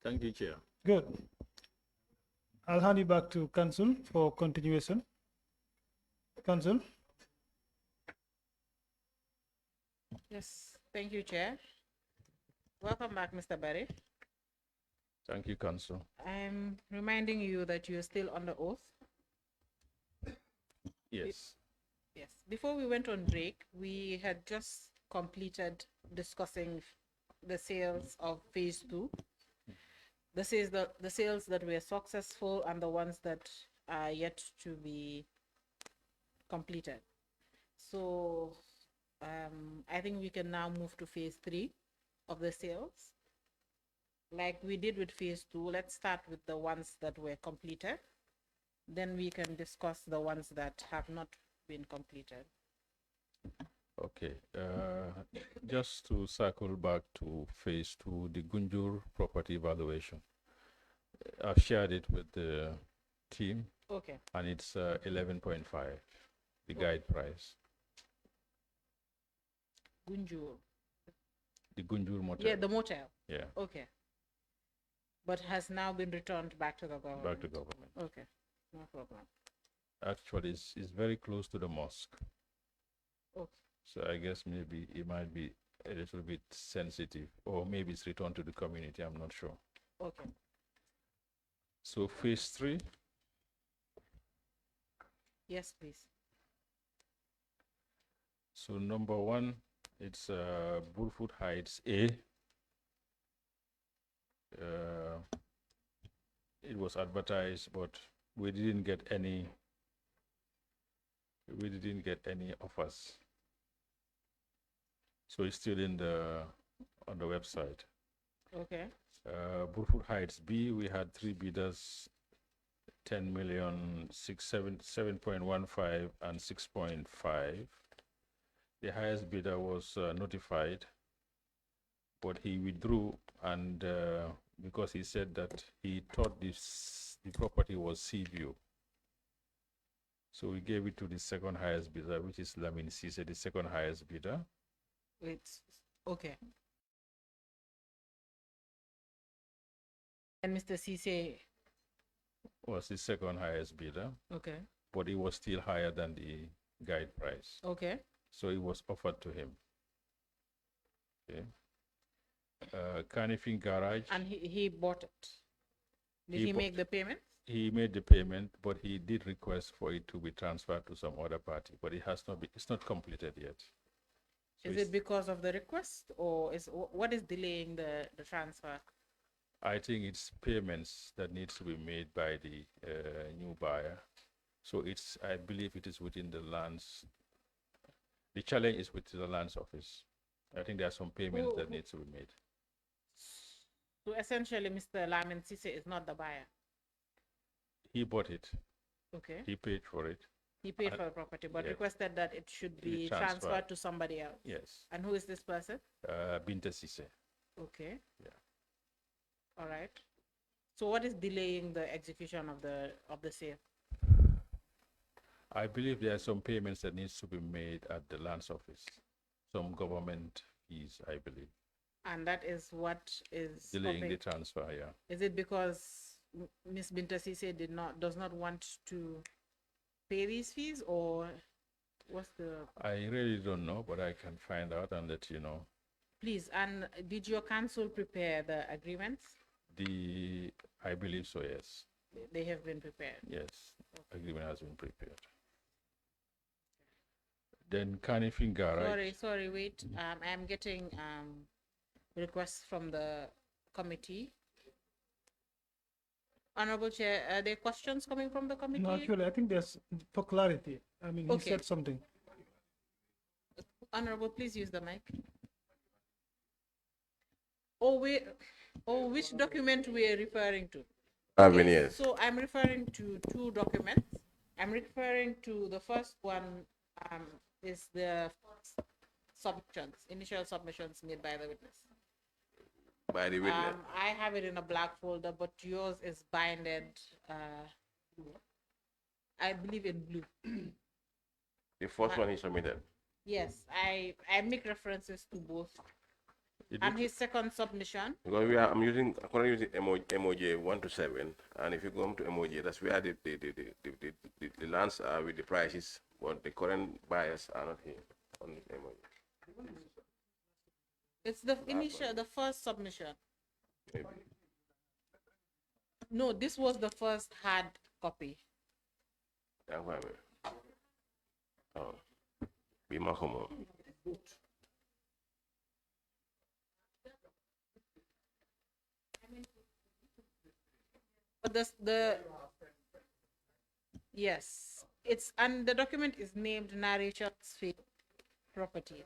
Thank you, Chair. Good. I'll hand you back to Council for continuation. Council. Yes, thank you, Chair. Welcome back, Mr. Barry. Thank you, Council. I'm reminding you that you're still under oath. Yes. Yes. Before we went on break, we had just completed discussing the sales of phase 2. The sales that were successful and the ones that are yet to be completed. So I think we can now move to phase 3 of the sales. Like we did with phase 2, let's start with the ones that were completed. Then we can discuss the ones that have not been completed. Okay. Just to circle back to phase 2, the Gunjur property valuation. I've shared it with the team. Okay. And it's 11.5, the guide price. Gunjur. The Gunjur motel. Yeah, the motel. Yeah. Okay. But has now been returned back to the government. Back to government. Okay, no problem. Actually, it's very close to the mosque. Okay. So I guess maybe it might be a little bit sensitive, or maybe it's returned to the community. I'm not sure. Okay. So phase 3. Yes, please. So number 1, it's Bullfoot Heights A. It was advertised, but we didn't get any offers. So it's still on the website. Okay. Bullfoot Heights B, we had 3 bidders, 10 million, 7.15 and 6.5. The highest bidder was notified, but he withdrew, and because he said that he thought the property was Seaview. So we gave it to the second highest bidder, which is Lamin Cisse, the second highest bidder. It's okay. And Mr. Cisse was the second highest bidder. Okay. But it was still higher than the guide price. Okay. So it was offered to him. Okay. Canifing Garage. And he bought it. Did he make the payment? He made the payment, but he did request for it to be transferred to some other party, but it has not been, it's not completed yet. So is it because of the request, or what is delaying the transfer? I think it's payments that needs to be made by the new buyer. So I believe it is within the lands. The challenge is within the lands office. I think there are some payments that needs to be made. So essentially, Mr. Lamin Cisse is not the buyer. He bought it. Okay. He paid for it. He paid for the property, but requested that it should be transferred to somebody else. Yes. And who is this person? Binta Cisse. Okay. Yeah. All right. So what is delaying the execution of the sale? I believe there are some payments that needs to be made at the lands office. Some government fees, I believe. And that is what is delaying the transfer, yeah. Is it because Ms. Binta Cisse does not want to pay these fees, or what's the... I really don't know, but I can find out and let you know. Please, and did your council prepare the agreements? I believe so, yes. They have been prepared? Yes, agreement has been prepared. Then Canifing Garage. Sorry, wait. I'm getting requests from the committee. Honorable Chair, are there questions coming from the committee? No, actually, I think there's, for clarity, I mean, he said something. Honorable, please use the mic. Which document we are referring to? Yes. So I'm referring to 2 documents. I'm referring to the first one is the initial submissions made by the witness. By the witness. I have it in a black folder, but yours is binded, I believe, in blue. The first one he submitted. Yes, I make references to both. It And looks, his second submission, Because I'm currently using MOJ 1 to 7, and if you go to MOJ, that's where the lands are with the prices, but the current buyers are not here on this MOJ. it's the initial, the first submission. Maybe. No, this was the first hard copy. That's why be more common. But yes, it's, and the document is named Narration's Fate Property.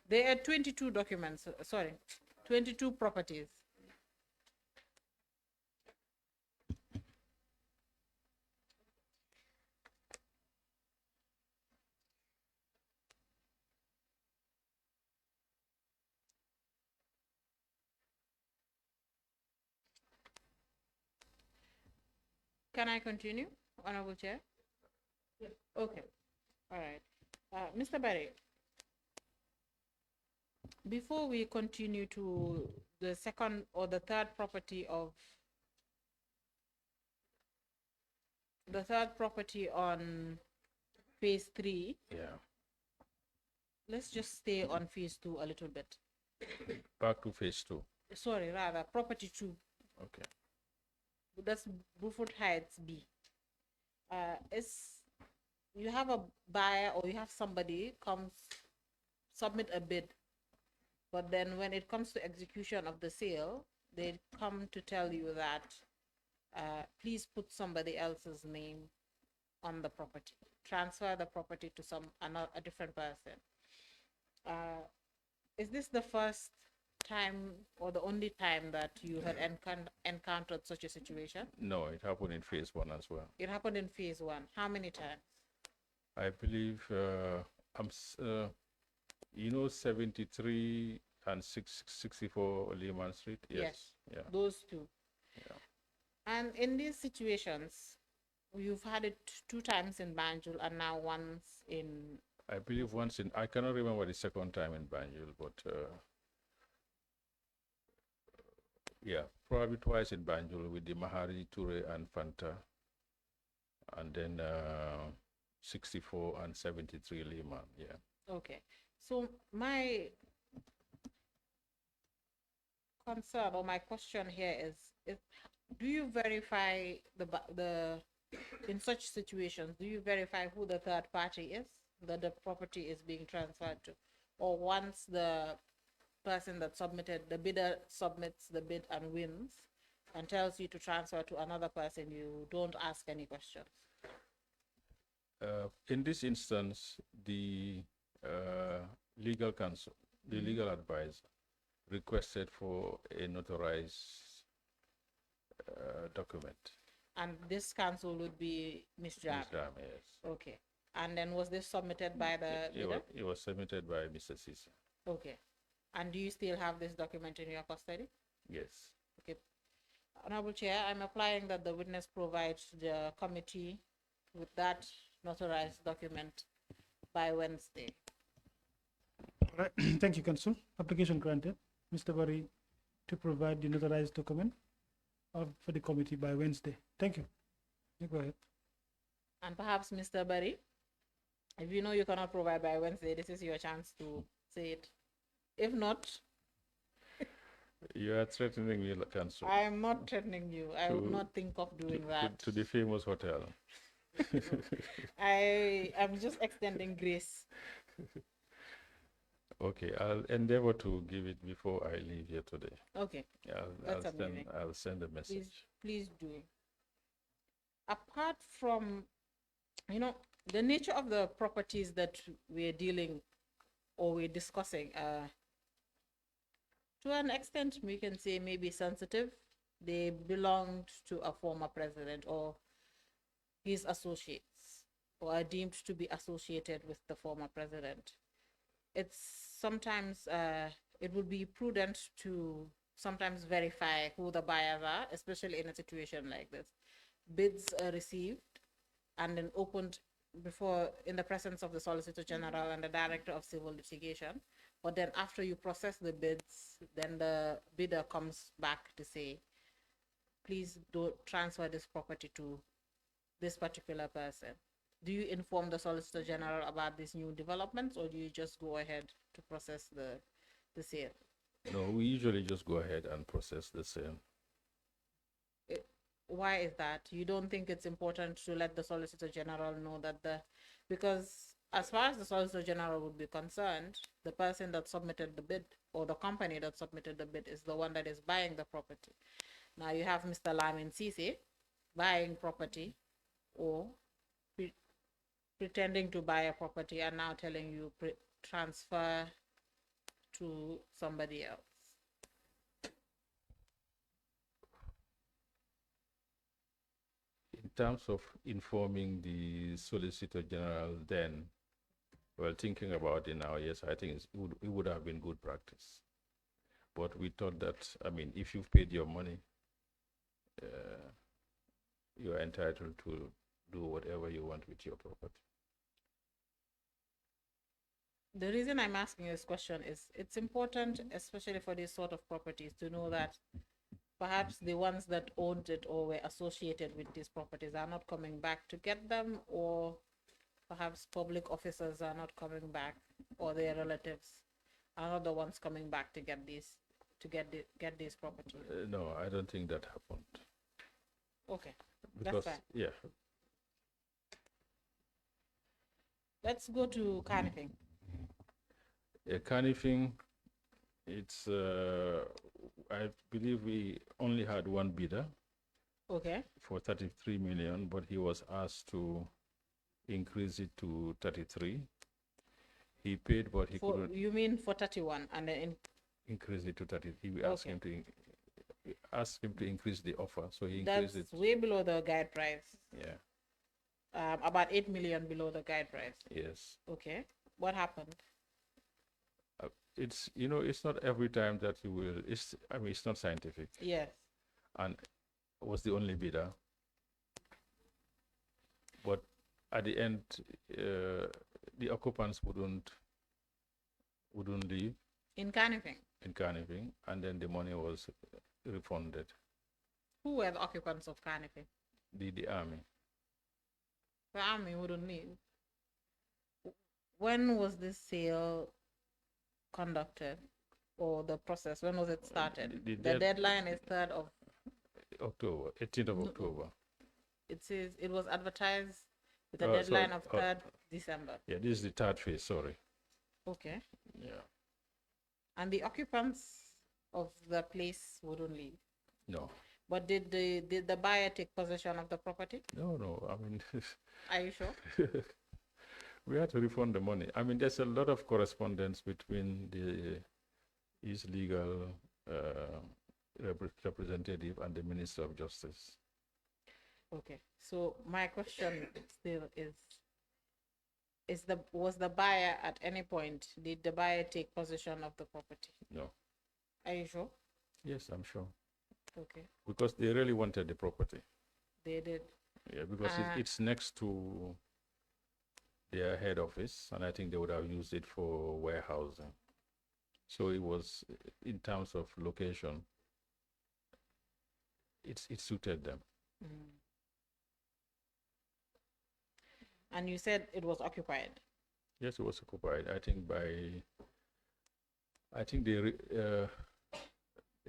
There are 22 documents, sorry, 22 properties. Can I continue, Honorable Chair? Yes. Okay. All right. Mr. Barry, before we continue to the second or the third property of the third property on phase 3, yeah. let's just stay on phase 2 a little bit. Back to phase 2. Sorry, rather, property 2. Okay. That's Bruford Heights B. Is you have a buyer or you have somebody comes submit a bid, but then when it comes to execution of the sale, they come to tell you that please put somebody else's name on the property, transfer the property to a different person. Is this the first time or the only time that you had encountered such a situation? No, it happened in phase 1 as well. It happened in phase 1. How many times? I believe 73 and 664 Lehman Street. Yes. Yeah. Those two. Yeah. And in these situations, you've had it 2 times in Banjul and now once in. I believe once in. I cannot remember the second time in Banjul, but yeah, probably twice in Banjul with the Mahari, Ture, and Fanta, and then 64 and 73 Lehman. Yeah. Okay. So my concern or my question here is do you verify in such situations, do you verify who the third party is that the property is being transferred to? Or once the person that submitted, the bidder submits the bid and wins and tells you to transfer to another person, you don't ask any questions? In this instance, the legal counsel, the legal advisor, requested for a notarized document. And this counsel would be Ms. Jam? Ms. Jam, yes. Okay. And then was this submitted by the bidder? It was submitted by Mr. Sisa. Okay. And do you still have this document in your custody? Yes. Okay. Honorable Chair, I'm applying that the witness provides the committee with that notarized document by Wednesday. All right. Thank you, Council. Application granted. Mr. Barry to provide the notarized document for the committee by Wednesday. Thank you. You go ahead. And perhaps, Mr. Barry, if you know you cannot provide by Wednesday, this is your chance to say it. If not, you are threatening me, Council. I am not threatening you. I would not think of doing that. To the famous hotel. I am just extending grace. Okay, I'll endeavor to give it before I leave here today. Okay. I'll send a message. Please do. Apart from, the nature of the properties that we're dealing or we're discussing, to an extent, we can say maybe sensitive. They belonged to a former president or his associates, or are deemed to be associated with the former president. It's sometimes, it would be prudent to sometimes verify who the buyers are, especially in a situation like this. Bids are received and then opened in the presence of the Solicitor General and the Director of Civil Litigation But then after you process the bids, then the bidder comes back to say, please don't transfer this property to this particular person. Do you inform the Solicitor General about these new developments, or do you just go ahead to process the sale? No, we usually just go ahead and process the sale. Why is that? You don't think it's important to let the Solicitor General know that because as far as the Solicitor General would be concerned, the person that submitted the bid or the company that submitted the bid is the one that is buying the property. Now you have Mr. Lamin Sise buying property or pretending to buy a property and now telling you transfer to somebody else. In terms of informing the Solicitor General then, well, thinking about it now, yes, I think it would have been good practice. But we thought that, I mean, if you've paid your money, you're entitled to do whatever you want with your property. The reason I'm asking this question is it's important, especially for these sort of properties, to know that perhaps the ones that owned it or were associated with these properties are not coming back to get them, or perhaps public officers are not coming back, or their relatives are not the ones coming back to get these properties. No, I don't think that happened. Okay, Because, that's fine. yeah. Let's go to Carnifing. Carnifing, it's, I believe we only had one bidder. Okay. For 33 million, but he was asked to increase it to 33. He paid, but he couldn't. You mean for 31 and then increase it to 30. He asked him to increase the offer, so he increased it. That's way below the guide price. Yeah. About 8 million below the guide price. Yes. Okay. What happened? It's, it's not every time that you will. It's not scientific. Yes. And was the only bidder. But at the end, the occupants wouldn't leave. In Carnifing? In Carnifing, and then the money was refunded. Who were the occupants of Carnifing? The army. The army wouldn't leave. When was this sale conducted, or the process? When was it started? The deadline is 3rd of October, 18th of October. It says it was advertised with a deadline of 3rd December. Yeah, this is the 3rd phase, sorry. Okay. Yeah. And the occupants of the place wouldn't leave? No. But did the buyer take possession of the property? No, I mean... Are you sure? We had to refund the money. I mean, there's a lot of correspondence between his legal representative and the Minister of Justice. Okay. So my question still was the buyer at any point, did the buyer take possession of the property? No. Are you sure? Yes, I'm sure. Okay. Because they really wanted the property. They did? Yeah, because it's next to their head office, and I think they would have used it for warehousing. So it was, in terms of location, it suited them. Mm. And you said it was occupied? Yes, it was occupied. I think they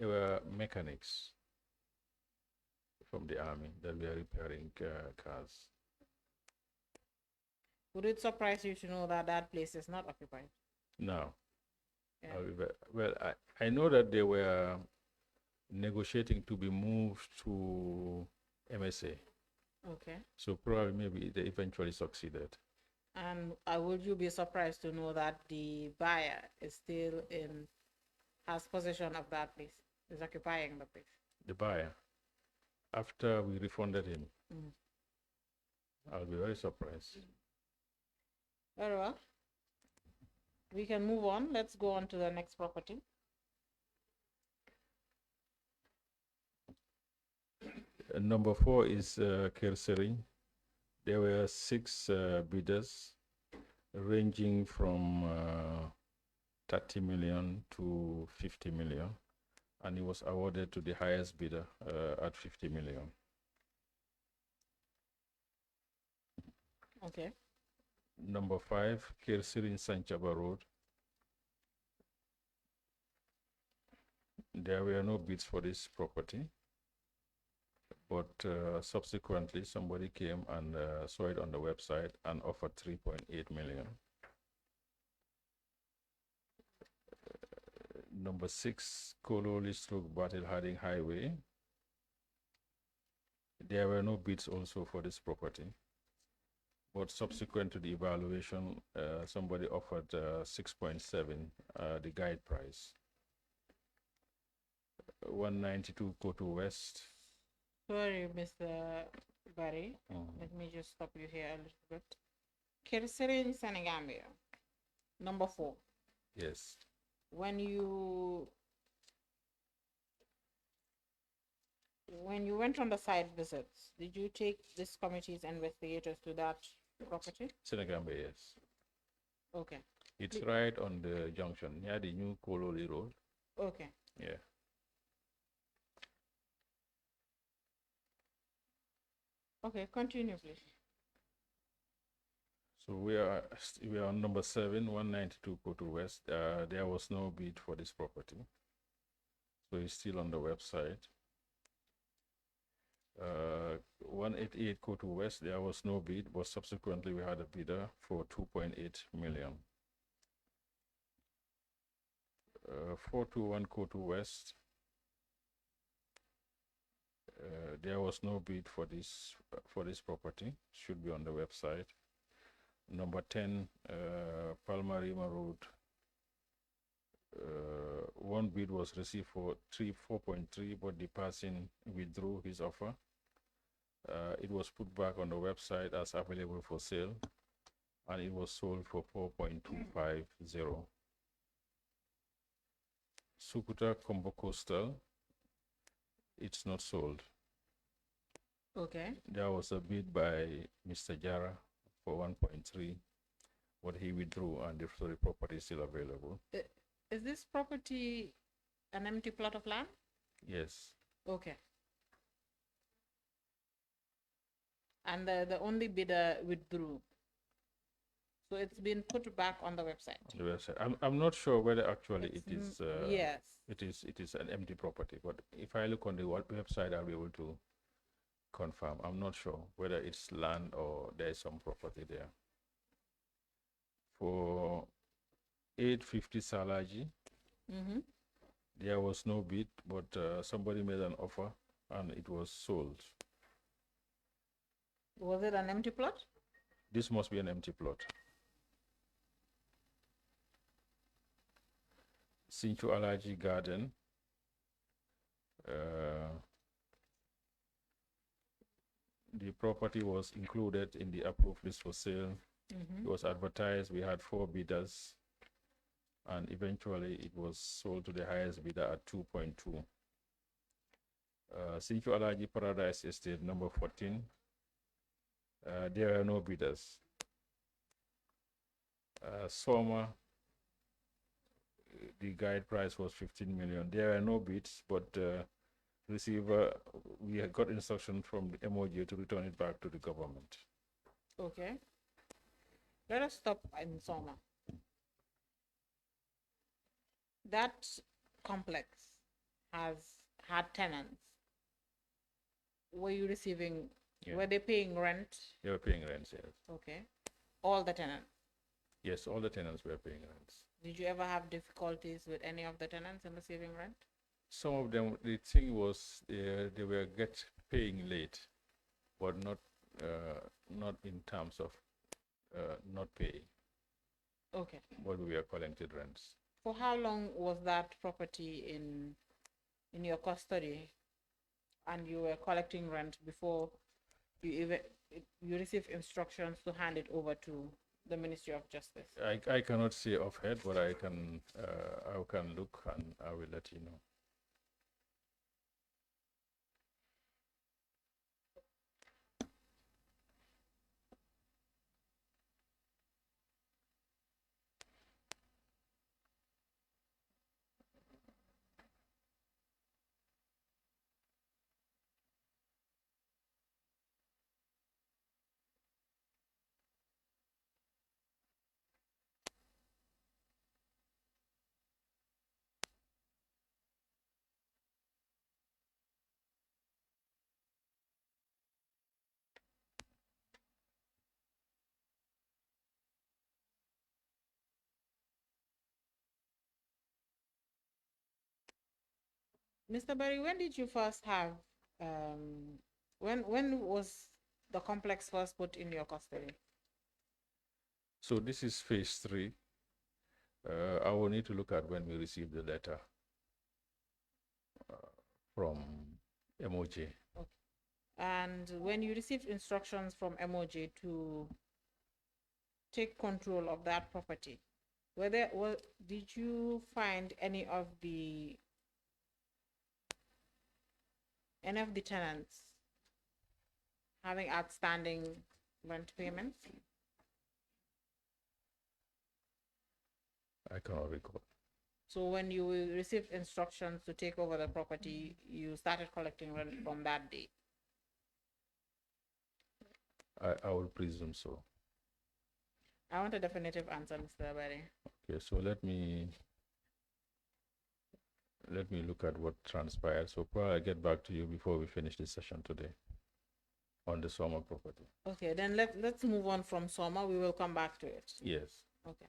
were mechanics from the army that were repairing cars. Would it surprise you to know that that place is not occupied? No. Yeah. Well, I know that they were negotiating to be moved to MSA. Okay. So probably maybe they eventually succeeded. And would you be surprised to know that the buyer is still has possession of that place, is occupying the place? The buyer, after we refunded him, I'll be very surprised. Very well. We can move on. Let's go on to the next property. Number 4 is Kersering. There were 6 bidders, ranging from 30 million to 50 million, and it was awarded to the highest bidder at 50 million. Okay. Number 5, Kirsirin Sanchaba Road. There were no bids for this property, but subsequently somebody came and saw it on the website and offered 3.8 million. Number 6, Kololi stroke Battle Harding Highway. There were no bids also for this property, but subsequent to the evaluation, somebody offered 6.7, the guide price. 192 Koto West. Sorry, Mr. Barry. Let me just stop you here a little bit. Kirsirin Senegambia, number 4. Yes. When you went on the site visits, did you take this committee's investigators to that property? Senegambia, yes. Okay. It's right on the junction near the new Kololi Road. Okay. Yeah. Okay, continue, please. So we are on number 7, 192 Koto West. There was no bid for this property, so it's still on the website. 188 Koto West, there was no bid, but subsequently we had a bidder for 2.8 million. 421 Koto West, there was no bid for this property. Should be on the website. Number 10, Palmarima Road. One bid was received for 4.3, but the person withdrew his offer. It was put back on the website as available for sale, and it was sold for 4.250. Sukuta Combo Coastal, it's not sold. Okay. There was a bid by Mr. Jara for 1.3, but he withdrew, and the property is still available. Is this property an empty plot of land? Yes. Okay. And the only bidder withdrew. So it's been put back on the website. The website. I'm not sure whether actually it is. Yes. It is an empty property, but if I look on the website, I'll be able to confirm. I'm not sure whether it's land or there is some property there. For 850 Salaji, there was no bid, but somebody made an offer and it was sold. Was it an empty plot? This must be an empty plot. Sinchu Alaji Garden. The property was included in the approved list for sale. It was advertised. We had 4 bidders, and eventually it was sold to the highest bidder at 2.2. Sinchu Alaji Paradise Estate, number 14. There are no bidders. Soma, the guide price was 15 million. There are no bids, but receiver, we had got instruction from the MOJ to return it back to the government. Okay. Let us stop in Soma. That complex has had tenants. Were you receiving, were they paying rent? They were paying rents, yes. Okay. All the tenants? Yes, all the tenants were paying rents. Did you ever have difficulties with any of the tenants in receiving rent? Some of them, the thing was they were paying late, but not in terms of not paying. Okay. But we were collected rents. For how long was that property in your custody, and you were collecting rent before you received instructions to hand it over to the Ministry of Justice? I cannot say offhand, but I can look and I will let you know. Mr. Barry, when did you first have, when was the complex first put in your custody? So this is phase 3. I will need to look at when we received the letter from MOJ. Okay. And when you received instructions from MOJ to take control of that property, did you find any of the tenants having outstanding rent payments? I cannot recall. So when you received instructions to take over the property, you started collecting rent from that day? I would presume so. I want a definitive answer, Mr. Barry. Okay, so let me look at what transpired. So probably I'll get back to you before we finish this session today on the Soma property. Okay, then let's move on from Soma. We will come back to it. Yes. Okay.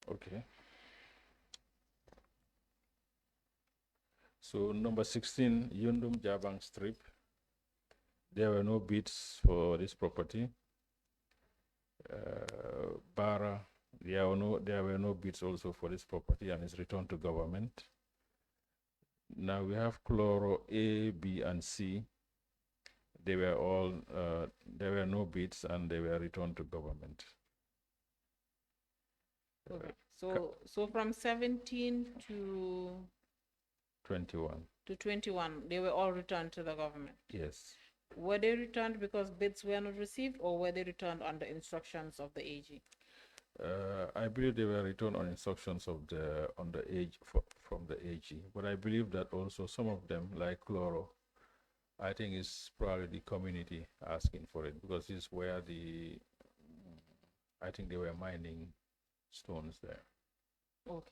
Okay. So number 16, Yundum Jabang Strip. There were no bids for this property. Bara, there were no bids also for this property, and it's returned to government. Now we have Chloro A, B, and C. They were all, there were no bids, and they were returned to government. Okay. So from 17 to 21. 21, they were all returned to the government. Yes. Were they returned because bids were not received, or were they returned under instructions of the AG? I believe they were returned on instructions of from the AG, but I believe that also some of them, like Chloro, I think it's probably the community asking for it, because it's where I think they were mining stones there. Okay.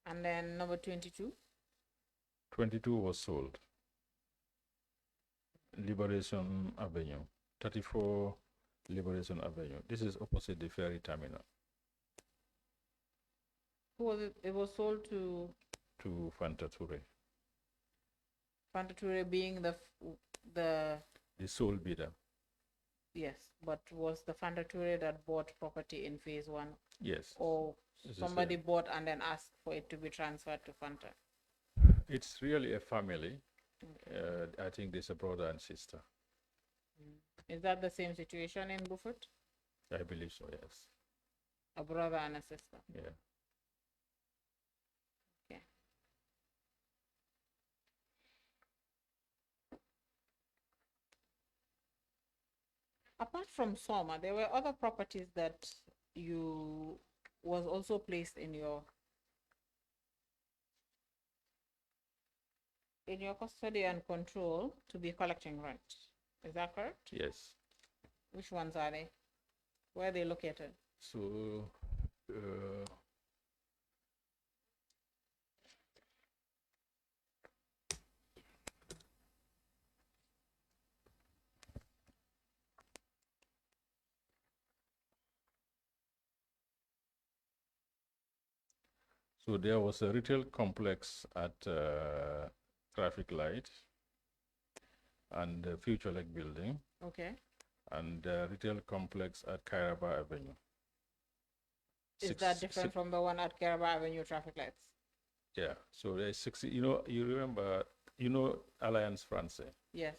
And then number 22? 22 was sold. Liberation Avenue, 34 Liberation Avenue. This is opposite the ferry terminal. Who was it? It was sold to? To Fanta Toure. Fanta Toure being the sole bidder. Yes, but was the Fanta Toure that bought property in phase 1? Yes. Or somebody bought and then asked for it to be transferred to Fanta? It's really a family. I think there's a brother and sister. Is that the same situation in Beaufort? I believe so, yes. A brother and a sister? Yeah. Okay. Apart from Soma, there were other properties that was also placed in your custody and control to be collecting rent. Is that correct? Yes. Which ones are they? Where are they located? So, so there was a retail complex at Traffic Light and the Future Lake Building. Okay. And retail complex at Kairaba Avenue. Is that different from the one at Kairaba Avenue Traffic Lights? Yeah. So there's 60. You remember, Alliance Francaise. Yes.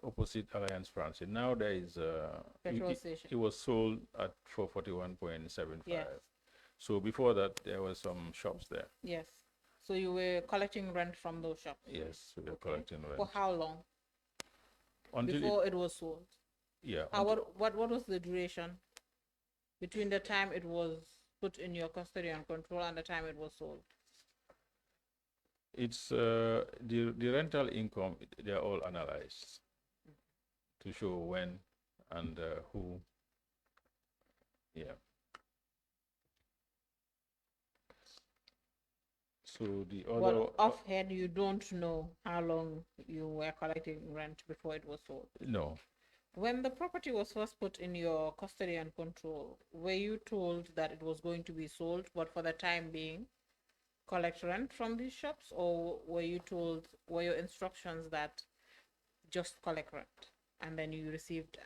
Opposite Alliance Francaise. Now there is a petrol station. It was sold at 441.75. Yes. So before that, there were some shops there. Yes. So you were collecting rent from those shops? Yes, we were collecting rent. For how long? Until before it was sold? Yeah. What was the duration between the time it was put in your custody and control and the time it was sold? It's the rental income, they're all analyzed to show when and who. Yeah. So the Well, other, offhand, you don't know how long you were collecting rent before it was sold. no, When the property was first put in your custody and control, were you told that it was going to be sold, but for the time being, collect rent from these shops, or were your instructions that just collect rent and then you received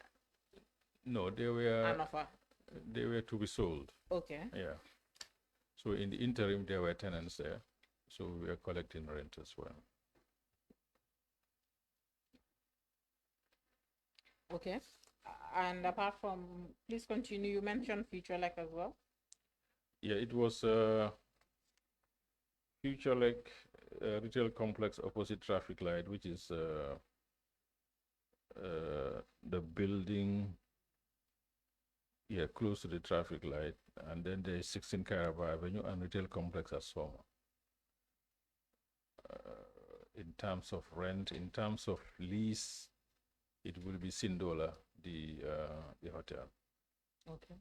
no, an offer? they were to be sold. Okay. Yeah. So in the interim, there were tenants there, so we were collecting rent as well. Okay. And apart from, please continue. You mentioned Future Like as well. Yeah, it was Future Lake retail complex opposite traffic light, which is the building, yeah, close to the traffic light, and then there is 16 Caraba Avenue and retail complex at Soma. In terms of rent, in terms of lease, it will be Sindola, the hotel. Okay.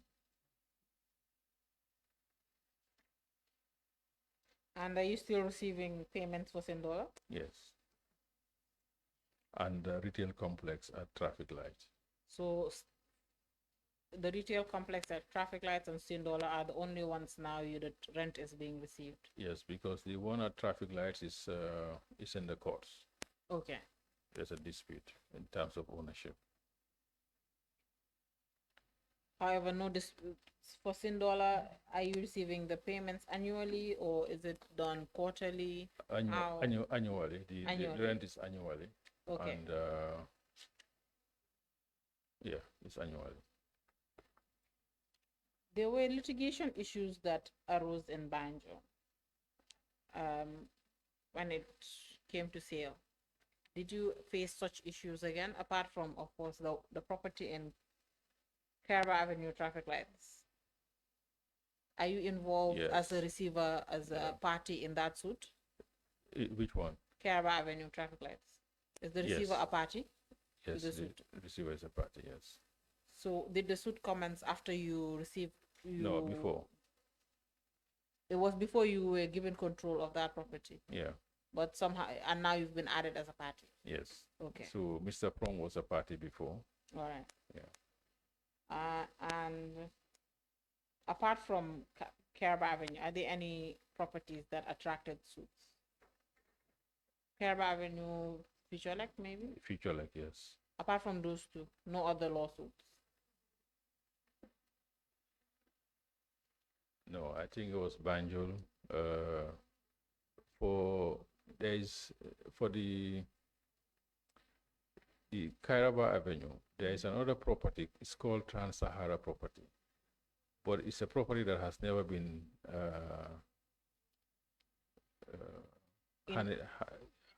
And are you still receiving payments for Sindola? Yes. And retail complex at traffic light. So the retail complex at traffic lights and Sindola are the only ones now that rent is being received. Yes, because the one at traffic lights is in the courts. Okay. There's a dispute in terms of ownership. However, no disputes for Sindola. Are you receiving the payments annually or is it done quarterly? Annually. The Annually. rent is annually. Okay. And yeah, it's annually. There were litigation issues that arose in Banjo when it came to sale. Did you face such issues again, apart from, of course, the property in Caraba Avenue traffic lights? Are you involved as a receiver, as a party in that suit? Which one? Caraba Avenue traffic lights. Is the receiver a party? Yes, the receiver is a party, yes. So did the suit commence after you received? No, before. It was before you were given control of that property. Yeah. But somehow, and now you've been added as a party. Yes. Okay. So Mr. Prong was a party before. All right. Yeah. And apart from Caraba Avenue, are there any properties that attracted suits? Caraba Avenue, Future Lake, maybe? Future Lake, yes. Apart from those two, no other lawsuits? No, I think it was Banjul. For the Kairaba Avenue, there is another property. It's called Trans-Sahara property, but it's a property that has never been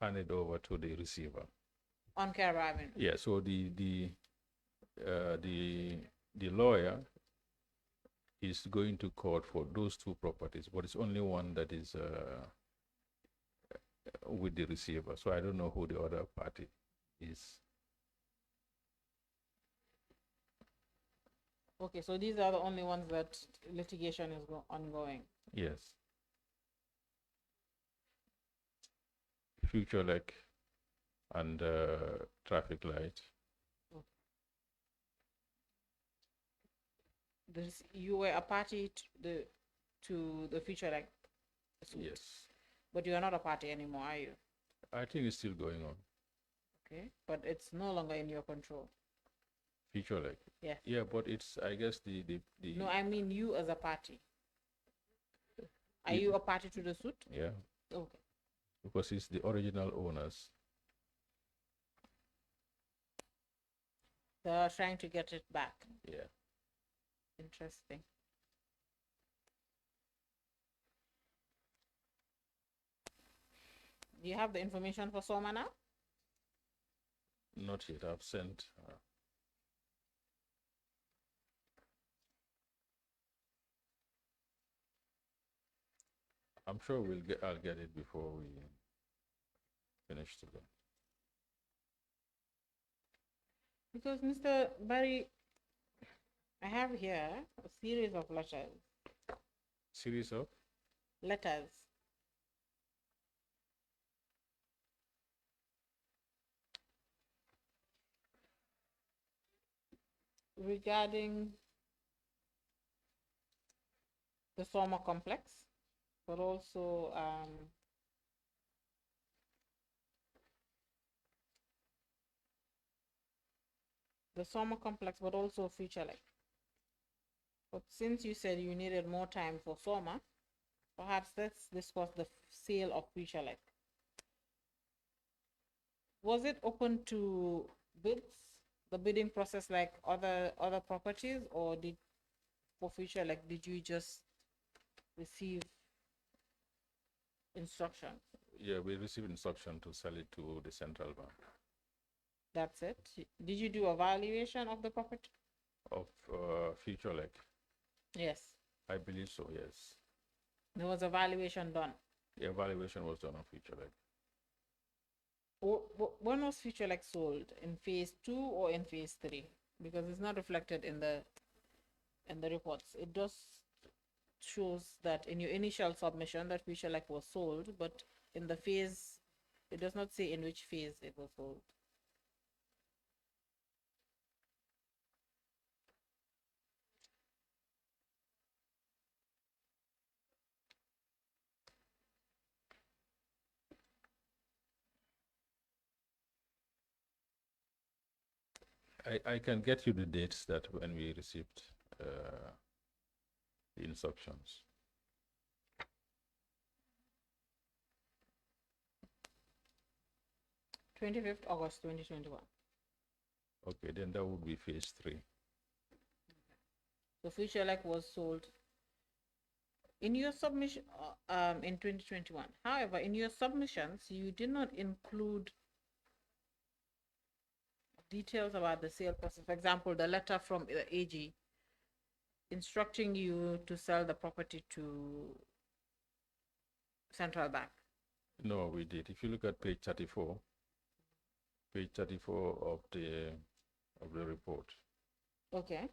handed over to the receiver. On Kairaba Avenue? Yeah. So the lawyer is going to court for those two properties, but it's only one that is with the receiver. So I don't know who the other party is. Okay, so these are the only ones that litigation is ongoing. Yes. Future Lake and traffic light. You were a party to the Future Lake suit. Yes. But you are not a party anymore, are you? I think it's still going on. Okay, but it's no longer in your control. Future Lake. Yeah. Yeah, but it's, I guess the No, I mean you as a party. Are you a party to the suit? Yeah. Okay. Because it's the original owners. They're trying to get it back. Yeah. Interesting. Do you have the information for Soma now? Not yet. I've sent. I'm sure I'll get it before we finish today. Because Mr. Barry, I have here a series of letters. Series of? Letters regarding the Soma complex, but also the Soma complex, but also Future Lake. But since you said you needed more time for Soma, perhaps let's discuss the sale of Future Lake. Was it open to bids, the bidding process like other properties, or did for Future Lake did you just receive instructions? Yeah, we received instruction to sell it to the central bank That's it. Did you do a valuation of the property? of Future Lake. Yes, I believe so, yes. there was a valuation done. The evaluation was done on Future Lake. When was Future Lake sold? In phase 2 or in phase 3? Because it's not reflected in the reports. It just shows that in your initial submission that Future Lake was sold, but in the phase, it does not say in which phase it was sold. I can get you the dates that when we received the instructions. 25th August 2021. Okay, then that would be phase 3. The Future Lake was sold in your submission in 2021. However, in your submissions, you did not include details about the sale process. For example, the letter from the AG instructing you to sell the property to Central Bank. No, we did. If you look at page 34 of the report, Okay.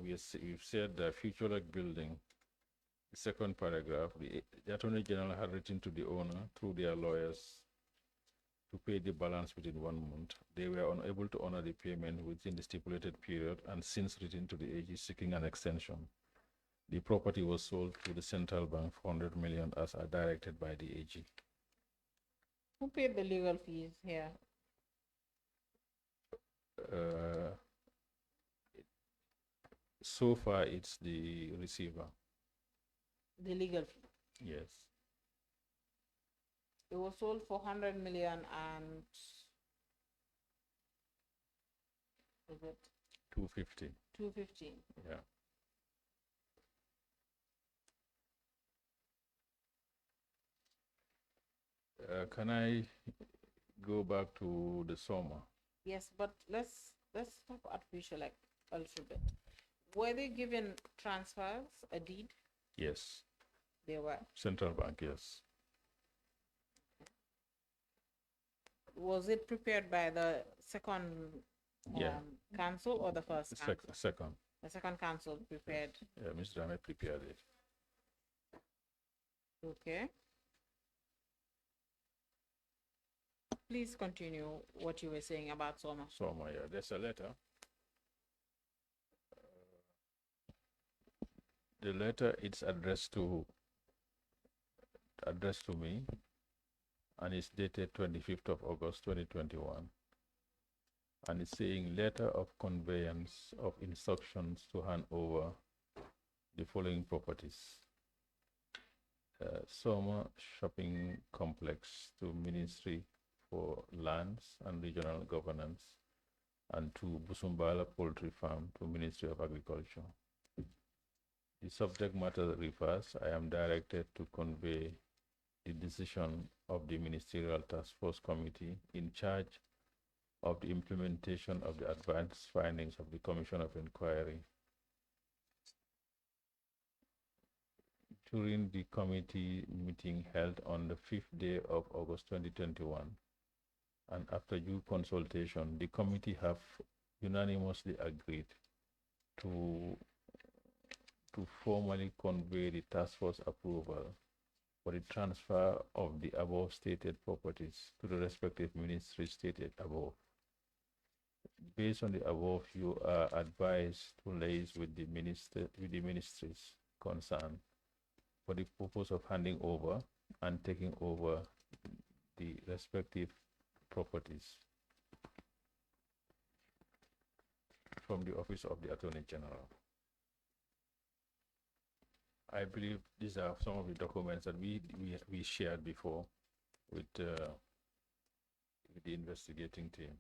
we've said the Future Lake building, the second paragraph, the Attorney General had written to the owner through their lawyers to pay the balance within 1 month. They were unable to honor the payment within the stipulated period and since written to the AG seeking an extension. The property was sold to the central bank for 100 million as directed by the AG. Who paid the legal fees here? So far, it's the receiver. The legal fee. Yes. It was sold for 100 million and is it 250. 215? Yeah. Can I go back to the Soma? Yes, but let's talk about Future Lake a little bit. Were they given transfers, a deed? Yes. They were. Central bank, yes. Was it prepared by the second Yeah. council or the first council? Second. The second council prepared. Yeah, Mr. Ahmed prepared it. Okay. Please continue what you were saying about Soma. Soma, yeah. There's a letter. The letter it's addressed to me, and it's dated 25th of August 2021, and it's saying letter of conveyance of instructions to hand over the following properties: Soma Shopping Complex to Ministry for Lands and Regional Governance, and to Busumbala Poultry Farm to Ministry of Agriculture. The subject matter refers, I am directed to convey the decision of the Ministerial Task Force Committee in charge of the implementation of the advanced findings of the Commission of Inquiry. During the committee meeting held on the 5th day of August 2021, and after due consultation, the committee have unanimously agreed to formally convey the task force approval for the transfer of the above stated properties to the respective ministries stated above. Based on the above, you are advised to liaise with the ministries concerned for the purpose of handing over and taking over the respective properties from the Office of the Attorney General. I believe these are some of the documents that we shared before with the investigating team.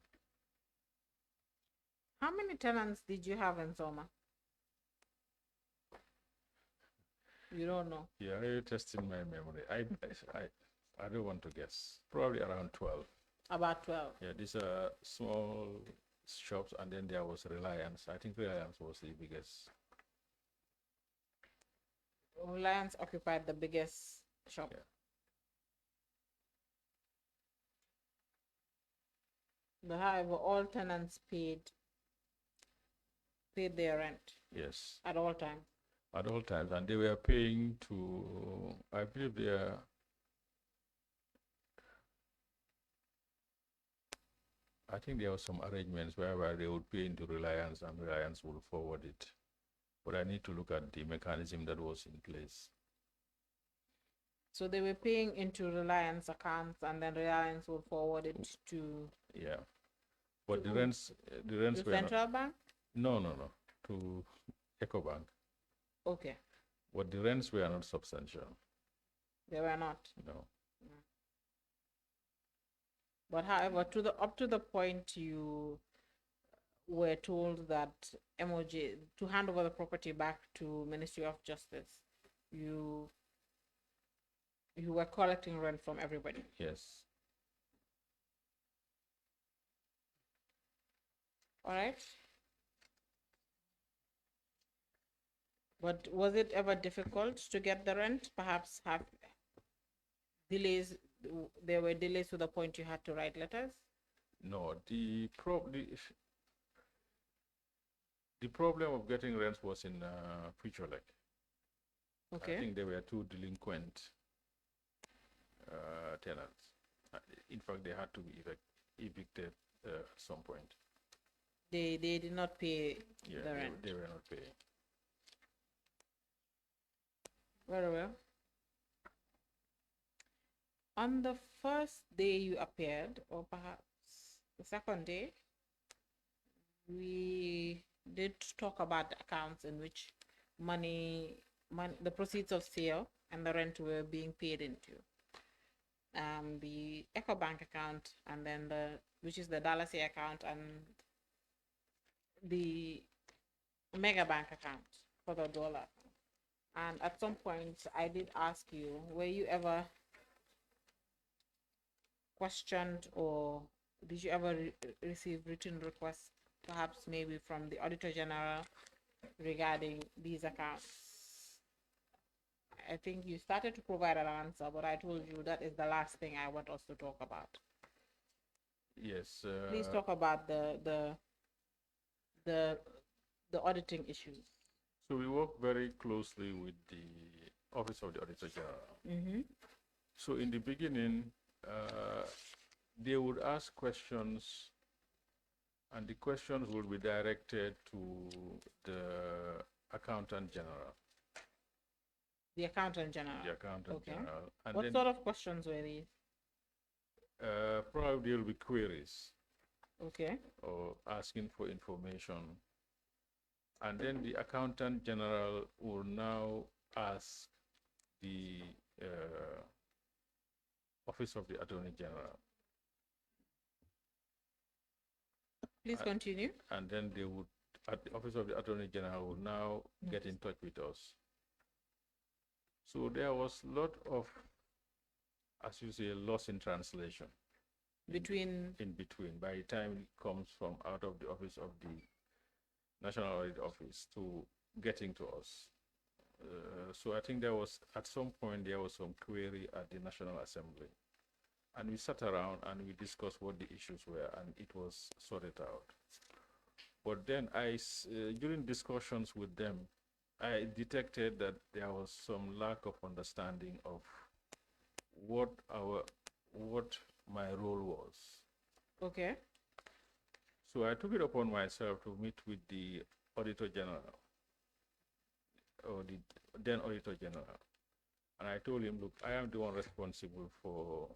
How many tenants did you have in Soma? You don't know. Yeah, you're testing my memory. I don't want to guess. Probably around 12. About 12. Yeah, these are small shops, and then there was Reliance. I think Reliance was the biggest. Reliance occupied the biggest shop. Yeah. But however, all tenants paid their rent Yes, at all times. at all times, and they were paying to. I believe they are. I think there were some arrangements whereby they would pay into Reliance and Reliance would forward it. But I need to look at the mechanism that was in place. So they were paying into Reliance accounts, and then Reliance would forward it to Yeah, but To the who? rents the were not, central bank. no, to EcoBank. Okay, But the rents were not substantial. they were not. No. But however, up to the point you were told that MOJ to hand over the property back to Ministry of Justice, you were collecting rent from everybody. Yes. All right. But was it ever difficult to get the rent? Perhaps have delays. There were delays to the point you had to write letters. No. The problem of getting rents was in Future Lake. Okay. I think there were two delinquent tenants. In fact, they had to be evicted at some point. They did not pay Yeah, the rent. they were not paying. Very well. On the first day you appeared, or perhaps the second day, we did talk about the accounts in which the proceeds of sale and the rent were being paid into. The EcoBank account, and then which is the Dallas account, and the Mega Bank account for the dollar. And at some point, I did ask you, were you ever questioned, or did you ever receive written requests, perhaps maybe from the Auditor General, regarding these accounts? I think you started to provide an answer, but I told you that is the last thing I want us to talk about. Yes. Please talk about the auditing issues. So we work very closely with the Office of the Auditor General. Mm-hmm. So in the beginning, they would ask questions, and the questions would be directed to the Accountant General. The Accountant General. The Accountant Okay. General. And What then sort of questions were these? probably there will be queries Okay. or asking for information. And then the Accountant General will now ask the Office of the Attorney General. Please continue. And then they would, at the Office of the Attorney General, will now get in touch with us. So there was a lot of, as you say, loss in translation. Between In between, by the time it comes from out of the Office of the National Audit Office to getting to us. So I think there was, at some point, there was some query at the National Assembly. And we sat around and we discussed what the issues were, and it was sorted out. But then during discussions with them, I detected that there was some lack of understanding of what my role was. okay. So I took it upon myself to meet with the Auditor General, or the then Auditor General. And I told him, look, I am the one responsible for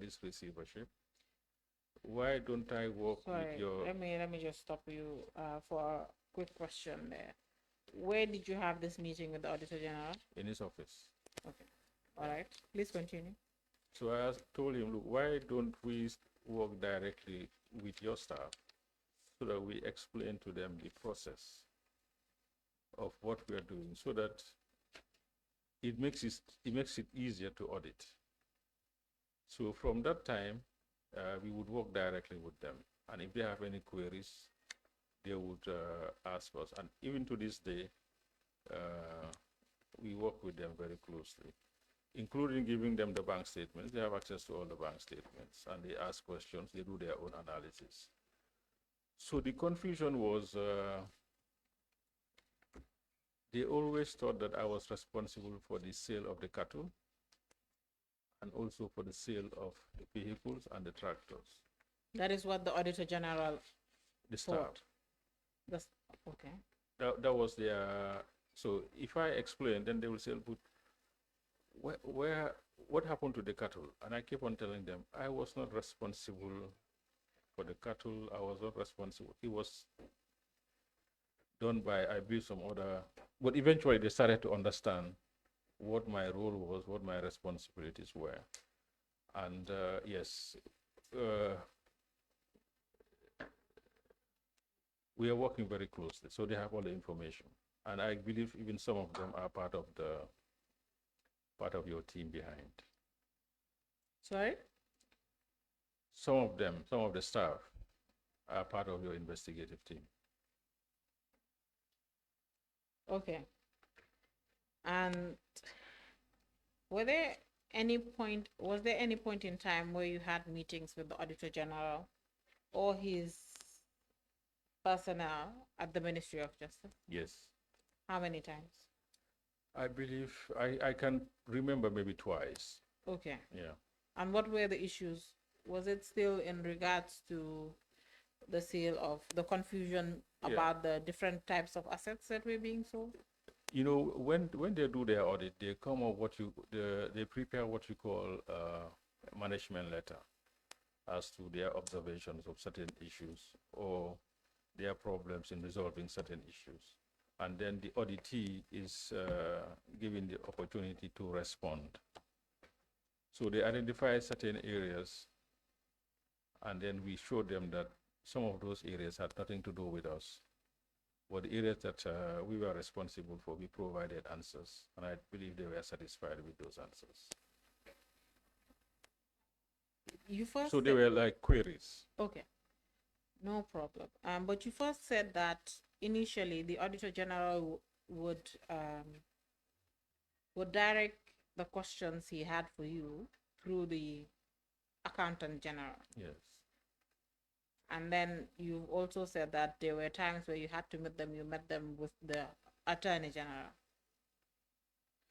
this receivership. Why don't I work with Sorry, your... let me just stop you for a quick question there. Where did you have this meeting with the Auditor General? in his office? Okay. All right. Please continue. So I told him, look, why don't we work directly with your staff so that we explain to them the process of what we are doing, so that it makes it easier to audit. So from that time, we would work directly with them, and if they have any queries, they would ask us. And even to this day, we work with them very closely, including giving them the bank statements. They have access to all the bank statements, and they ask questions. They do their own analysis. So the confusion was, they always thought that I was responsible for the sale of the cattle and also for the sale of the vehicles and the tractors. That is what the Auditor General The staff. thought. That's okay. That was their... So if I explain, then they will say, but what happened to the cattle? And I keep on telling them, I was not responsible for the cattle. I was not responsible. It was done by, I believe, some other... But eventually they started to understand what my role was, what my responsibilities were. And yes, we are working very closely, so they have all the information. And I believe even some of them are part of your team behind. Sorry? Some of them, some of the staff are part of your investigative team. Okay. And was there any point in time where you had meetings with the Auditor General or his personnel at the Ministry of Justice? Yes. How many times? I believe I can remember maybe twice. Okay. Yeah. And what were the issues? Was it still in regards to the sale of the confusion about the different types of assets that were being sold? You know, when they do their audit, they come up they prepare what you call a management letter as to their observations of certain issues or their problems in resolving certain issues. And then the auditee is given the opportunity to respond. So they identify certain areas, and then we show them that some of those areas had nothing to do with us. But the areas that we were responsible for, we provided answers, and I believe they were satisfied with those answers. So they were like queries. Okay, no problem. But you first said that initially the Auditor General would direct the questions he had for you through the Accountant General. Yes. And then you've also said that there were times where you had to meet them, you met them with the Attorney General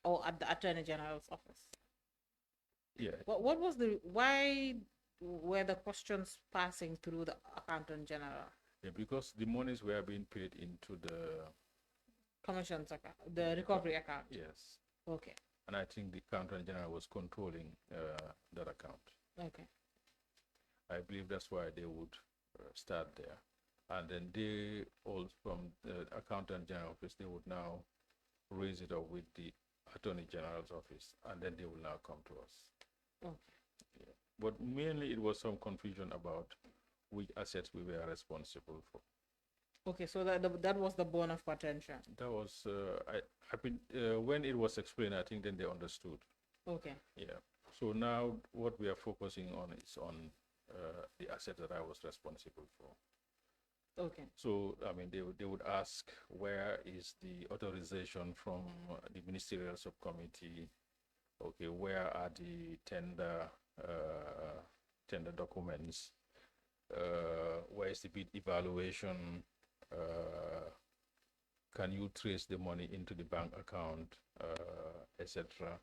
or at the Attorney General's office. Yeah. What was why were the questions passing through the Accountant General? Yeah, because the monies were being paid into the Commissions account, the recovery account. Yes. Okay. And I think the Accountant General was controlling that account. Okay. I believe that's why they would start there. And then they all, from the Accountant General office, they would now raise it up with the Attorney General's office, and then they will now come to us. Okay. Yeah. But mainly it was some confusion about which assets we were responsible for. Okay, so that was the bone of contention. That was, when it was explained, I think then they understood. Okay. Yeah. So now what we are focusing on is on the asset that I was responsible for. Okay. So, I mean, they would ask, where is the authorization from the ministerial subcommittee? Okay, where are the tender documents? Where is the bid evaluation? Can you trace the money into the bank account, etc.?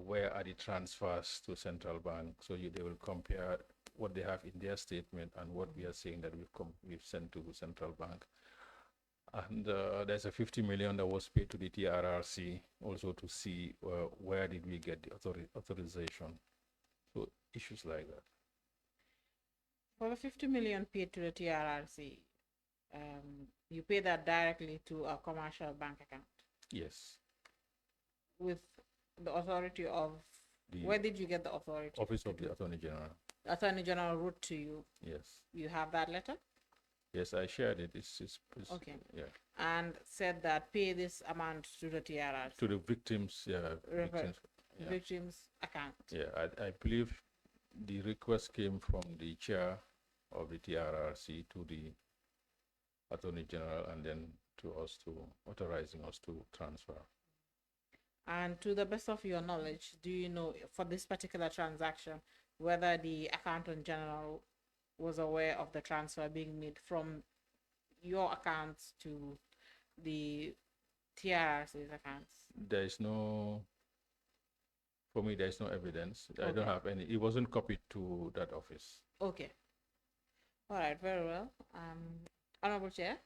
Where are the transfers to central bank? So they will compare what they have in their statement and what we are saying that we've sent to the central bank. And there's a 50 million that was paid to the TRRC also to see where did we get the authorization. So issues like that. For the 50 million paid to the TRRC, you pay that directly to a commercial bank account Yes. with the authority of, where did you get the authority? Office of the Attorney General. Attorney General wrote to you. Yes. You have that letter? Yes, I shared it. It's Okay. Yeah. And said that pay this amount to the TRRC. To the victims, Victims account. Yeah, I believe the request came from the chair of the TRRC to the Attorney General and then to us, to authorizing us to transfer. And to the best of your knowledge, do you know for this particular transaction whether the Accountant General was aware of the transfer being made from your accounts to the TRRC's accounts? There is no, for me, there is no evidence. I don't Okay. have any. It wasn't copied to that office. Okay. All right, very well. Honorable Chair,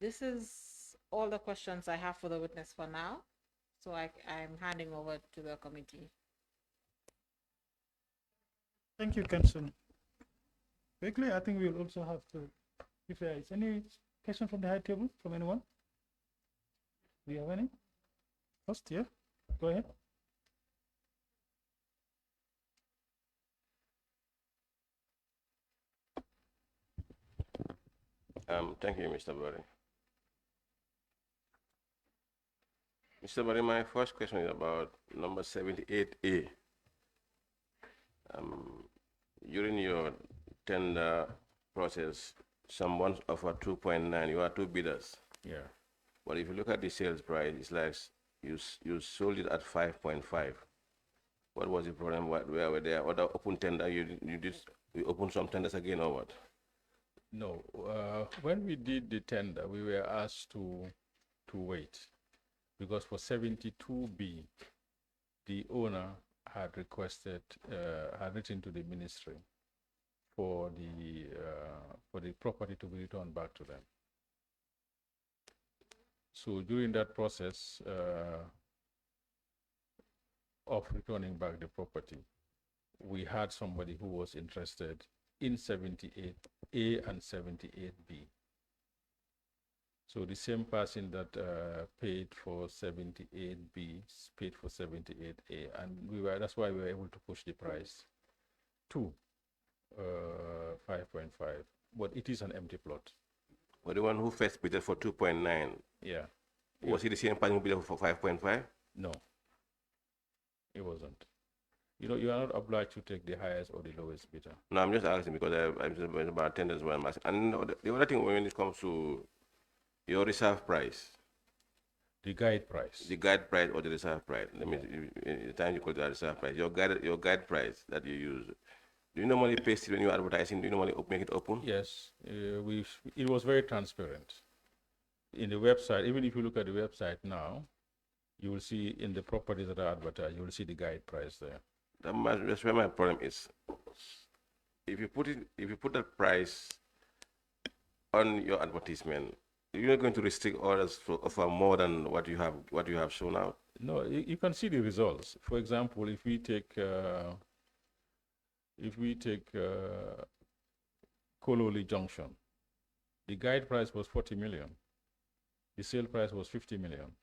this is all the questions I have for the witness for now. So I'm handing over to the committee. Thank you, Council. Quickly, I think we'll also have to, if there is any question from the high table from anyone. Do you have any? First, yeah, go ahead. Thank you, Mr. Barry. Mr. Barry, my first question is about number 78A. During your tender process, someone offered 2.9. You are two bidders. Yeah. But if you look at the sales price, it's like you sold it at 5.5. What was the problem? Where were there other open tender? You opened some tenders again or what? No. When we did the tender, we were asked to wait, because for 72B, the owner had requested, had written to the ministry for the property to be returned back to them. So during that process of returning back the property, we had somebody who was interested in 78A and 78B. So the same person that paid for 78B paid for 78A, and that's why we were able to push the price to 5.5. But it is an empty plot. But the one who first bid for 2.9, yeah, was he the same person who bid for 5.5? No, it wasn't. You know, you are not obliged to take the highest or the lowest bidder. No, I'm just asking because I'm about tenders. What I'm asking. And the other thing, when it comes to your reserve price, the guide price. The guide price or the reserve price. Let me. The time you call it the reserve price. Your guide price that you use. Do you normally paste it when you're advertising? Do you normally make it open? Yes, it was very transparent. In the website, even if you look at the website now, you will see in the properties that are advertised, you will see the guide price there. That's where my problem is. If you put that price on your advertisement, you're not going to restrict others to offer more than what you have shown out. No, you can see the results. For example, if we take Kololi Junction, the guide price was 40 million. The sale price was 50 million.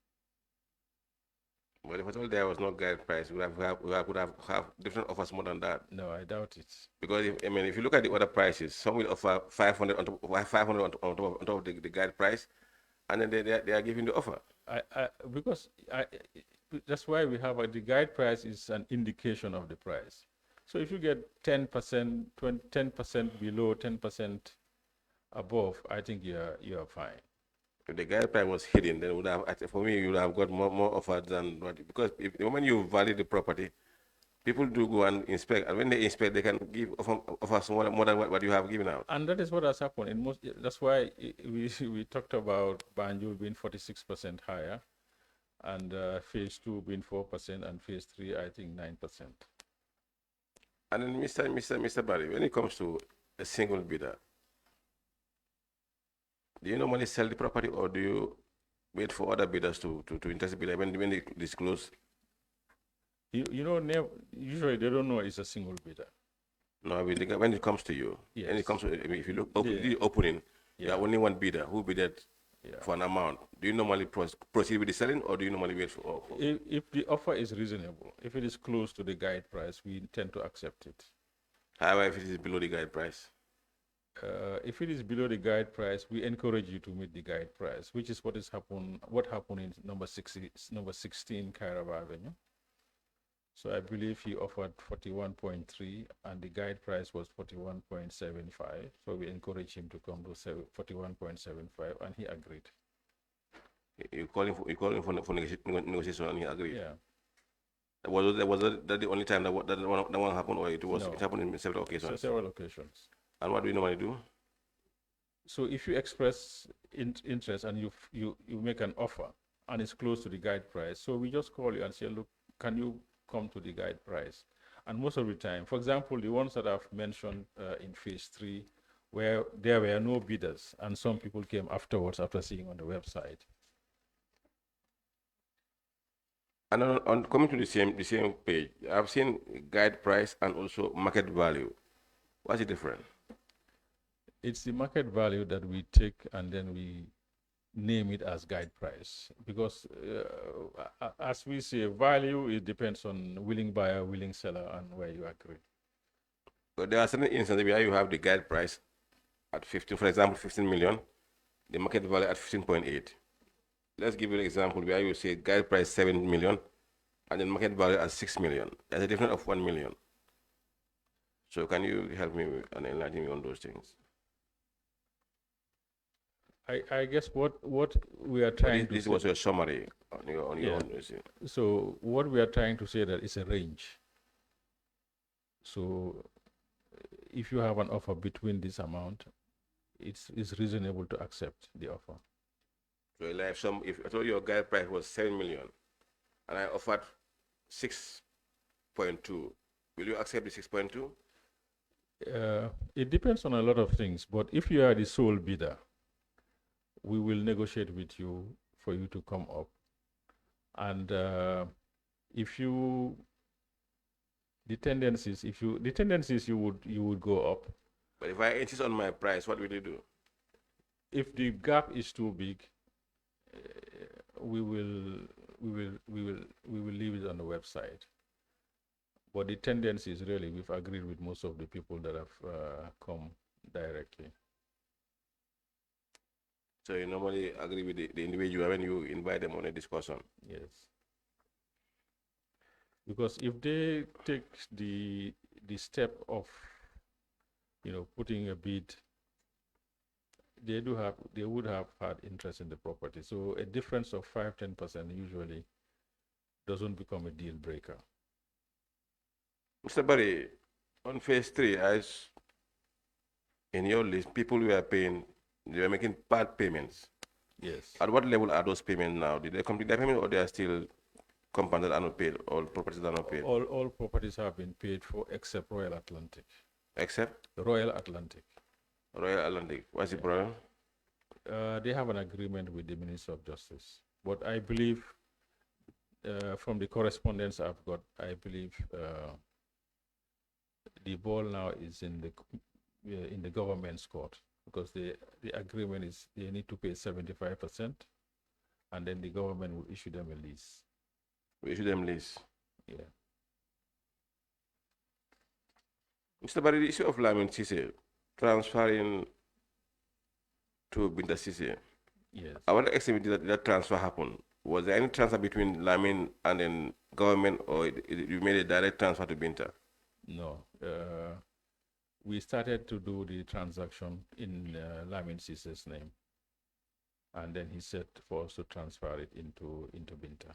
But if at all there was no guide price, we would have different offers more than that. No, I doubt it. Because if you look at the other prices, some will offer 500 on top of the guide price, and then they are giving the offer. That's why we have the guide price is an indication of the price. So if you get 10%, 10% below, 10% above, I think you're fine. If the guide price was hidden, then for me, you would have got more offers than what, because the moment you value the property, people do go and inspect, and when they inspect, they can give offers more than what you have given out. And that is what has happened. That's why we talked about Banjul being 46% higher, and phase 2 being 4%, and phase 3, I think 9%. And then, Mr. Barry, when it comes to a single bidder, do you normally sell the property or do you wait for other bidders to interest bidder when they disclose? You know, usually they don't know it's a single bidder. No, when it comes to you, when it Yes. comes to, I mean, if you look Yeah. the opening, you Yeah. have only one bidder who bidded Yeah. for an amount. Do you normally proceed with the selling or do you normally wait for? If the offer is reasonable, if it is close to the guide price, we tend to accept it. However, if it is below the guide price? If it is below the guide price, we encourage you to meet the guide price, which is what happened in number 16 Kairaba Avenue. So I believe he offered 41.3 and the guide price was 41.75. So we encourage him to come to 41.75 and he agreed. You call him for negotiation and he agreed. Yeah. Was that the only time that one happened, or it happened in several occasions? So several occasions. And what do you normally do? So if you express interest and you make an offer and it's close to the guide price, so we just call you and say, look, can you come to the guide price? And most of the time, for example, the ones that I've mentioned in phase 3, where there were no bidders and some people came afterwards after seeing on the website. And on coming to the same page, I've seen guide price and also market value. What's the difference? It's the market value that we take and then we name it as guide price, because as we say, value, it depends on willing buyer, willing seller, and where you agree. But there are certain instances where you have the guide price at 15, for example, 15 million, the market value at 15.8. Let's give you an example where you say guide price 7 million and then market value at 6 million. There's a difference of 1 million. So can you help me and enlighten me on those things? I guess what we are trying to this say, was a summary on your own. So what we are trying to say that it's a range. So if you have an offer between this amount, it's reasonable to accept the offer. So if I told your guide price was 7 million and I offered 6.2, will you accept the 6.2? It depends on a lot of things, but if you are the sole bidder, we will negotiate with you for you to come up. And if you, the tendencies you would go up. But if I insist on my price, what will you do? If the gap is too big, we will leave it on the website. But the tendency is really, we've agreed with most of the people that have come directly. So you normally agree with the individual when you invite them on a discussion? Yes. Because if they take the step of, putting a bid, they would have had interest in the property. So a difference of 5-10% usually doesn't become a deal breaker. Mr. Barry, on phase 3, as in your list, people were paying, they were making part payments. Yes. At what level are those payments now? Did they complete their payment or they are still compounded and not paid? All properties are not paid? All properties have been paid for except Royal Atlantic. Except? Royal Atlantic. Royal Atlantic. What's the problem? They have an agreement with the Minister of Justice. But I believe, from the correspondence I've got, I believe the ball now is in the government's court, because the agreement is they need to pay 75%, and then the government will issue them a lease. We issue them lease. Yeah. Mr. Barry, the issue of Lamin Sise transferring to Binta Sise. Yes. I want to explain did that transfer happen. Was there any transfer between Lamin and then government, or you made a direct transfer to Binta? No. We started to do the transaction in Lamin Sise's name, and then he said for us to transfer it into Binta.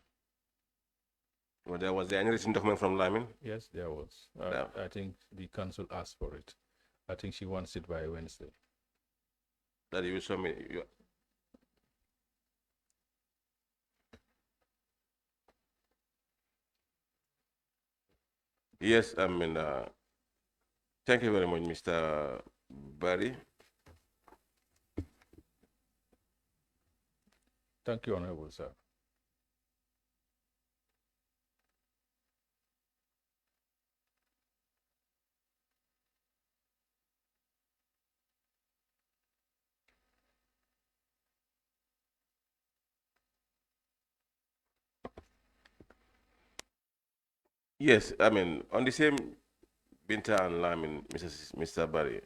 Well, was there any written document from Lamin? Yes, there was. I think the council asked for it. I think she wants it by Wednesday. That you saw me. Yes, I mean, Thank you very much, Mr. Barry. Thank you, Honorable Sir. Yes, I mean, on the same Binta and Lamin, Mr. Barry,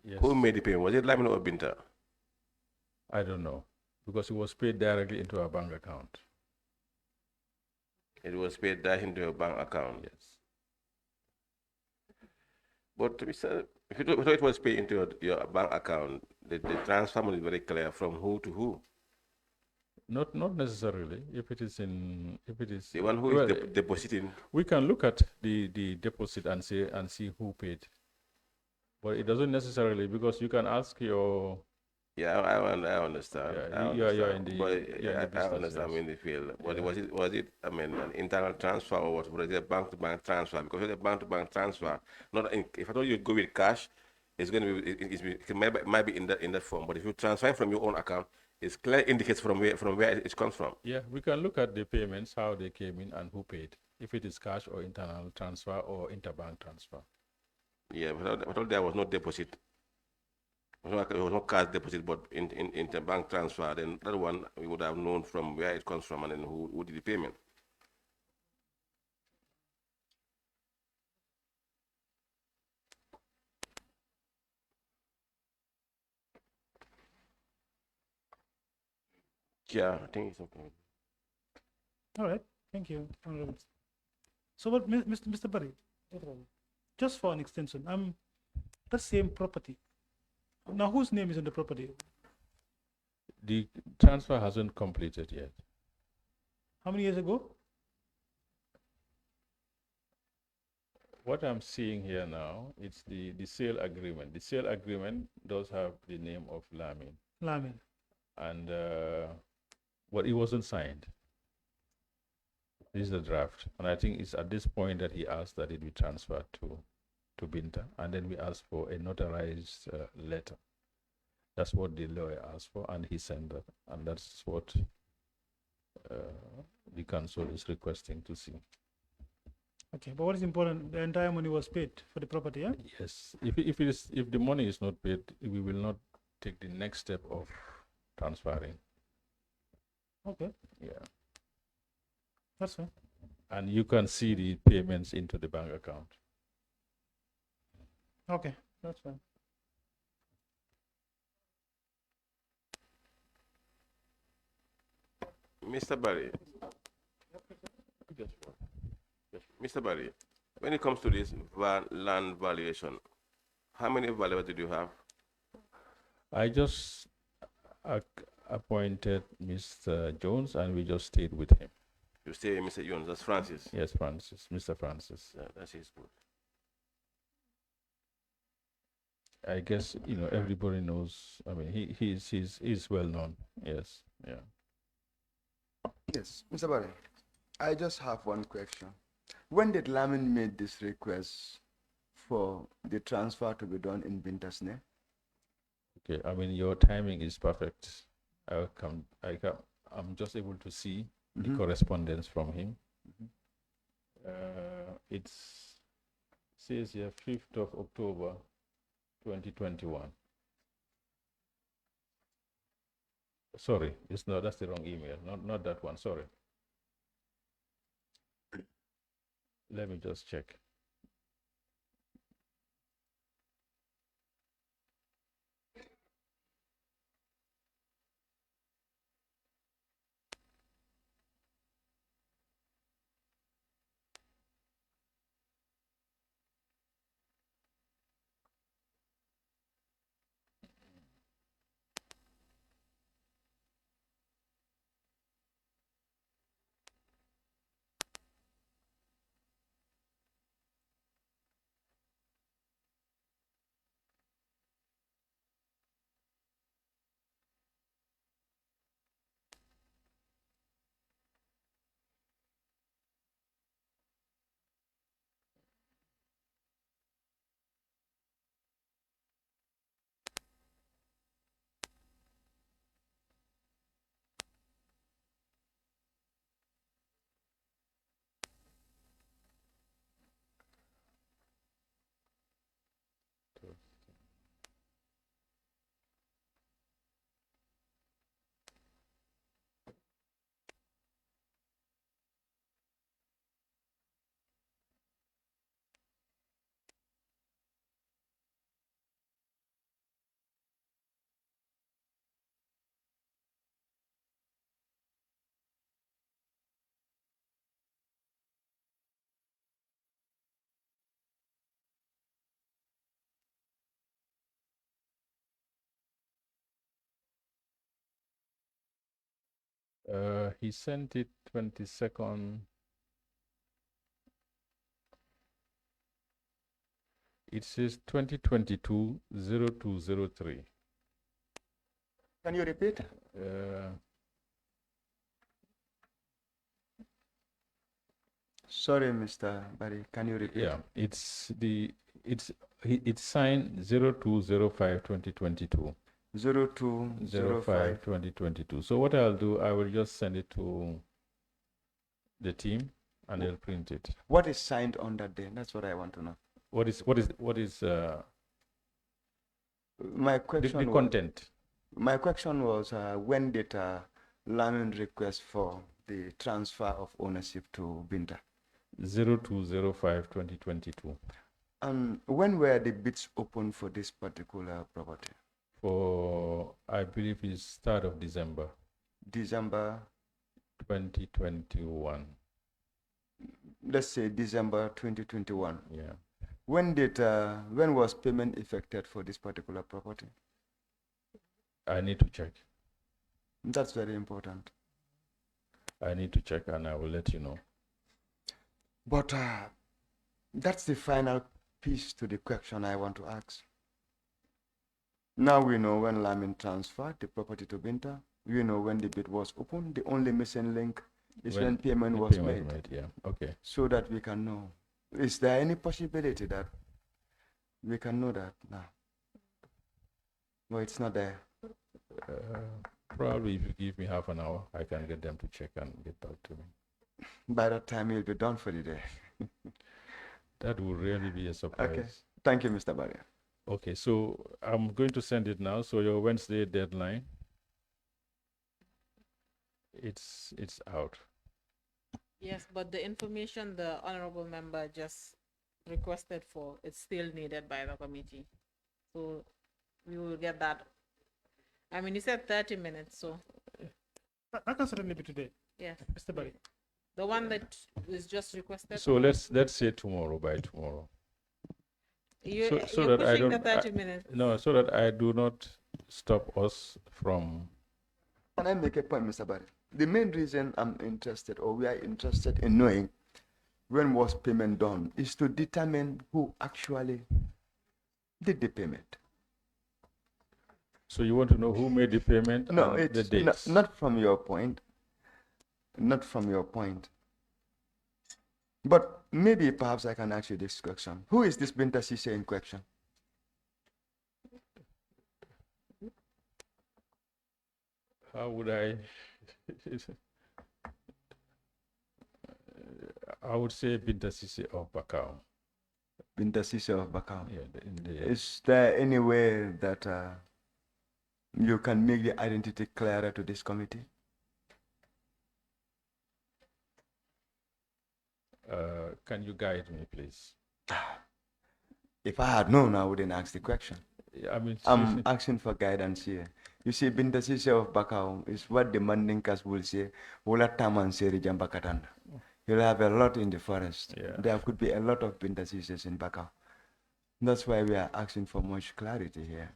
Yes. who made the payment? Was it Lamin or Binta? I don't know, because it was paid directly into our bank account. It was paid directly into your bank account. Yes. But Mr. If it was paid into your bank account, the transfer is very clear from who to who. Not necessarily. If it is The one who is depositing. we can look at the deposit and see who paid. But it doesn't necessarily, because you can ask your. Yeah, I understand. Yeah, I you're understand. in But the business, I understand yes. in the field. But Yeah. was it? I mean, an internal transfer or was it a bank-to-bank transfer? Because it's a bank-to-bank transfer. Not if I told you go with cash, it's going to be it might be in that form. But if you transfer from your own account, it's clear indicates from where it comes from. Yeah, we can look at the payments, how they came in and who paid. If it is cash or internal transfer or interbank transfer. Yeah, but I thought there was no deposit. It was not cash deposit, but in the bank transfer. Then that one we would have known from where it comes from and then who did the payment. Yeah, I think it's okay. All right. Thank you, Honorable. So, what, Mr. Barry, just for an extension, that same property. Now, whose name is on the property? The transfer hasn't completed yet. How many years ago? What I'm seeing here now, it's the sale agreement. The sale agreement does have the name of Lamin. Lamin. And but it wasn't signed. This is the draft. And I think it's at this point that he asked that it be transferred to Binta. And then we asked for a notarized letter. That's what the lawyer asked for, and he sent that. And that's what the council is requesting to see. Okay, but what is important, the entire money was paid for the property, yeah? Yes. If the money is not paid, we will not take the next step of transferring. Okay. Yeah. That's fine. And you can see the payments into the bank account. Okay, that's fine. Mr. Barry. Mr. Barry, when it comes to this land valuation, how many valuers did you have? I just appointed Mr. Jones, and we just stayed with him. You say Mr. Jones, that's Francis. Yes, Francis, Mr. Francis. Yeah, that's his good. I guess everybody knows. I mean, he's well known. Yes, yeah. Yes, Mr. Barry, I just have one question. When did Lamin made this request for the transfer to be done in Binta's name? Okay, I mean, your timing is perfect. I'm just able to see the correspondence from him. It says here 5th of October 2021. Sorry, that's the wrong email. Not that one, sorry. Let me just check. He sent it 22nd. It says 2022-0203. Can you repeat? Sorry, Mr. Barry. Can you repeat? Yeah, it's signed 02/05/2022. 02/05. 2022. So what I'll do, I will just send it to the team and they'll print it. What is signed on that day? That's what I want to know. What is My question the content? My question was when did Lamin request for the transfer of ownership to Binta? 02/05/2022. When were the bids open for this particular property? For, I believe it's start of December December 2021. Let's say December 2021. Yeah. When was payment effected for this particular property? I need to check. That's very important. I need to check and I will let you know. But that's the final piece to the question I want to ask. Now we know when Lamin transferred the property to Binta. We know when the bid was opened. The only missing link is when payment was made. Yeah, okay. So that we can know. Is there any possibility that we can know that now? No, it's not there. Probably if you give me half an hour, I can get them to check and get back to me. By that time, you'll be done for the day. That would really be a surprise. Okay. Thank you, Mr. Barrier. Okay, so I'm going to send it now. So your Wednesday deadline, it's out. Yes, but the information the honorable member just requested for, it's still needed by the committee. So we will get that. I mean, you said 30 minutes, so. I can certainly be today, Yes. Mr. Barry. The one that is just requested. So let's say tomorrow, by tomorrow. You're that I pushing don't, the 30 minutes. No, so that I do not stop us from. Can I make a point, Mr. Barry? The main reason I'm interested, or we are interested in knowing when was payment done, is to determine who actually did the payment. So you want to know who made the payment? No, and the it's dates. not from your point. Not from your point. But maybe perhaps I can ask you this question. Who is this Binta Sise in question? How would I? I would say Binta Sise of Bakau. Binta Sise of Bakau. Yeah, Is there any way that you can make the identity clearer to this committee? Can you guide me, please? If I had known, I wouldn't ask the question. Yeah, I mean, I'm asking for guidance here. You see, Binta Sise of Bakau is what the Mandinkas will say, Wula Taman Seri Jambakatan. You'll have a lot in the forest. Yeah. There could be a lot of Binta Sises in Bakau. That's why we are asking for much clarity here.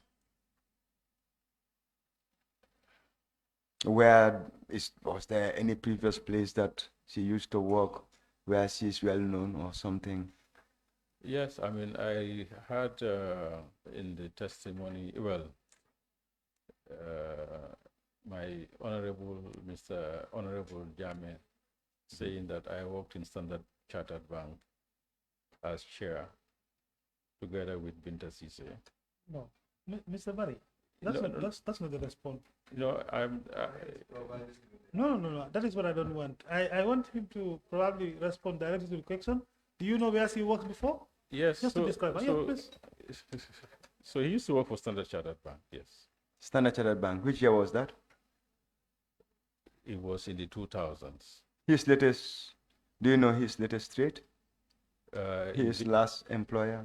Was there any previous place that she used to work where she's well known or something? Yes, I mean, I heard in the testimony, well, my Mr. Honorable Jame saying that I worked in Standard Chartered Bank as chair together with Binta Sise. No, Mr. Barry, that's not the response. No, No. That is what I don't want. I want him to probably respond directly to the question. Do you know where he worked before? yes. Just to describe. Yeah, please. So he used to work for Standard Chartered Bank, yes. Standard Chartered Bank. Which year was that? It was in the 2000s. His latest, do you know his latest trade? His The last employer?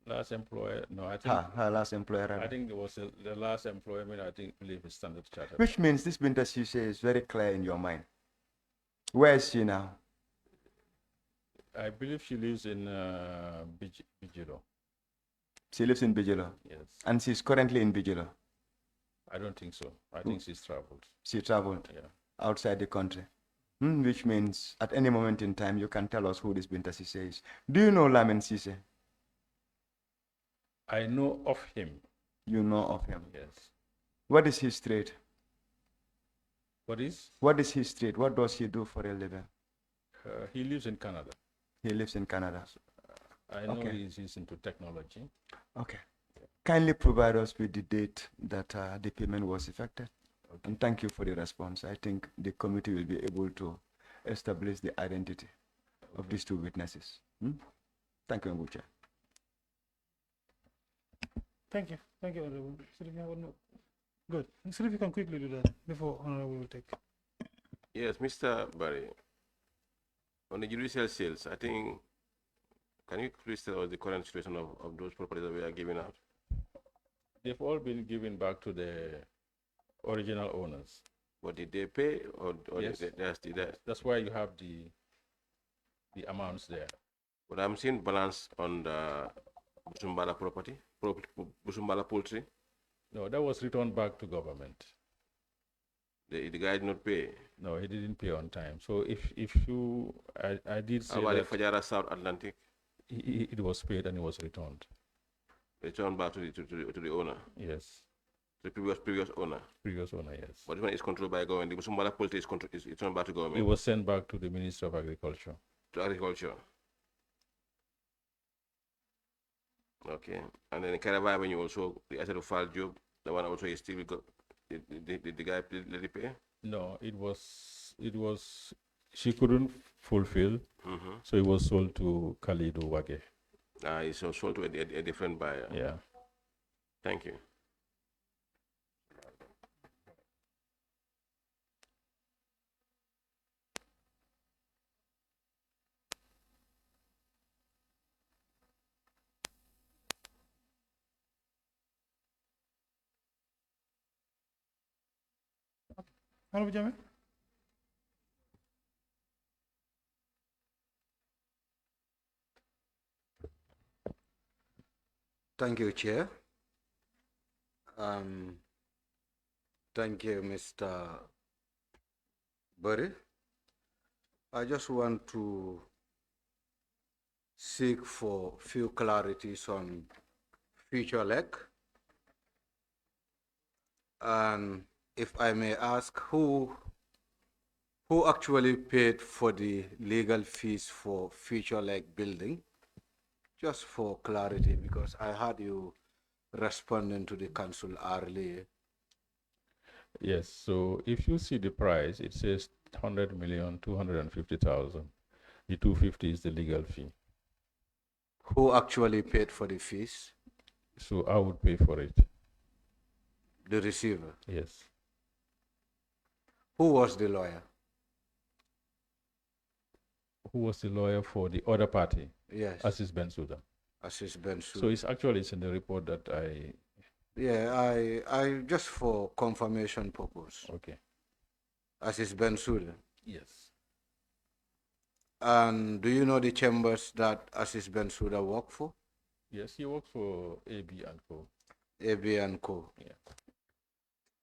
last employer, no, I think Her last employer. I think it was the last employment. I believe is Standard Chartered. Which means this Binta Sise is very clear in your mind. Where is she now? I believe she lives in Bijilo. She lives in Bijilo. Yes. And she's currently in Bijilo. I don't think so. I think she's traveled. She traveled. Yeah. outside the country. Which means at any moment in time, you can tell us who this Binta Sise is. Do you know Lamin Sise? I know of him. You know of him. Yes. What is his trade? What is? What is his trade? What does he do for a living? He lives in Canada. He lives in Canada. I know Okay. he's into technology. Okay. Kindly provide us with the date that the payment was effected. Okay. And thank you for the response. I think the committee will be able to establish the identity of these two witnesses. Thank you, Mr. Chair. Thank you. Thank you, Honorable. So if you have one more. Good. So if you can quickly do that before Honorable will take. Yes, Mr. Barry. On the judicial sales, I think, can you please tell us the current situation of those properties that we are giving out? They've all been given back to the original owners. But did they pay or Yes. they are still there? That's why you have the amounts there. But I'm seeing balance on the Busumbala property, Busumbala poultry. No, that was returned back to government. The guy did not pay. No, he didn't pay on time. So if you, I did say How about that the Fajara South Atlantic? it was paid and it was returned. Returned back to the owner, Yes, the previous owner. previous owner, yes. But this one is controlled by government. The Busumbala poultry is returned back to It government, was sent back to the Minister of Agriculture. to agriculture. Okay. And then in Carava Avenue also, the asset of file job, the one also is still got, the guy let it pay? No, it was, she couldn't fulfill, so it was sold to Khalidu Wage. It's sold to a different buyer. Yeah. Thank you. Honorable Jammeh? Thank you, Chair. Thank you, Mr. Burry. I just want to seek for few clarities on future leg. And if I may ask, who actually paid for the legal fees for future leg building? Just for clarity, because I heard you responding to the council earlier. Yes, so if you see the price, it says 100,250,000. The 250 is the legal fee. Who actually paid for the fees? So I would pay for it. The receiver. Yes. Who was the lawyer? Who was the lawyer for the other party? Yes. Assis Bensouda. Assis Bensouda. So it's in the report that I. Yeah, I just for confirmation purpose. Okay. Assis Bensouda. Yes. And do you know the chambers that Assis Bensouda worked for? Yes, he works for AB and Co. AB and Co. Yeah.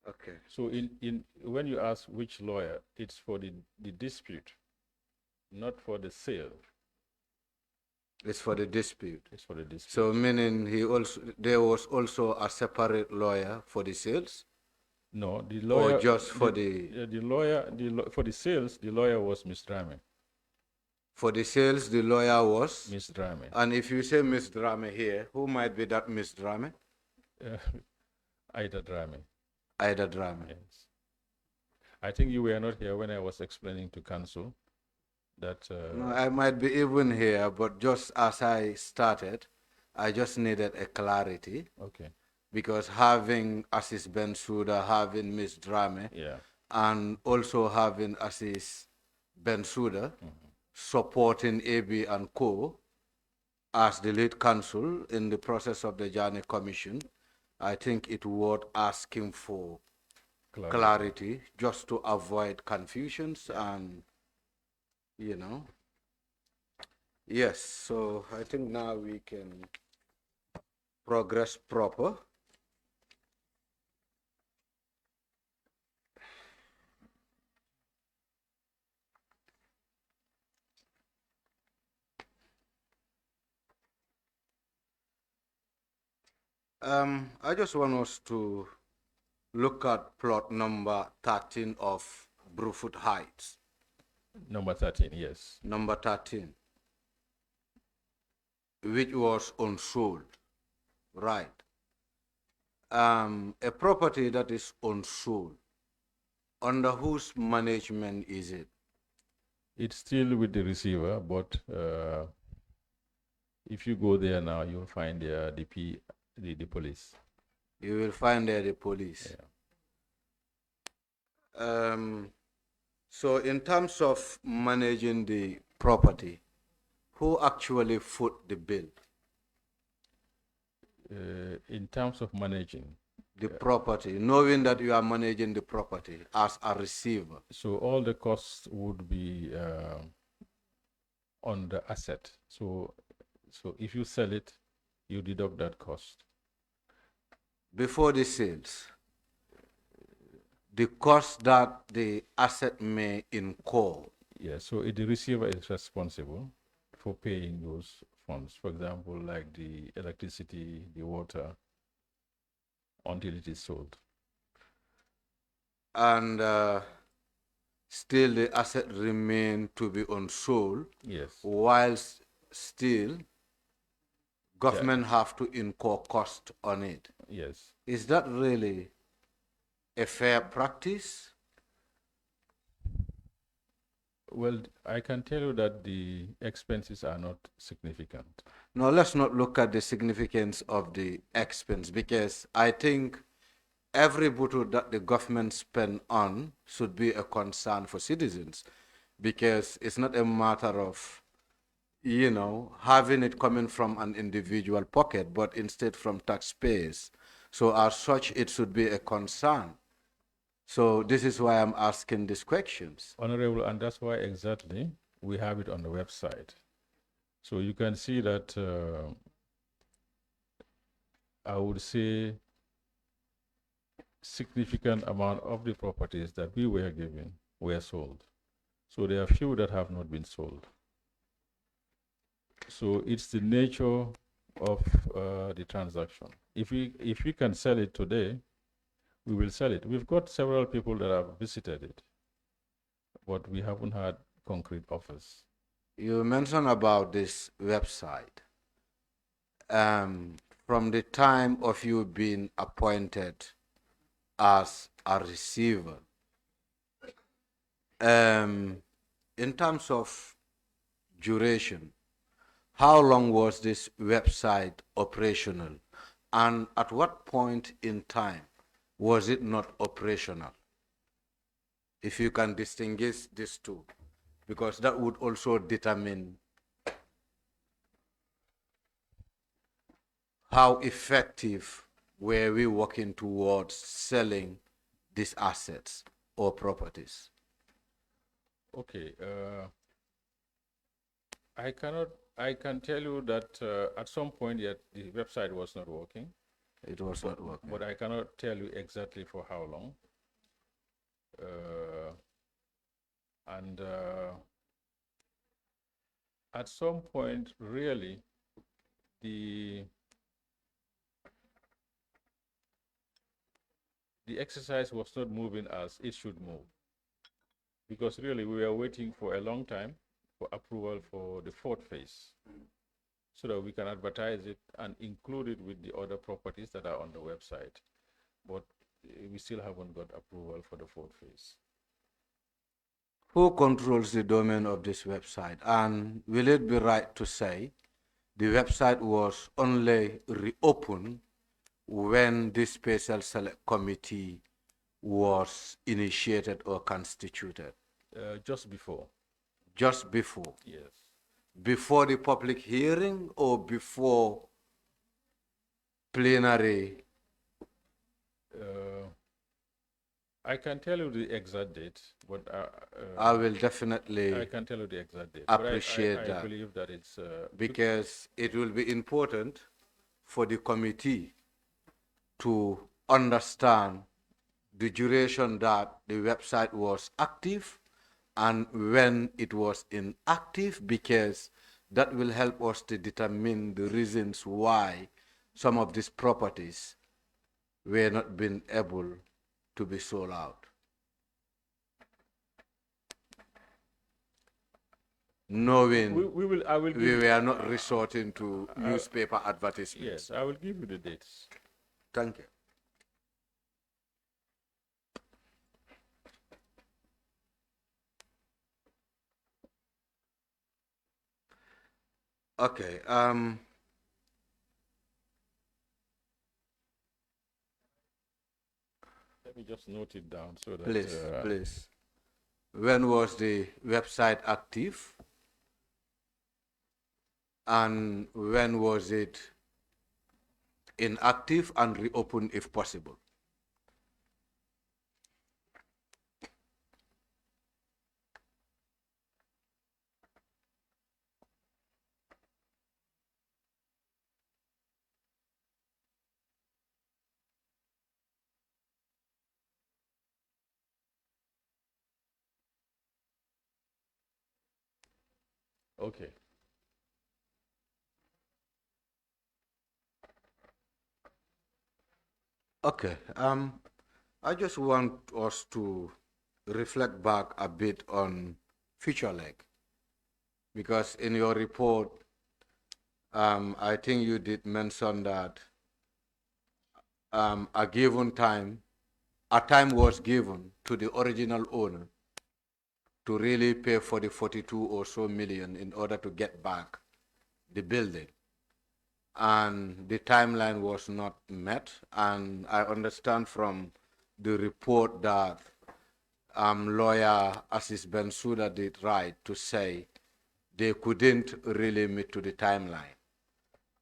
Okay. So in when you ask which lawyer, it's for the dispute, not for the sale. It's for the dispute. It's for the dispute. So meaning there was also a separate lawyer for the sales? No, the lawyer. Or just for for the sales, the lawyer was Miss Drame. For the sales, the lawyer was? Miss Drame. And if you say Miss Drame here, who might be that Miss Drame? Ida Drame. Ida Drame. Yes. I think you were not here when I was explaining to council that. No, I might be even here, but just as I started, I just needed a clarity. Okay. Because having Assis Bensouda, having Miss Drame, Yeah. and also having Assis Bensouda supporting AB and Co. as the lead counsel in the process of the Jani Commission, I think it worth asking for clarity just to avoid confusions and, you know. Yes, so I think now we can progress proper. I just want us to look at plot number 13 of Brufut Heights. Number 13, yes. Number 13, which was unsold, right? A property that is unsold, under whose management is it? It's still with the receiver, but if you go there now, you'll find the police. You will find there the police. Yeah. So in terms of managing the property, who actually foot the bill? In terms of managing The property, knowing that you are managing the property as a receiver. so all the costs would be on the asset. So if you sell it, you deduct that cost. Before the sales, the cost that the asset may incur. Yeah, so the receiver is responsible for paying those funds. For example, like the electricity, the water, until it is sold. And still the asset remain to be unsold, Yes. whilst still government have to incur cost on it. Yes. Is that really a fair practice? Well, I can tell you that the expenses are not significant. No, let's not look at the significance of the expense, because I think every bottle that the government spend on should be a concern for citizens, because it's not a matter of, you know, having it coming from an individual pocket, but instead from taxpayers. So as such, it should be a concern. So this is why I'm asking these questions. Honorable, and that's why exactly we have it on the website. So you can see that I would say significant amount of the properties that we were given were sold. So there are few that have not been sold. So it's the nature of the transaction. If we can sell it today, we will sell it. We've got several people that have visited it, but we haven't had concrete offers. You mentioned about this website. From the time of you being appointed as a receiver, in terms of duration, how long was this website operational? And at what point in time was it not operational? If you can distinguish these two, because that would also determine how effective were we working towards selling these assets or properties. Okay, I can tell you that at some point yet the website was not working. It was not working. But I cannot tell you exactly for how long. And at some point, really, the exercise was not moving as it should move. Because really, we were waiting for a long time for approval for the fourth phase, so that we can advertise it and include it with the other properties that are on the website. But we still haven't got approval for the fourth phase. Who controls the domain of this website? And will it be right to say the website was only reopened when this special select committee was initiated or constituted? Just before. Just before? Yes. Before the public hearing or before plenary? I can tell you the exact date, but I will definitely I can tell you the exact date. appreciate but I that. believe that it's Because it will be important for the committee to understand the duration that the website was active and when it was inactive, because that will help us to determine the reasons why some of these properties were not being able to be sold out. Knowing I will we give were not resorting to I- newspaper advertisements. yes, I will give you the dates. Thank you. Okay. Let me just note it down so that Please, please. When was the website active? And when was it inactive and reopened if possible? okay. Okay. I just want us to reflect back a bit on future leg, because in your report, I think you did mention that a given time, a time was given to the original owner to really pay for the 42 or so million in order to get back the building. And the timeline was not met. And I understand from the report that lawyer Assis Bensouda did right to say they couldn't really meet to the timeline.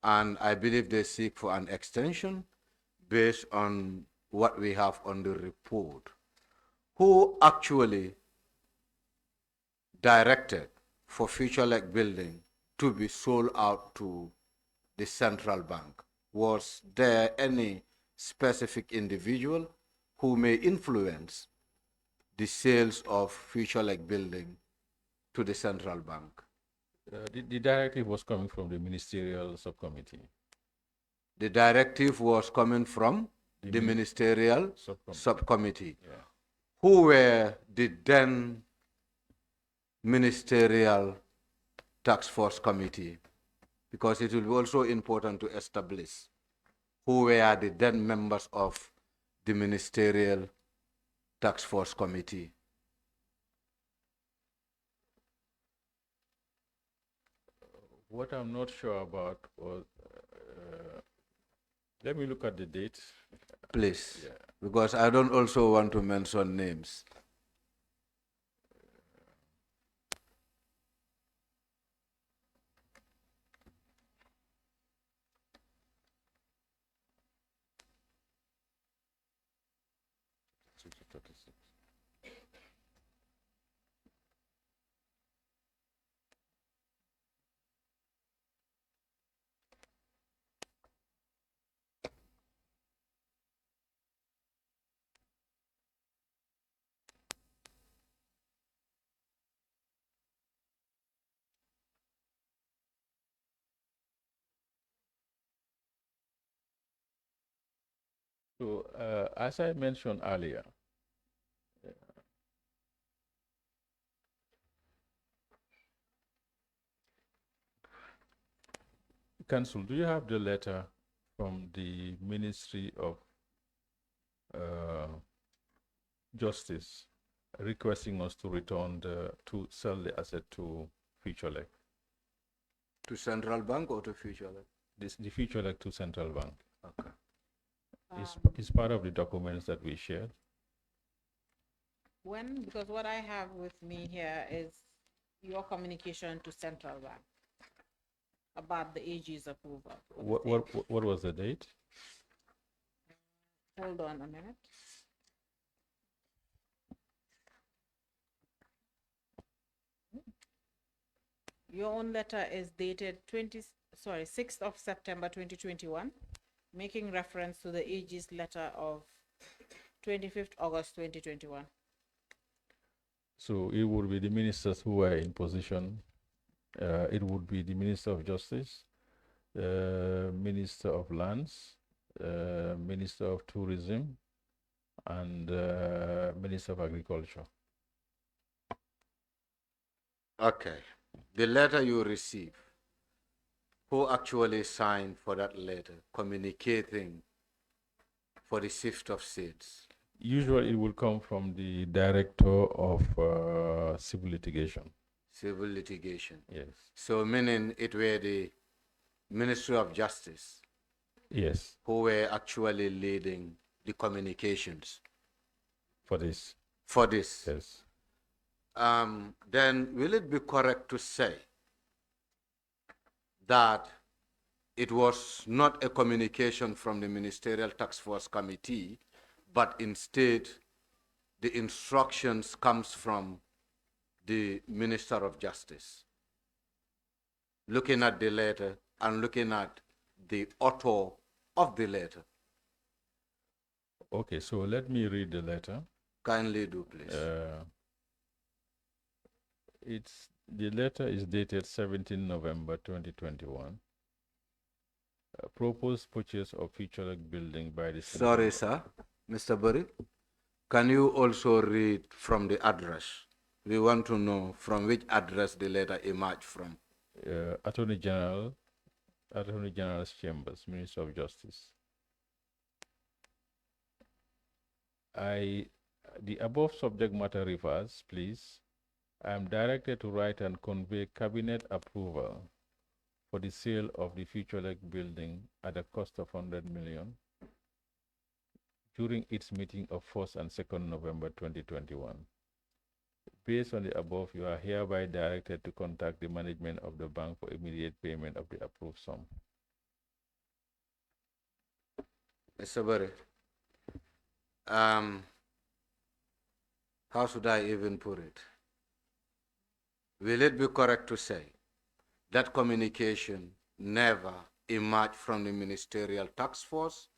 And I believe they seek for an extension based on what we have on the report. Who actually directed for Future Lake Building to be sold out to the central bank? Was there any specific individual who may influence the sales of Future Lake Building to the central bank? The directive was coming from the ministerial subcommittee. The directive was coming from the ministerial subcommittee. Yeah. Who were the then ministerial task force committee? Because it will be also important to establish who were the then members of the ministerial task force committee. What I'm not sure about was, let me look at the date. Please, Yeah. because I don't also want to mention names. So, as I mentioned earlier, Council, do you have the letter from the Ministry of Justice requesting us to return to sell the asset to Future Lake? To central bank or to Future Lake? The Future Lake to central bank. Okay. It's part of the documents that we shared. When, because what I have with me here is your communication to central bank about the AG's approval. What was the date? Hold on a minute. Your own letter is dated 6th of September 2021, making reference to the AG's letter of 25th August 2021. So it would be the ministers who were in position. It would be the Minister of Justice, Minister of Lands, Minister of Tourism, and Minister of Agriculture. Okay. The letter you receive, who actually signed for that letter communicating for the shift of seats? Usually it will come from the Director of Civil Litigation. Civil litigation. Yes. So meaning it were the Ministry of Justice Yes, who were actually leading the communications for this. for this. Yes. Then will it be correct to say that it was not a communication from the Ministerial Task Force Committee, but instead the instructions comes from the Minister of Justice? Looking at the letter and looking at the author of the letter. Okay, so let me read the letter. Kindly do, please. The letter is dated 17 November 2021. Proposed purchase of future lake building by the Sorry, sir. Mr. Burry, can you also read from the address? We want to know from which address the letter emerged from. Attorney General's Chambers, Minister of Justice. The above subject matter refers, please. I am directed to write and convey cabinet approval for the sale of the future lake building at a cost of 100 million during its meeting of 1st and 2nd November 2021. Based on the above, you are hereby directed to contact the management of the bank for immediate payment of the approved sum. Mr. Burry, how should I even put it? Will it be correct to say that communication never emerged from the Ministerial Task Force,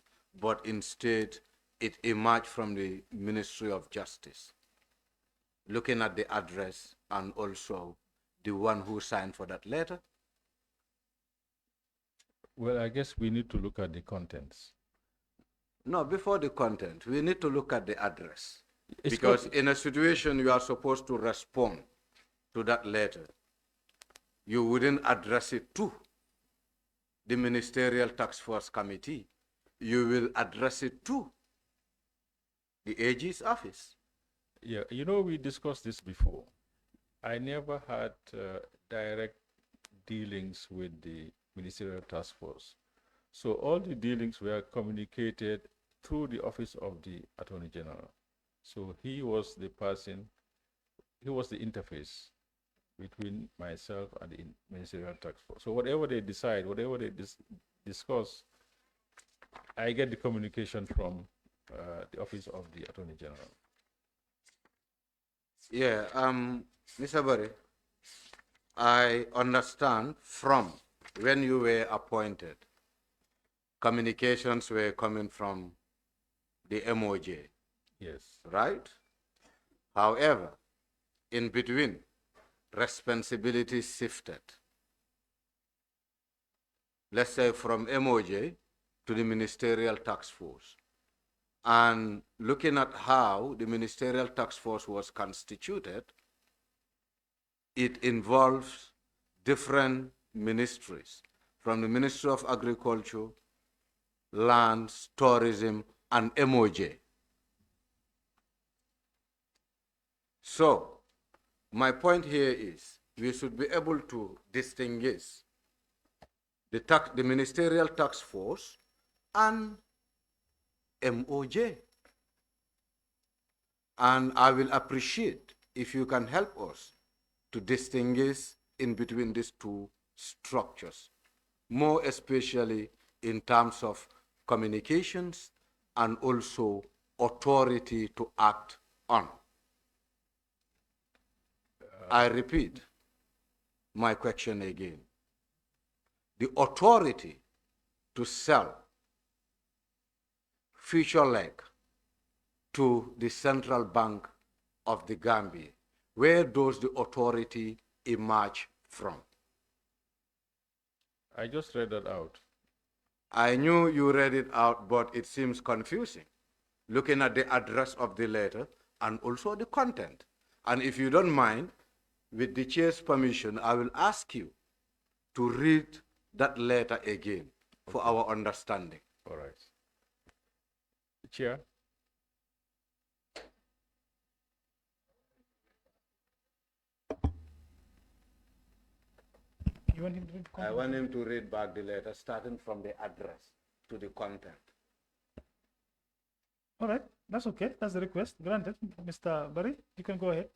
but instead it emerged from the Ministry of Justice? Looking at the address and also the one who signed for that letter? Well, I guess we need to look at the contents. No, before the content, we need to look at the address. It's because in a situation you are supposed to respond to that letter, you wouldn't address it to the Ministerial Task Force Committee. You will address it to the AG's office. Yeah, you know, we discussed this before. I never had direct dealings with the Ministerial Task Force. So all the dealings were communicated through the Office of the Attorney General. So he was the person, he was the interface between myself and the Ministerial Task Force. So whatever they decide, whatever they discuss, I get the communication from the Office of the Attorney General. Yeah, Mr. Barry, I understand from when you were appointed, communications were coming from the MOJ. Yes. Right? However, in between, responsibilities shifted. Let's say from MOJ to the Ministerial Task Force. And looking at how the Ministerial Task Force was constituted, it involves different ministries, from the Ministry of Agriculture, Lands, Tourism, and MOJ. So, my point here is we should be able to distinguish the Ministerial Task Force and MOJ. And I will appreciate if you can help us to distinguish in between these two structures, more especially in terms of communications and also authority to act on. I repeat my question again. The authority to sell future leg to the Central Bank of the Gambia, where does the authority emerge from? I just read that out. I knew you read it out, but it seems confusing, looking at the address of the letter and also the content. And if you don't mind, with the chair's permission, I will ask you to read that letter again for our understanding. All right. Chair, You want him to read I want him to read back the letter, starting from the address to the content. All right, that's okay. That's the request. Granted, Mr. Barry, you can go ahead.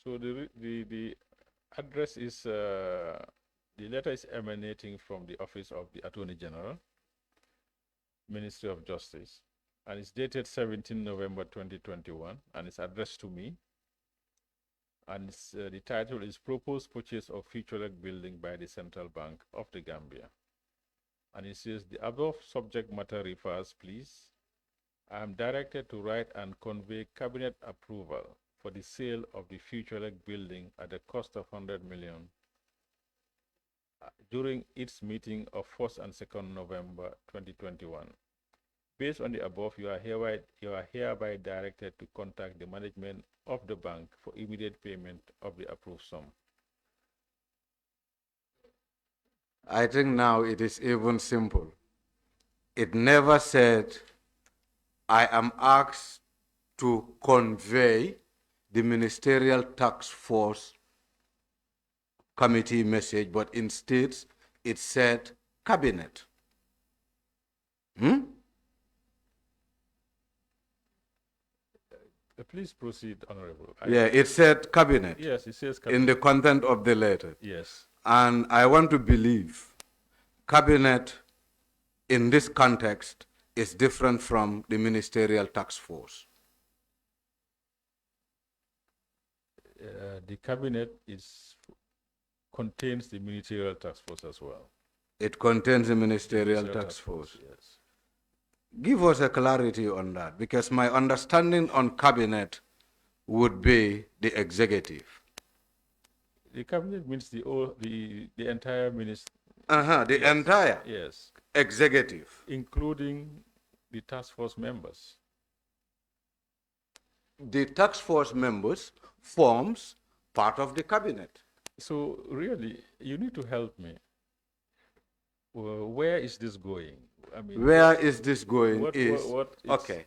so the address is, the letter is emanating from the Office of the Attorney General, Ministry of Justice, and it's dated 17 November 2021, and it's addressed to me. And the title is Proposed Purchase of Future Building by the Central Bank of the Gambia. And it says, the above subject matter refers, please. I am directed to write and convey cabinet approval for the sale of the Future building at a cost of 100 million during its meeting of 1st and 2nd November 2021. Based on the above, you are hereby directed to contact the management of the bank for immediate payment of the approved sum. I think now it is even simple. It never said, I am asked to convey the Ministerial Task Force Committee message, but instead it said cabinet. Please proceed, Honorable. Yeah, it said cabinet Yes, it says in cabinet. the content of the letter. Yes. And I want to believe cabinet in this context is different from the Ministerial Task Force. The cabinet contains the ministerial task force as well. It contains the Ministerial Task Force. Yes. Give us a clarity on that, because my understanding on cabinet would be the executive. The cabinet means the entire ministry. The Yes. entire Yes, executive. including the task force members. The task force members forms part of the cabinet. So really, you need to help me. Where is this going? I mean, Where is this going? what is okay.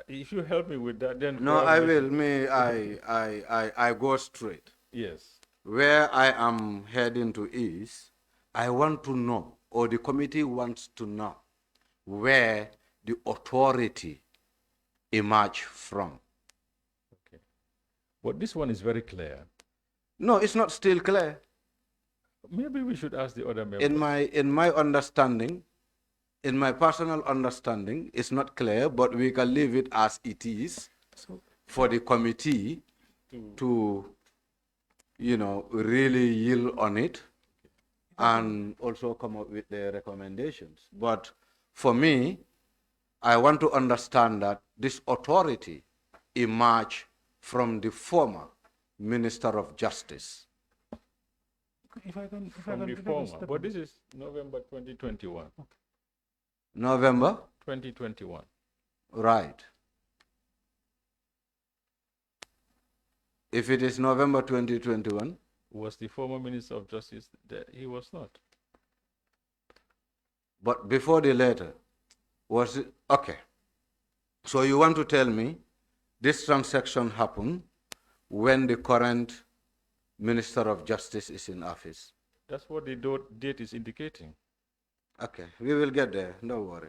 If you help me with that, then No, I probably- will. I go straight. Yes. Where I am heading to is, I want to know, or the committee wants to know, where the authority emerge from. Okay. But this one is very clear. No, it's not still clear. Maybe we should ask the other members. In my understanding, in my personal understanding, it's not clear, but we can leave it as it is for the committee to really yield on it and also come up with their recommendations. But for me, I want to understand that this authority emerged from the former Minister of Justice. If I can From the take a former. step But in. this is November 2021. November? 2021. Right. If it is November 2021, Was the former Minister of Justice there? He was not. but before the letter, was it? Okay. So you want to tell me this transaction happened when the current Minister of Justice is in office? That's what the date is indicating. Okay, we will get there. Don't worry.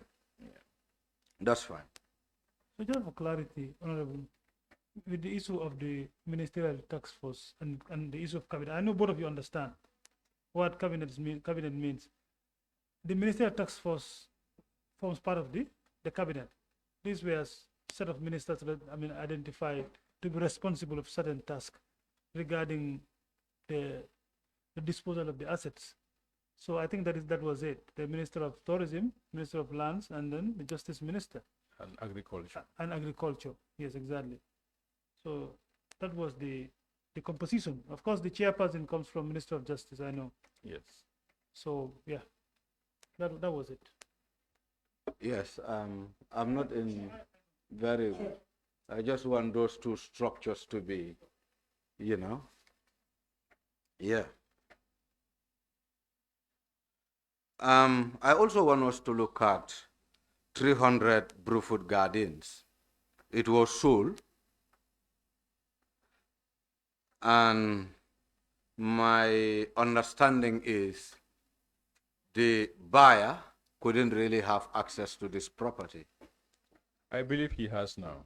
That's fine. So just for clarity, Honorable, with the issue of the ministerial task force and the issue of cabinet, I know both of you understand what cabinet means. The ministerial task force forms part of the cabinet. These were a set of ministers that identified to be responsible of certain tasks regarding the disposal of the assets. So I think that was it. The Minister of Tourism, Minister of Lands, and then the Justice Minister. And agriculture. And agriculture, yes, exactly. So that was the the composition. Of course, the chairperson comes from Minister of Justice, I know. Yes. So yeah, that was it. Yes, I'm not in very, I just want those two structures to be, you know, yeah. I also want us to look at 300 Bruford Gardens. It was sold, and my understanding is the buyer couldn't really have access to this property. I believe he has now.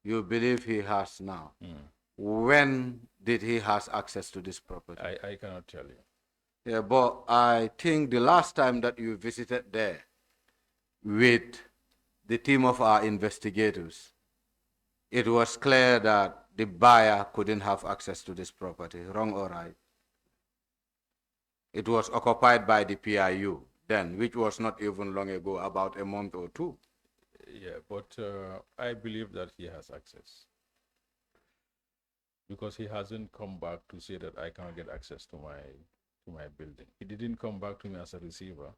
You believe he has now. Mm. When did he has access to this property? I cannot tell you. Yeah, but I think the last time that you visited there with the team of our investigators, it was clear that the buyer couldn't have access to this property. Wrong or right? It was occupied by the PIU then, which was not even long ago, about a month or two. Yeah, but I believe that he has access because he hasn't come back to say that I can't get access to my building. He didn't come back to me as a receiver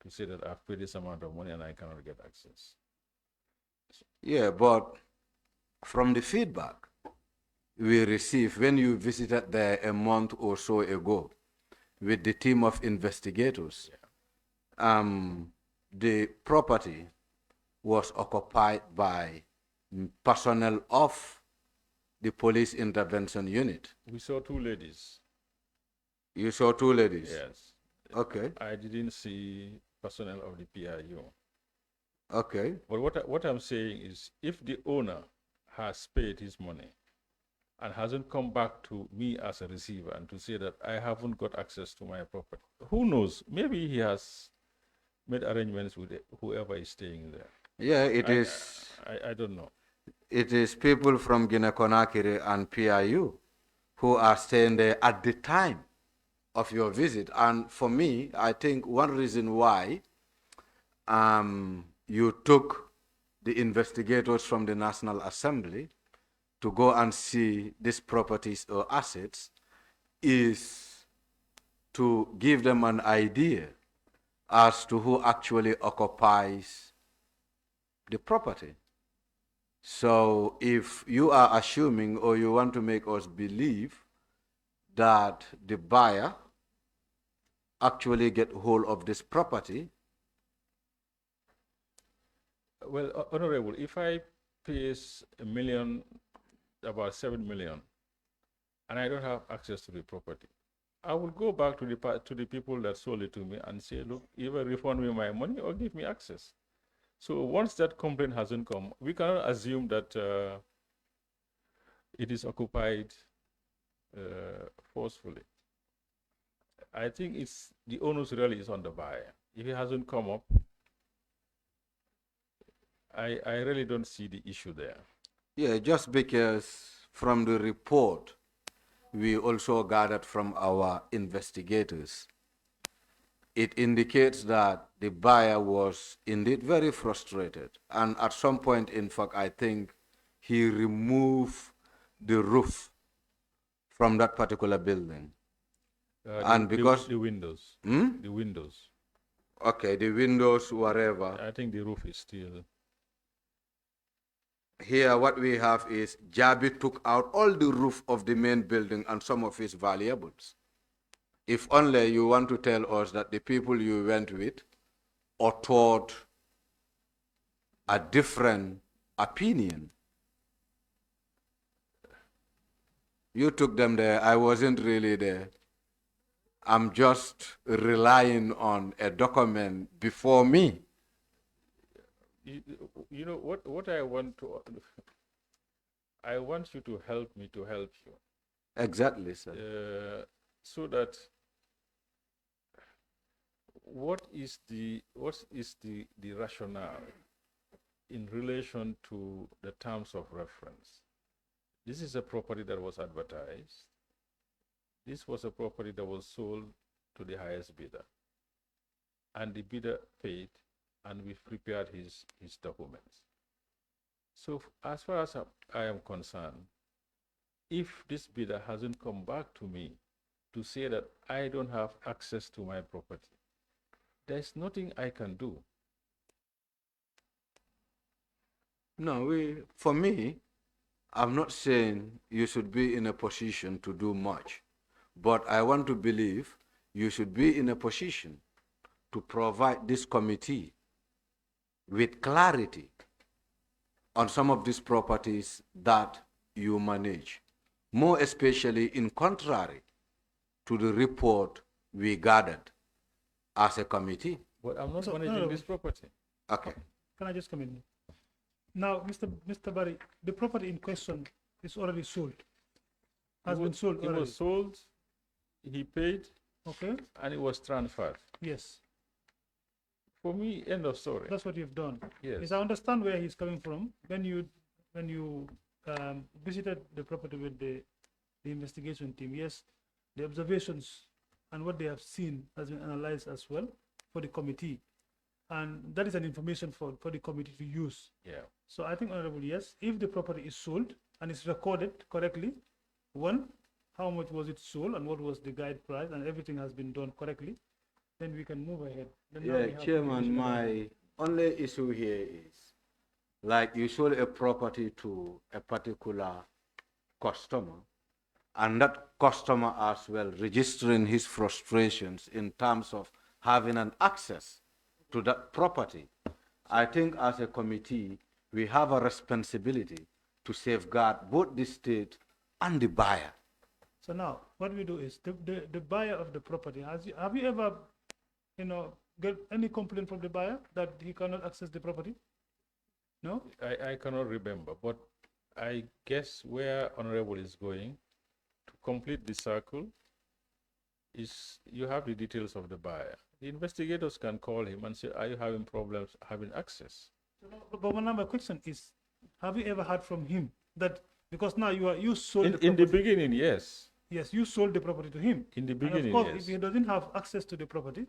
to say that I've paid this amount of money and I cannot get access. Yeah, but from the feedback we received when you visited there a month or so ago with the team of investigators, the property was occupied by personnel of the police intervention unit. We saw two ladies. You saw two ladies? Yes. Okay. I didn't see personnel of the PIU. Okay. But what I'm saying is, if the owner has paid his money and hasn't come back to me as a receiver and to say that I haven't got access to my property, who knows? Maybe he has made arrangements with whoever is staying there. Yeah, I don't know. It is people from Guinea-Conakry and PIU who are staying there at the time of your visit. And for me, I think one reason why you took the investigators from the National Assembly to go and see these properties or assets is to give them an idea as to who actually occupies the property. So if you are assuming or you want to make us believe that the buyer actually get hold of this property. Well, Honorable, if I pay a million, about 7 million, and I don't have access to the property, I will go back to the people that sold it to me and say, look, either refund me my money or give me access. So once that complaint hasn't come, we cannot assume that it is occupied forcefully. I think it's the onus really is on the buyer. If it hasn't come up, I really don't see the issue there. Yeah, just because from the report we also gathered from our investigators, it indicates that the buyer was indeed very frustrated. And at some point, in fact, I think he removed the roof from that particular building. And because the windows, the windows. Okay, the windows, whatever. I think the roof is still. Here, what we have is Jabi took out all the roof of the main building and some of his valuables. If only you want to tell us that the people you went with or taught a different opinion. You took them there. I wasn't really there. I'm just relying on a document before me. You know what I want to. I want you to help me to help you. Exactly, sir. So that what is the rationale in relation to the terms of reference? This is a property that was advertised. This was a property that was sold to the highest bidder, and the bidder paid, and we've prepared his documents. So as far as I am concerned, if this bidder hasn't come back to me to say that I don't have access to my property, there's nothing I can do. No, for me, I'm not saying you should be in a position to do much, but I want to believe you should be in a position to provide this committee with clarity on some of these properties that you manage, more especially in contrary to the report we gathered as a committee. But I'm not So, managing this property. Okay. Can I just come in? Now, Mr. Barry, the property in question is already sold. Has been sold It already. was sold, he paid, Okay. and it was transferred. Yes, For me, end of story. that's what you've done. Yes. Yes, I understand where he's coming from. When you visited the property with the investigation team, yes, the observations and what they have seen has been analyzed as well for the committee, and that is an information for the committee to use. Yeah. So I think, Honorable, yes, if the property is sold and it's recorded correctly, one, how much was it sold and what was the guide price, and everything has been done correctly, then we can move ahead. Then now we Yeah, have Chairman, information about my only issue here is, like you sold a property to a particular customer, and that customer as well registering his frustrations in terms of having an access to that property. I think as a committee, we have a responsibility to safeguard both the state and the buyer. So now, what we do is the buyer of the property. Have you ever, get any complaint from the buyer that he cannot access the property? No. I cannot remember, but I guess where Honorable is going to complete the circle is you have the details of the buyer. The investigators can call him and say, are you having problems having access? But one other question is, have you ever heard from him that, because now you sold the In the property? beginning, yes. Yes, you sold the property to him. In the And beginning, of course, yes. if he doesn't have access to the property,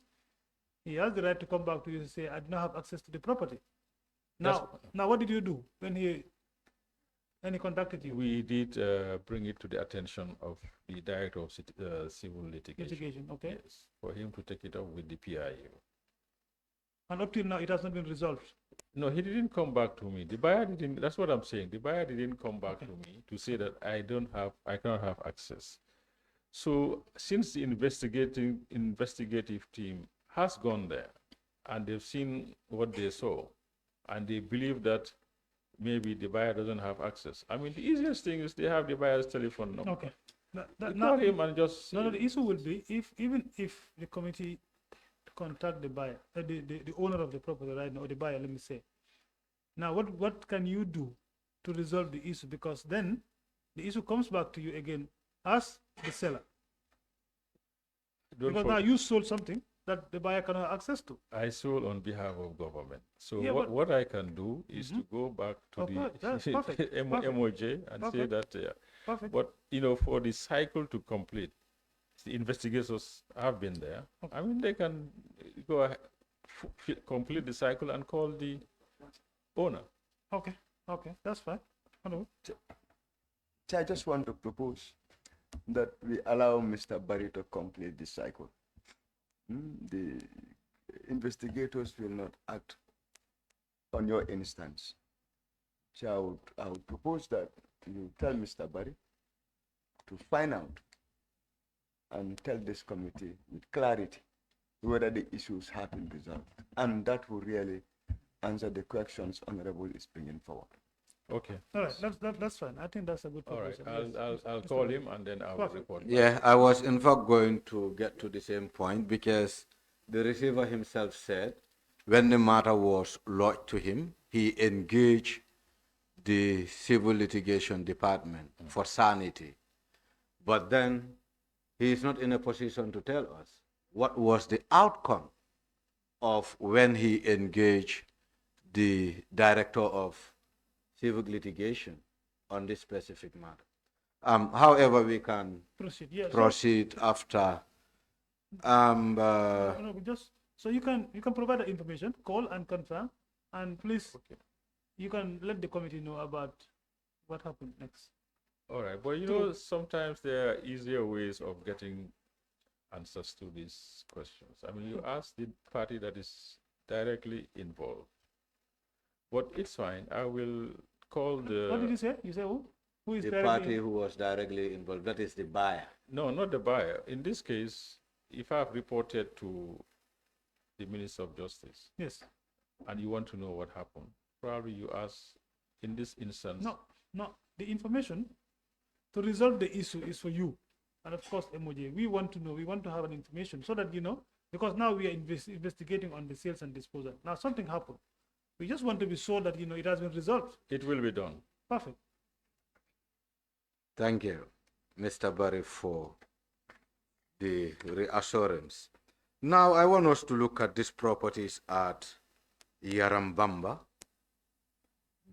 he has the right to come back to you and say, I do not have access to the property. Now what did you do when he contacted you? We did bring it to the attention of the Director of Civil Litigation. Litigation, okay. Yes, for him to take it up with the PIU. And up till now, it has not been resolved. No, he didn't come back to me. The buyer didn't, that's what I'm saying. The buyer didn't come back to me to say that I cannot have access. So since the investigative team has gone there and they've seen what they saw and they believe that maybe the buyer doesn't have access. I mean, the easiest thing is they have the buyer's telephone number. Okay. You call him and just... No, the issue will be even if the committee contact the buyer, the owner of the property right now, or the buyer, let me say. Now, what can you do to resolve the issue? Because then the issue comes back to you again as the seller. Because now you sold something that the buyer cannot have access to. I sold on behalf of government. So Yeah, what I can do is to go back to That's perfect. the MOJ and say Perfect. that, Perfect. but for the cycle to complete, the investigators have been there. Okay. I mean, they can go ahead, complete the cycle and call the owner. Okay, that's fine. Hello. I just want to propose that we allow Mr. Barry to complete the cycle. The investigators will not act on your instance. So I would propose that you tell Mr. Barry to find out and tell this committee with clarity whether the issues have been resolved. And that will really answer the questions Honorable is bringing forward. Okay. All right, that's fine. I think that's a good All right. proposal. Yes. I'll call him and then I'll Perfect. report. Yeah, I was in fact going to get to the same point because the receiver himself said when the matter was lodged to him, he engaged the civil litigation department for sanity. But then he is not in a position to tell us what was the outcome of when he engaged the director of civil litigation on this specific matter. However, we can Proceed. Yes. proceed after. No, just so you can provide the information, call and confirm, and please you can let the committee know about what happened next. All right, but you to- know, sometimes there are easier ways of getting answers to these questions. I mean, you ask the party that is directly involved. But it's fine. I will call What did the, you say? You say who? Who is The directly party who was directly involved, that is the buyer. no, not the buyer. In this case, if I've reported to the Minister of Justice Yes. and you want to know what happened, probably you ask, in this instance, No, no. The information to resolve the issue is for you, and of course, MOJ. We want to know. We want to have an information so that because now we are investigating on the sales and disposal. Now something happened. We just want to be sure that it has been resolved. it will be done. Perfect. Thank you, Mr. Barry, for the reassurance. Now, I want us to look at these properties at Yarambamba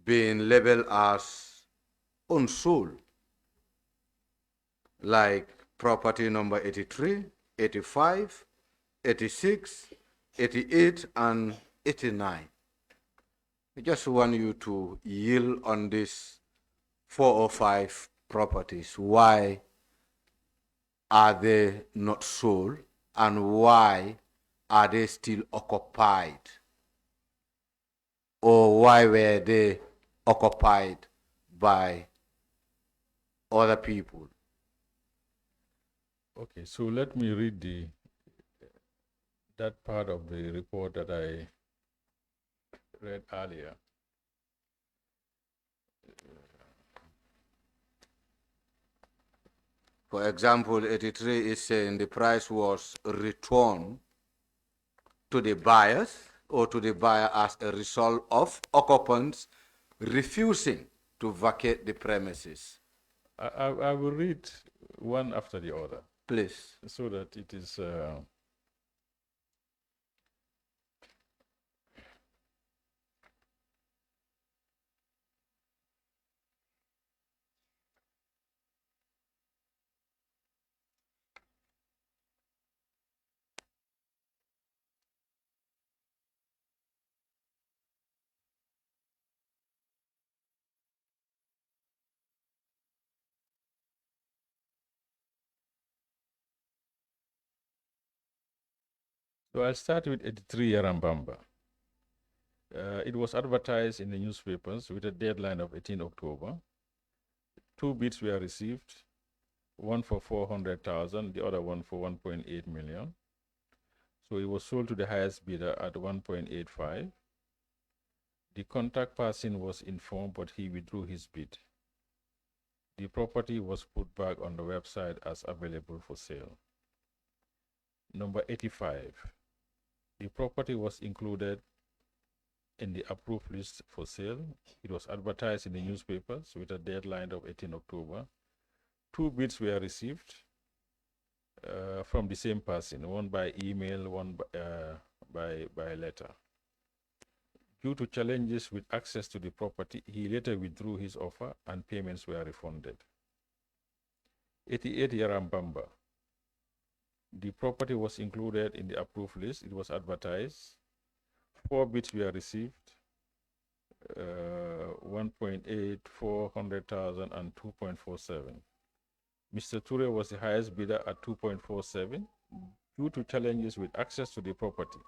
being labeled as unsold, like property number 83, 85, 86, 88, and 89. I just want you to yield on these 4 or 5 properties. Why are they not sold, and why are they still occupied? Or why were they occupied by other people? Okay, so let me read that part of the report that I read earlier. For example, 83 is saying the price was returned to the buyers or to the buyer as a result of occupants refusing to vacate the premises. I will read one after the other Please. so that it is so I'll start with 83 Yarambamba. It was advertised in the newspapers with a deadline of 18 October. 2 bids were received, one for 400,000, the other one for 1.8 million. So it was sold to the highest bidder at 1.85. The contact person was informed, but he withdrew his bid. The property was put back on the website as available for sale. Number 85. The property was included in the approved list for sale. It was advertised in the newspapers with a deadline of 18 October. 2 bids were received from the same person, one by email, one by letter. Due to challenges with access to the property, he later withdrew his offer and payments were refunded. 88 Yarambamba. The property was included in the approved list. It was advertised. 4 bids were received, 1.8, 400,000, and 2.47. Mr. Ture was the highest bidder at 2.47. Due to challenges with access to the property,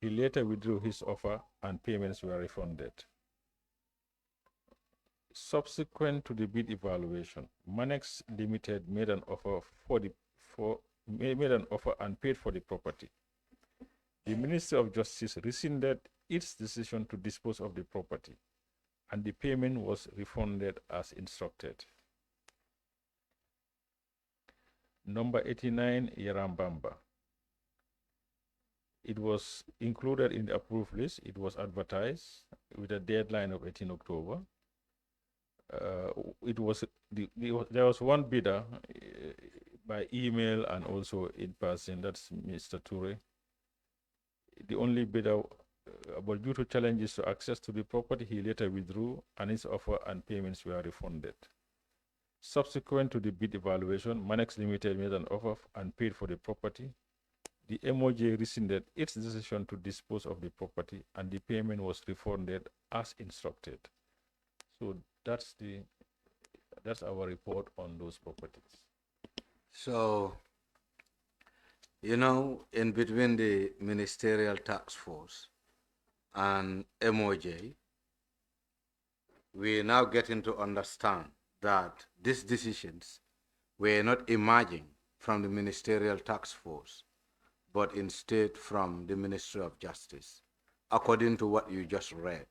he later withdrew his offer and payments were refunded. Subsequent to the bid evaluation, Manex Limited made an offer and paid for the property. The Ministry of Justice rescinded its decision to dispose of the property, and the payment was refunded as instructed. Number 89, Yarambamba. It was included in the approved list. It was advertised with a deadline of 18 October. There was one bidder by email and also in person. That's Mr. Ture. The only bidder, but due to challenges to access to the property, he later withdrew, and his offer and payments were refunded. Subsequent to the bid evaluation, Manex Limited made an offer and paid for the property. The MOJ rescinded its decision to dispose of the property, and the payment was refunded as instructed. So that's the That's our report on those properties. So, you know, in between the Ministerial Task Force and MOJ, we are now getting to understand that these decisions were not emerging from the Ministerial Task Force, but instead from the Ministry of Justice, according to what you just read,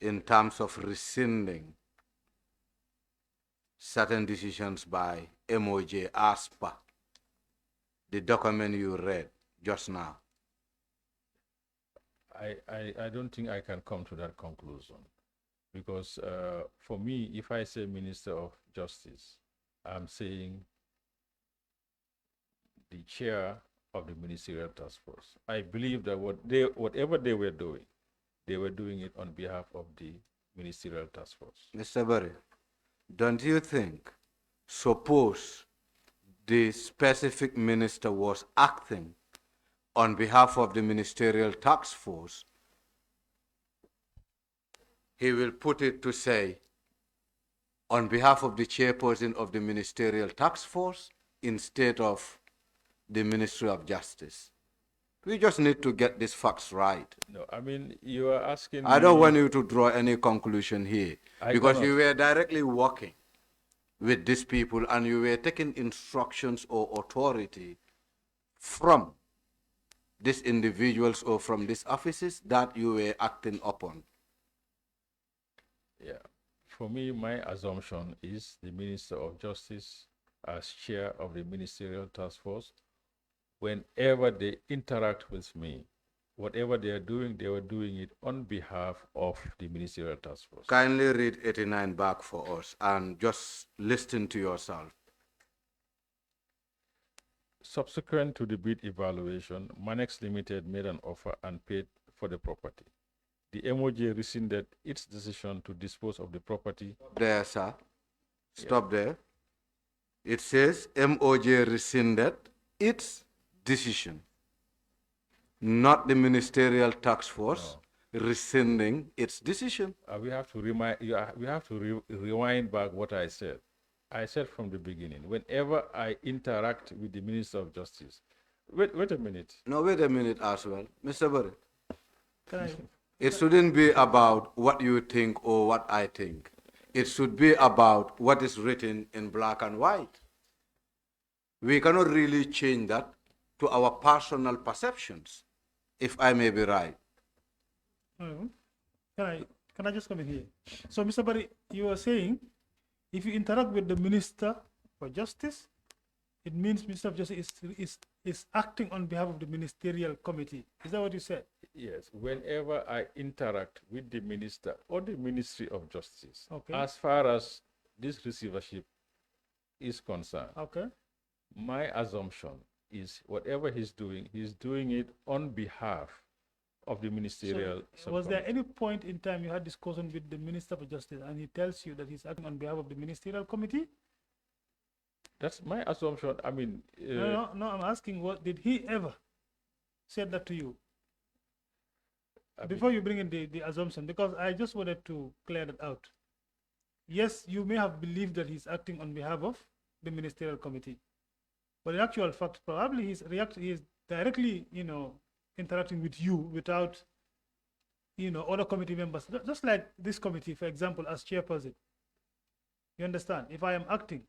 in terms of rescinding certain decisions by MOJ as per the document you read just now. I don't think I can come to that conclusion, because for me, if I say Minister of Justice, I'm saying the chair of the Ministerial Task Force. I believe that whatever they were doing it on behalf of the Ministerial Task Force. Mr. Barry, don't you think, suppose the specific minister was acting on behalf of the Ministerial Task Force, he will put it to say, on behalf of the chairperson of the Ministerial Task Force instead of the Ministry of Justice. We just need to get these facts right. No, I mean, you are asking I don't me- want you to draw any conclusion here, because you were directly working with these people and you were taking instructions or authority from these individuals or from these offices that you were acting upon. Yeah. For me, my assumption is the Minister of Justice, as chair of the Ministerial Task Force, whenever they interact with me, whatever they were doing it on behalf of the Ministerial Task Force. Kindly read 89 back for us and just listen to yourself. Subsequent to the bid evaluation, Manex Limited made an offer and paid for the property. The MOJ rescinded its decision to dispose of the property. There, sir. Stop there. It says MOJ rescinded its decision, not the Ministerial Task Force rescinding its decision. We have to rewind back what I said. I said from the beginning, whenever I interact with the Minister of Justice, wait a minute. No, wait a minute as well. Mr. Barry, Can I? it shouldn't be about what you think or what I think. It should be about what is written in black and white. We cannot really change that to our personal perceptions, if I may be right. Can I just come in here? So, Mr. Barry, you are saying if you interact with the Minister for Justice, it means Minister of Justice is acting on behalf of the Ministerial Committee. Is that what you said? Yes, whenever I interact with the Minister or the Ministry of Justice, Okay. as far as this receivership is concerned, Okay. my assumption is whatever he's doing it on behalf of the ministerial Was there subcommittee. any point in time you had discussion with the Minister for Justice and he tells you that he's acting on behalf of the Ministerial Committee? That's my assumption. I mean, No, I'm asking, what did he ever said that to you? Before you bring in the assumption, because I just wanted to clear that out. Yes, you may have believed that he's acting on behalf of the Ministerial Committee, but in actual fact, probably he is directly, interacting with you without, other committee members. Just like this committee, for example, as chairperson. You understand? If I am acting,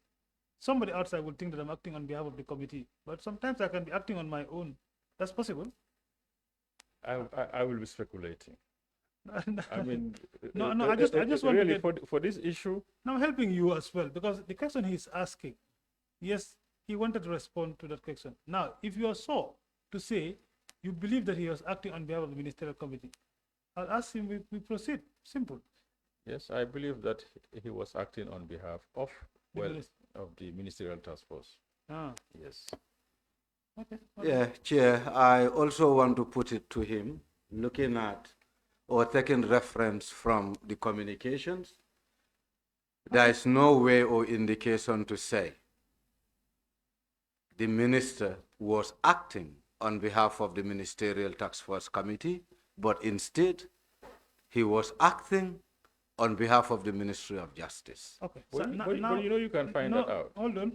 somebody outside will think that I'm acting on behalf of the committee, but sometimes I can be acting on my own. That's possible. I will be speculating. I mean, No, I just want to really get, for this issue. now I'm helping you as well, because the question he's asking, yes, he wanted to respond to that question. Now, if you are so to say you believe that he was acting on behalf of the ministerial committee, I'll ask him, we proceed. Simple. Yes, I believe that he was acting on behalf of, The of the ministerial task force. Ah, Yes. okay. Yeah, Chair, I also want to put it to him, looking at or taking reference from the communications, there is no way or indication to say the minister was acting on behalf of the Ministerial Task Force Committee, but instead he was acting on behalf of the Ministry of Justice. Okay. But, So but you know you can find no, that out. hold on.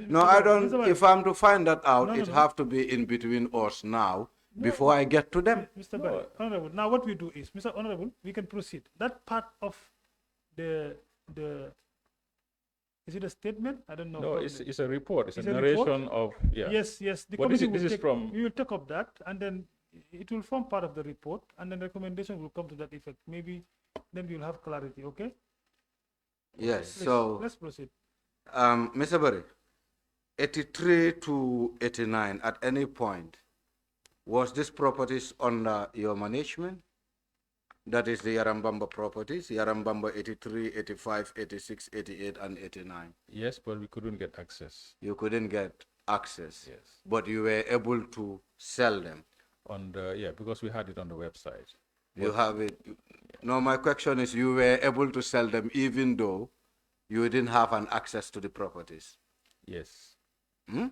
No, Mr. I Barry, don't. Mr. Barry, If I'm to find that out, No, no, it no. have to be in between us now No, before I get to them. Mr. Barry, Honorable. Now what we do is, Mr. Honorable, we can proceed. That part of the is it a statement? I don't know. No, probably. it's a report. It's It's a a report? narration of, yeah. Yes, yes. The But this committee is- will this is take, from- we will take up that, and then it will form part of the report, and then recommendation will come to that effect. Maybe then we will have clarity. Okay. Yes. Please, So, let's proceed. Mr. Barry, 83 to 89. At any point, was this properties under your management? That is the Yarambamba properties, Yarambamba 83, 85, 86, 88, and 89. Yes, but we couldn't get access. You couldn't get access, Yes. but you were able to sell them. On the, yeah, because we had it on the website. You have it. No, my question is, you were able to sell them even though you didn't have an access to the properties. Yes. Hmm?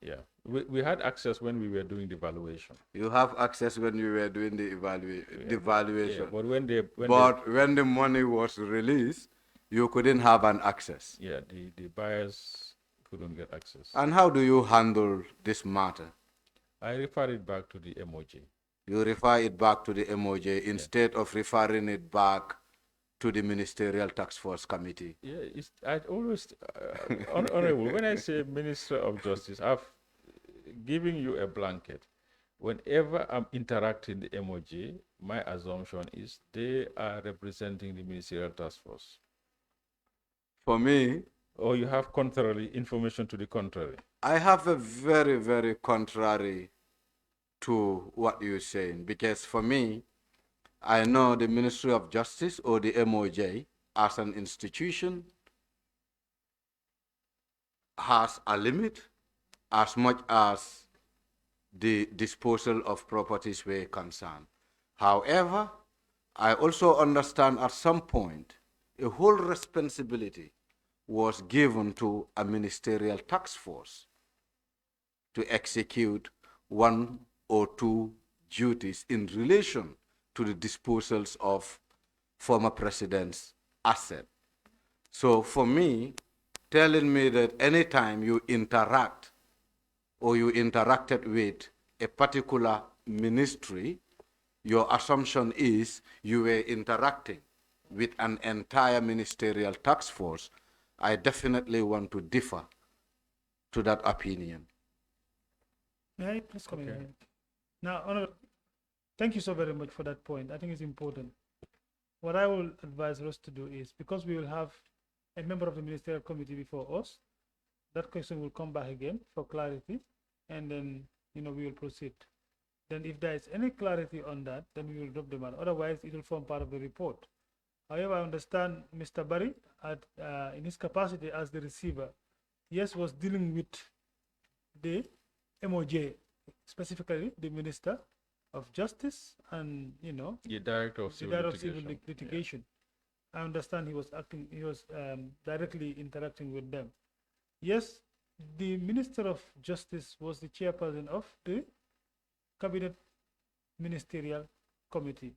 Yeah. We had access when we were doing the valuation. You have access when you were doing the Yeah, valuation. but when they When the money was released, you couldn't have an access. yeah, the buyers couldn't get access. And how do you handle this matter? I refer it back to the MOJ. You refer it back to the MOJ instead of referring it back to the Ministerial Task Force Committee. Yeah, I always, Honorable, when I say Minister of Justice, I've given you a blanket. Whenever I'm interacting the MOJ, my assumption is they are representing the Ministerial Task Force. For me, Or you have contrary information to the contrary. I have a very, very contrary to what you're saying, because for me, I know the Ministry of Justice or the MOJ as an institution has a limit as much as the disposal of properties were concerned. However, I also understand at some point a whole responsibility was given to a ministerial task force to execute one or two duties in relation to the disposals of former president's asset. So for me, telling me that anytime you interact or you interacted with a particular ministry, your assumption is you were interacting with an entire ministerial task force. I definitely want to differ to that opinion. May I please come in Okay. here? Now, thank you so very much for that point. I think it's important. What I will advise us to do is, because we will have a member of the ministerial committee before us, that question will come back again for clarity, and then, we will proceed. Then if there is any clarity on that, then we will drop them out. Otherwise, it will form part of the report. However, I understand Mr. Barry, in his capacity as the receiver, yes, was dealing with the MOJ, specifically the Minister of Justice and, The Director of the Civil Director of Civil Litigation. Litigation. I understand he was directly interacting with them. Yes, the Minister of Justice was the chairperson of the Cabinet Ministerial Committee.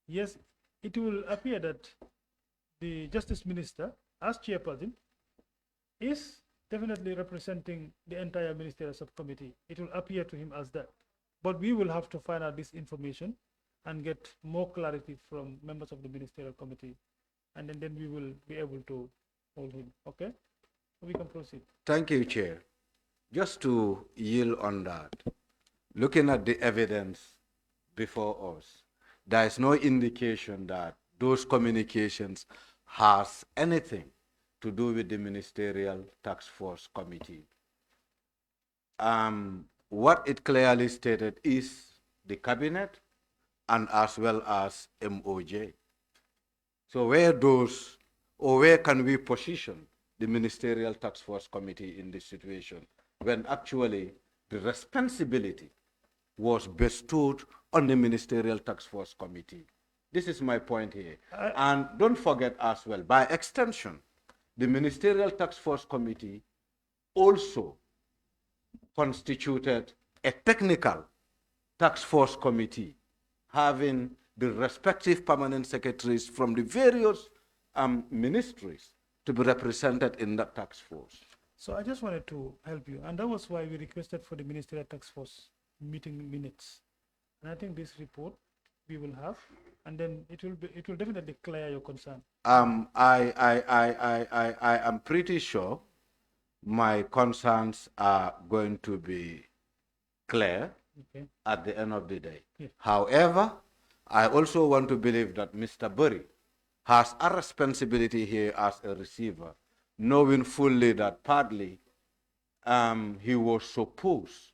Yes, it will appear that the Justice Minister, as chairperson, is definitely representing the entire ministerial subcommittee. It will appear to him as that. But we will have to find out this information and get more clarity from members of the ministerial committee. And then we will be able to hold him. Okay? So we can proceed. Thank you, Chair. Just to yield on that, looking at the evidence before us, there is no indication that those communications has anything to do with the Ministerial Task Force Committee. What it clearly stated is the Cabinet and as well as MOJ. So where can we position the Ministerial Task Force Committee in this situation when actually the responsibility was bestowed on the Ministerial Task Force Committee? This is my point here. And don't forget as well, by extension, the Ministerial Task Force Committee also constituted a technical task force committee having the respective permanent secretaries from the various ministries to be represented in that task force. So I just wanted to help you, and that was why we requested for the ministerial task force meeting minutes. And I think this report we will have, and then it will definitely clear your concern. I am pretty sure my concerns are going to be clear Okay. at the end of the day. Yeah. However, I also want to believe that Mr. Burry has a responsibility here as a receiver, knowing fully that partly he was supposed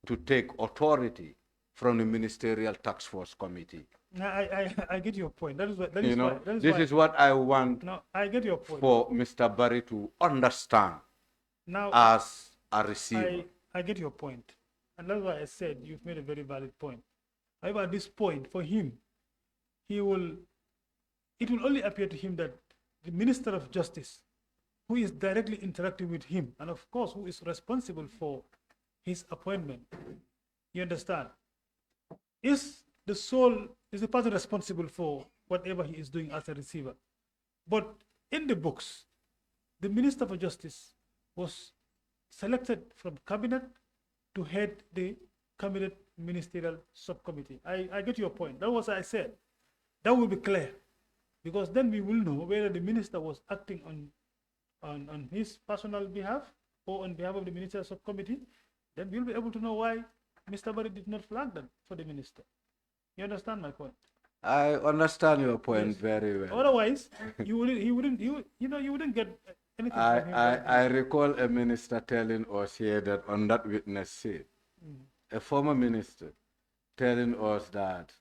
to take authority from the Ministerial Task Force Committee. No, I get your point. That is what that You is know, why that is this why. is what I want No, I get your point. for Mr. Burry to understand Now as a receiver. I get your point, and that's why I said you've made a very valid point. However, at this point, for him, it will only appear to him that the Minister of Justice, who is directly interacting with him, and of course, who is responsible for his appointment, you understand, is the person responsible for whatever he is doing as a receiver. But in the books, the Minister for Justice was selected from cabinet to head the cabinet ministerial subcommittee. I get your point. That was what I said. That will be clear, because then we will know whether the minister was acting on his personal behalf or on behalf of the ministerial subcommittee. Then we'll be able to know why Mr. Barry did not flag them for the minister. You understand my point? I understand your point Yes. very well. Otherwise, you wouldn't get anything from him. I recall a minister telling us here that on that witness seat, a former minister telling us that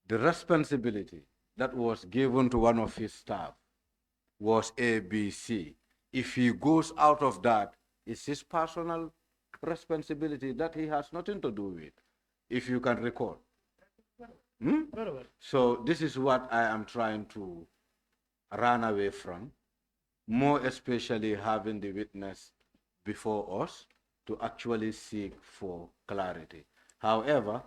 the responsibility that was given to one of his staff was ABC. If he goes out of that, it's his personal responsibility that he has nothing to do with, if you can recall. Very well. So this is what I am trying to run away from, more especially having the witness before us to actually seek for clarity. However,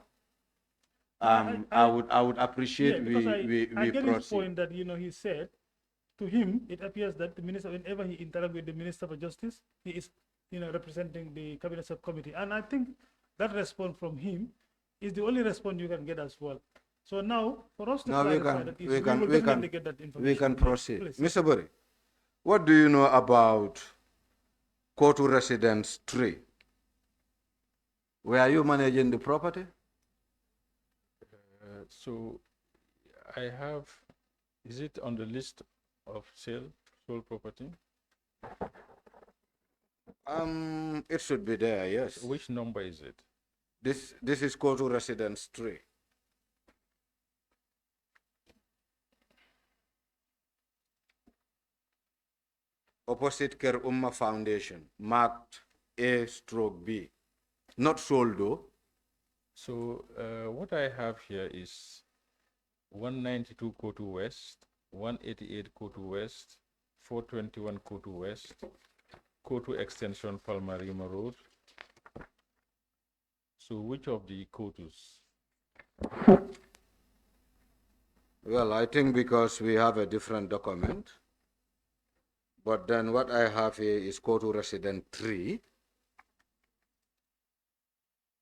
I would appreciate I get his proceed. point that he said to him it appears that the minister, whenever he interacts with the Minister for Justice, he is representing the cabinet subcommittee, and I think that response from him is the only response you can get as well. So now, for us to clarify that issue, we will definitely get that information. We can proceed. Please. Mr. Burry, what do you know about Kotu Residence 3? Were you managing the property? So I have, is it on the list of sold property? It should be there, yes. Which number is it? This is Kotu Residence 3. Opposite Ker Umma Foundation, marked A/B. Not sold though. So what I have here is 192 Kotu West, 188 Kotu West, 421 Kotu West, Kotu Extension Palmarima Road. So which of the Kotus? Well, I think because we have a different document. But then what I have here is Kotu Resident 3.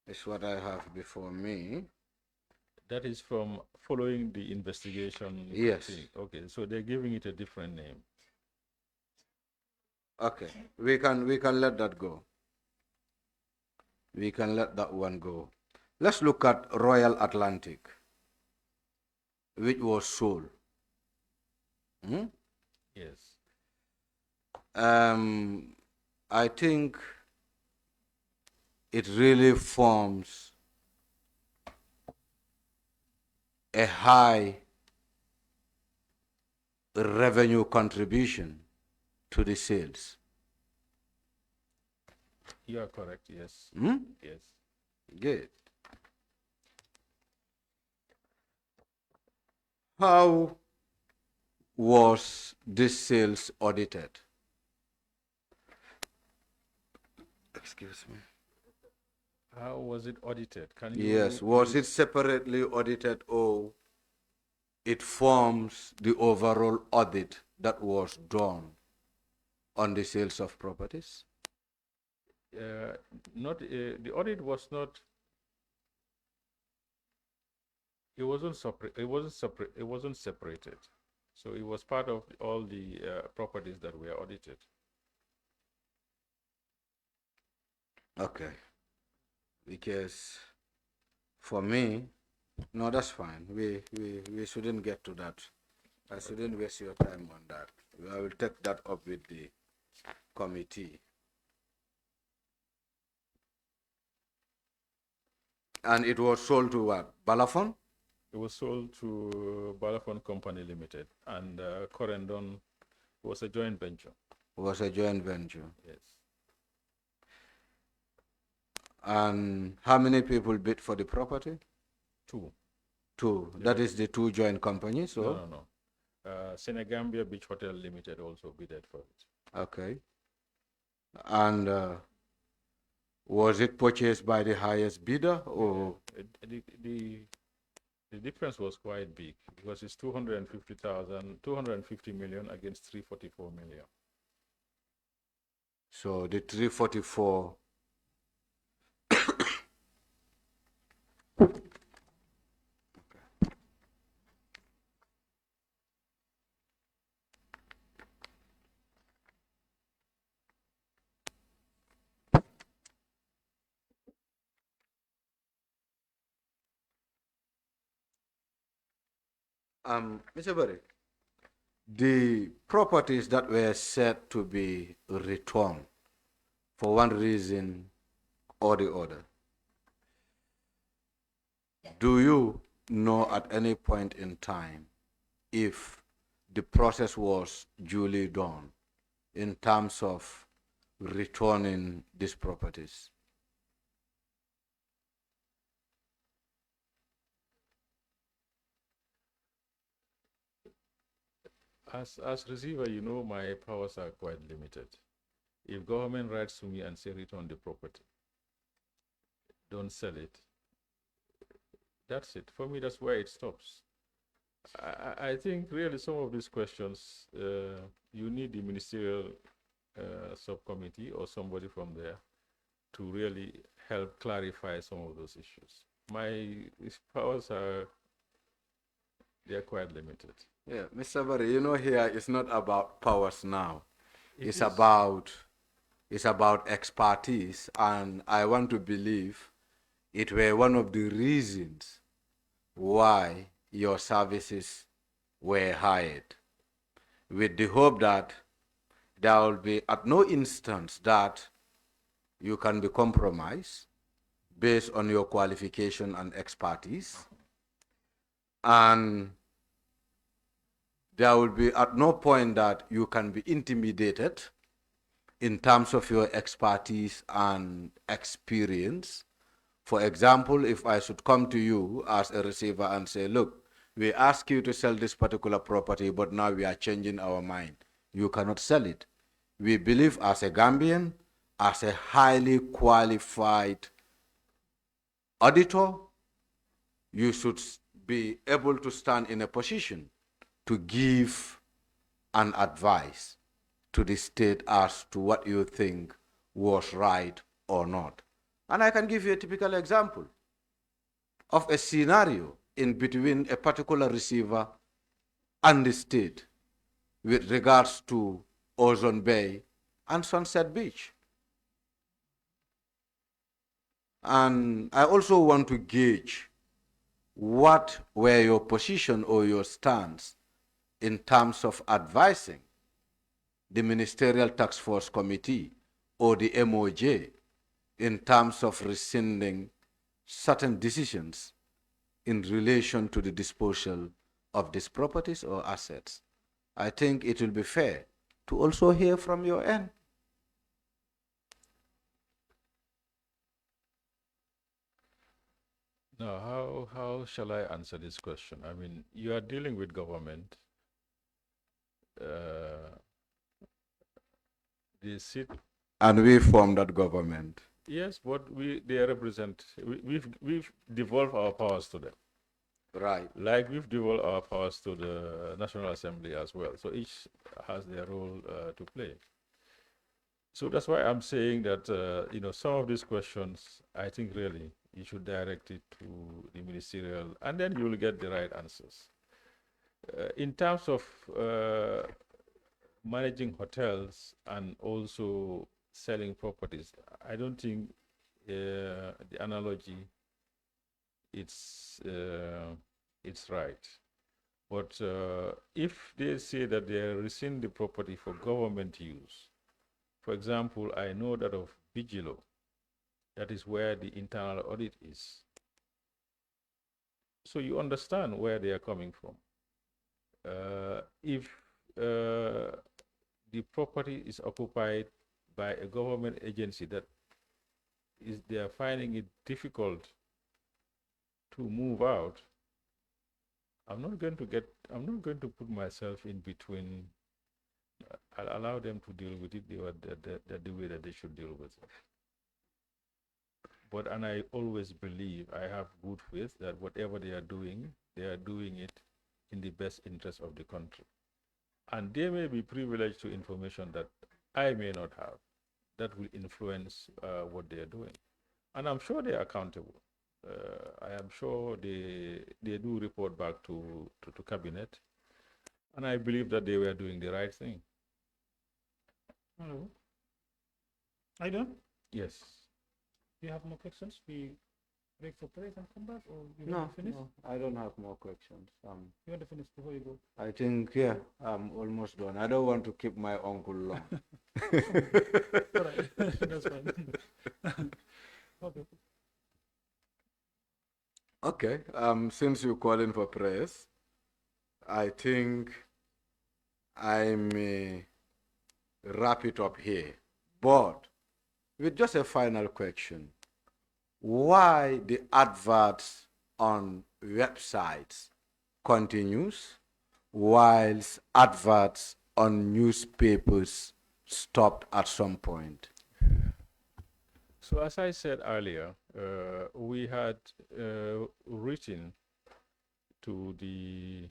Is what I have before me. That is from following the investigation. Yes. thing. Okay, so they're giving it a different name. Okay, we can let that go. We can let that one go. Let's look at Royal Atlantic, which was sold. Yes. I think it really forms a high revenue contribution to the sales. You are correct, yes. Yes. Good. How was this sales audited? Excuse me. How was it audited? Can you? Yes, was it separately audited or it forms the overall audit that was done on the sales of properties? Not the audit was not. It wasn't separate. It wasn't separate. It wasn't separated. So it was part of all the properties that were audited. Okay. Because for me, no, that's fine. We shouldn't get to that. I shouldn't waste your time on that. I will take that up with the committee. And it was sold to what? Balafon? It was sold to Balafon Company Limited, and Corendon was a joint venture. Was a joint venture. Yes. And how many people bid for the property? Two. Two. That is the two joint companies, so? No. Senegambia Beach Hotel Limited also bidded for it. Okay. And was it purchased by the highest bidder or? The difference was quite big because it's 250 million against 344 million. So the 344. Mr. Barry, the properties that were said to be returned for one reason or the other, do you know at any point in time if the process was duly done in terms of returning these properties? As receiver, you know my powers are quite limited. If government writes to me and say return the property, don't sell it, that's it. For me, that's where it stops. I think really some of these questions, you need the ministerial subcommittee or somebody from there to really help clarify some of those issues. My powers are, they're quite limited. Yeah, Mr. Barry, you know here it's not about powers now. It's is. about expertise, and I want to believe it were one of the reasons why your services were hired, with the hope that there will be at no instance that you can be compromised based on your qualification and expertise, and there will be at no point that you can be intimidated in terms of your expertise and experience. For example, if I should come to you as a receiver and say, look, we ask you to sell this particular property, but now we are changing our mind. You cannot sell it. We believe as a Gambian, as a highly qualified auditor, you should be able to stand in a position to give an advice to the state as to what you think was right or not. And I can give you a typical example of a scenario in between a particular receiver and the state with regards to Ozone Bay and Sunset Beach. And I also want to gauge what were your position or your stance in terms of advising the Ministerial Task Force Committee or the MOJ in terms of rescinding certain decisions in relation to the disposal of these properties or assets. I think it will be fair to also hear from your end. Now, how shall I answer this question? I mean, you are dealing with government. The seat. And we form that government. Yes, but they represent. We've devolved our powers to them. Right. Like we've devolved our powers to the National Assembly as well. So each has their role to play. So that's why I'm saying that, some of these questions, I think really you should direct it to the ministerial, and then you will get the right answers. In terms of managing hotels and also selling properties, I don't think the analogy it's right. But if they say that they are leasing the property for government use, for example, I know that of Vigilo, that is where the internal audit is. So you understand where they are coming from. If the property is occupied by a government agency that they are finding it difficult to move out, I'm not going to put myself in between. I'll allow them to deal with it the way that they should deal with it. And I always believe, I have good faith that whatever they are doing it in the best interest of the country. And they may be privileged to information that I may not have, that will influence what they are doing. And I'm sure they are accountable. I am sure they do report back to cabinet, and I believe that they were doing the right thing. Hello. Are you done? Yes. Do you have more questions? We break for praise and come back, or you No, want to finish? no, I don't have more questions. You want to finish before you go? I think, yeah, I'm almost done. I don't want to keep my uncle long. All right, that's fine. Okay. Okay, since you're calling for prayers, I think I may wrap it up here. But with just a final question, why the adverts on websites continues whilst adverts on newspapers stopped at some point? So as I said earlier, we had written to the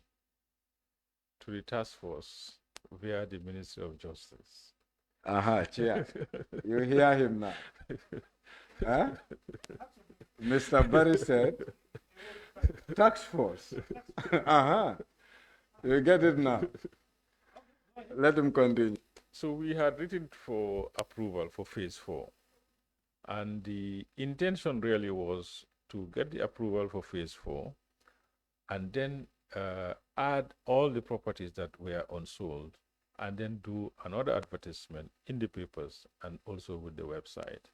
task force via the Ministry of Justice. Chair. You hear him now. Huh? Mr. Barry said, tax force. You get it now. Let him continue. So we had written for approval for phase 4. And the intention really was to get the approval for phase 4 and then add all the properties that were unsold and then do another advertisement in the papers and also with the website.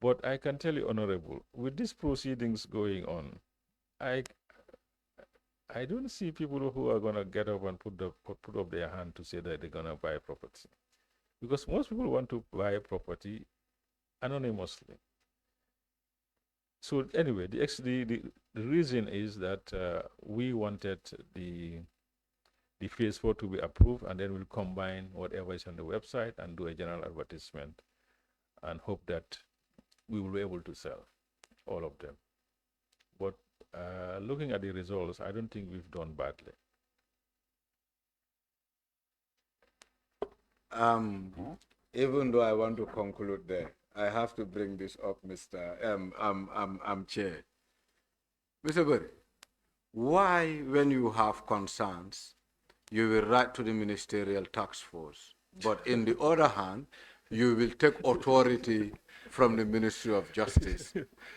But I can tell you, Honorable, with these proceedings going on, I don't see people who are going to get up and put up their hand to say that they're going to buy property. Because most people want to buy a property anonymously. So anyway, the reason is that we wanted the phase 4 to be approved, and then we'll combine whatever is on the website and do a general advertisement and hope that we will be able to sell all of them. But looking at the results, I don't think we've done badly. Even though I want to conclude there, I have to bring this up, Mr. Chair. Mr. Berry, why, when you have concerns, you will write to the ministerial task force, but in the other hand, you will take authority from the Ministry of Justice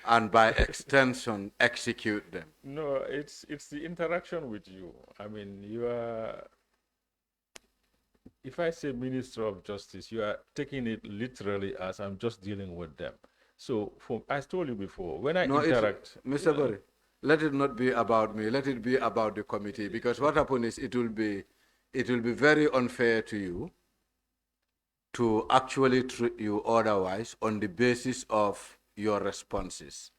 and by extension execute them? No, it's the interaction with you. I mean, you are, if I say Minister of Justice, you are taking it literally as I'm just dealing with them. So I told you before, when I interact... Mr. Berry, let it not be about me, let it be about the committee, because what happens is it will be very unfair to you to actually treat you otherwise on the basis of your responses.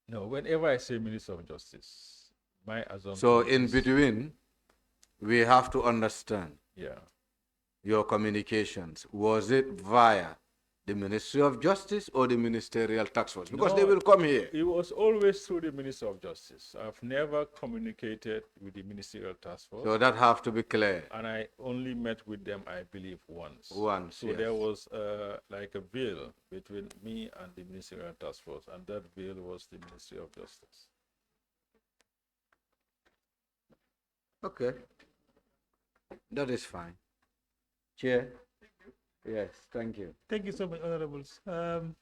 No, whenever I say Minister of Justice, my assumption So in between, we have to understand yeah, your communications. Was it via The Ministry of Justice or the Ministerial Tax Force? Because they No, will come here. it was always through the Minister of Justice. I've never communicated with the Ministerial Task Force. So that have to be clear. And I only met with them, I believe, once. Once, So yes. there was like a bill between me and the Ministerial Task Force, and that bill was the Ministry of Justice. Okay. That is fine. Chair? Yes, thank you. Thank you so much, honorables. I'm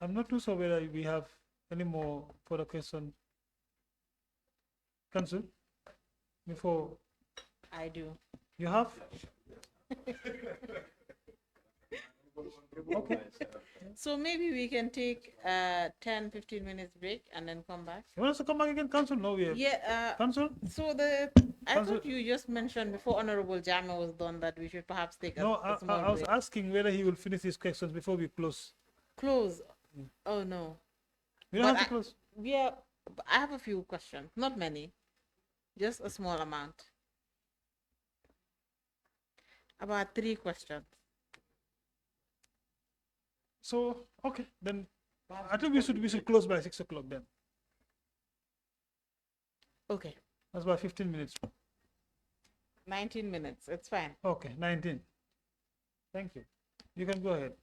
not too sure whether we have any more further questions. Council, before I do. you have? Okay. So maybe we can take a 10-15 minutes break and then come back. You want us to come back again, Council? No, we have. Yeah, Council? so I Council- thought you just mentioned before Honorable Jama was done that we should perhaps take No, a small I was break. asking whether he will finish his questions before we close. Close. Oh no. We don't But have to close. Yeah, I have a few questions. Not many. Just a small amount. About 3 questions. So, okay, then I think we should close by 6 o'clock then. Okay. That's about 15 minutes. 19 minutes. It's fine. Okay, 19. Thank you. You can go ahead.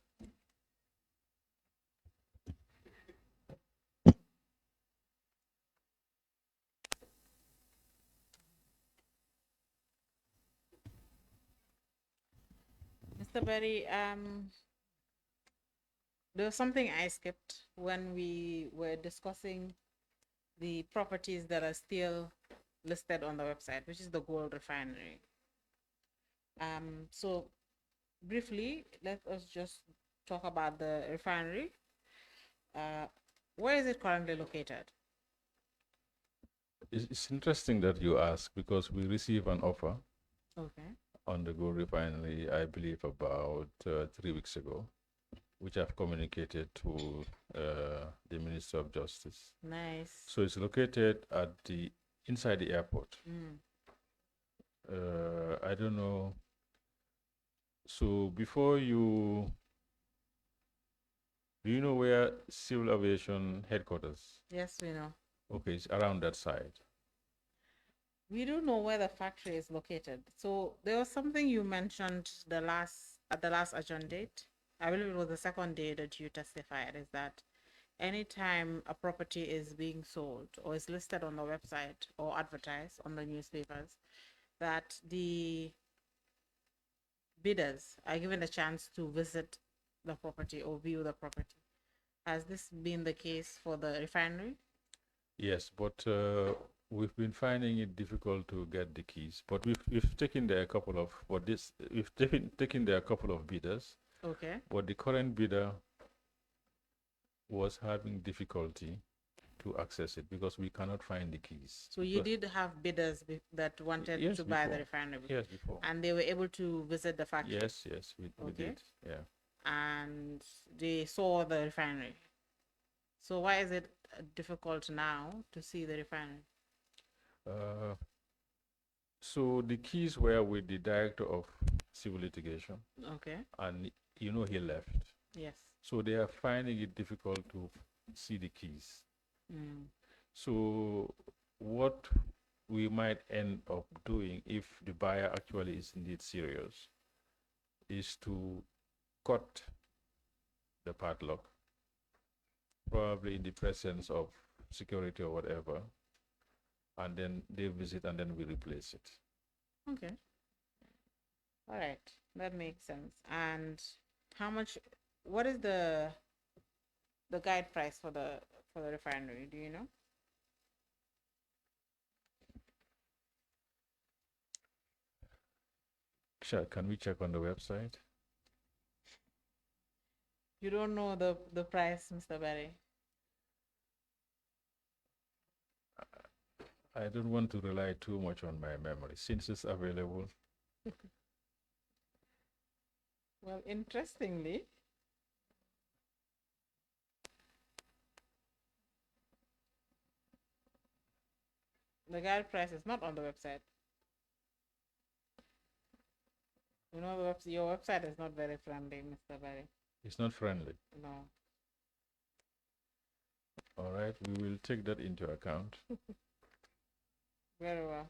Mr. Berry, there was something I skipped when we were discussing the properties that are still listed on the website, which is the gold refinery. So briefly, let us just talk about the refinery. Where is it currently located? It's interesting that you ask, because we received an offer Okay. on the gold refinery, I believe about 3 weeks ago, which I've communicated to the Minister of Justice. Nice. So it's located at inside the airport. Mm. I don't know. So before do you know where Civil Aviation headquarters? Yes, we know. Okay, it's around that side. We do know where the factory is located. So there was something you mentioned at the last adjourned date. I believe it was the second day that you testified, is that anytime a property is being sold or is listed on the website or advertised on the newspapers, that the bidders are given a chance to visit the property or view the property. Has this been the case for the refinery? Yes, but we've been finding it difficult to get the keys. But we've taken there a couple of taken there a couple of bidders. Okay. But the current bidder was having difficulty to access it because we cannot find the keys. So you did have bidders that wanted Yes, to buy the before. refinery? Yes, before. And they were able to visit the factory? Yes, we Okay. did. Yeah. And they saw the refinery. So why is it difficult now to see the refinery? So the keys were with the director of civil litigation, Okay. and he left. Yes. So they are finding it difficult to see the keys. Mm. So what we might end up doing, if the buyer actually is indeed serious, is to cut the padlock, probably in the presence of security or whatever, and then they visit and then we replace it. Okay. All right. That makes sense. And what is the guide price for the refinery? Do you know? Can we check on the website? You don't know the price, Mr. Barry? I don't want to rely too much on my memory since it's available. Well, interestingly, the guide price is not on the website. You know, your website is not very friendly, Mr. Barry. It's not friendly. No. All right, we will take that into account. Very well.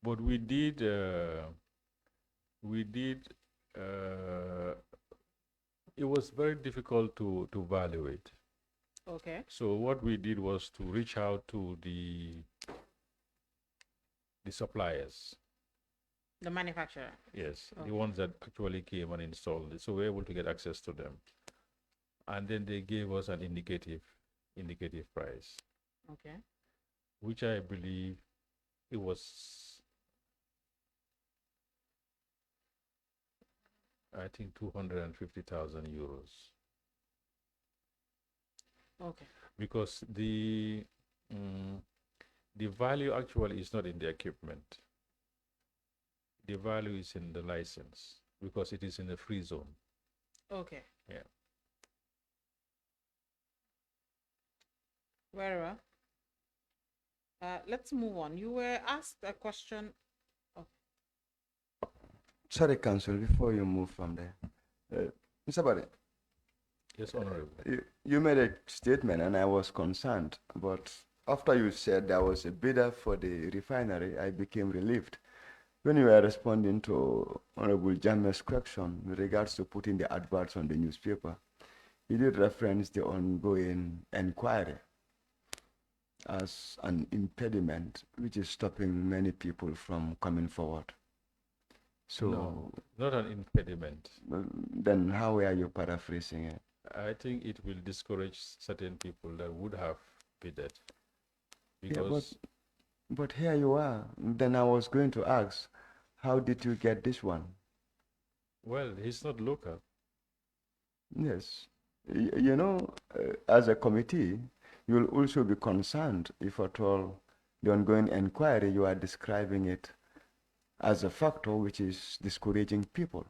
But we did, uh, it was very difficult to evaluate. Okay. So what we did was to reach out to the suppliers. The manufacturer. Yes, Okay. the ones that actually came and installed it. So we were able to get access to them. And then they gave us an indicative price, Okay. which I believe it was, I think, 250,000 euros. Okay. Because the value actually is not in the equipment. The value is in the license because it is in the free zone. Okay. Yeah. Very well. Let's move on. You were asked a question. Sorry, Council, before you move from there. Mr. Bade, Yes, Honorable. you made a statement and I was concerned, but after you said there was a bidder for the refinery, I became relieved. When you were responding to Honorable Jammeh's question with regards to putting the adverts on the newspaper, he did reference the ongoing inquiry as an impediment which is stopping many people from coming forward. So, No, not an impediment. then how are you paraphrasing it? I think it will discourage certain people that would have bidded. Yeah, Because but here you are. Then I was going to ask, how did you get this one? well, he's not local. Yes. You know, as a committee, you will also be concerned if at all the ongoing inquiry, you are describing it as a factor which is discouraging people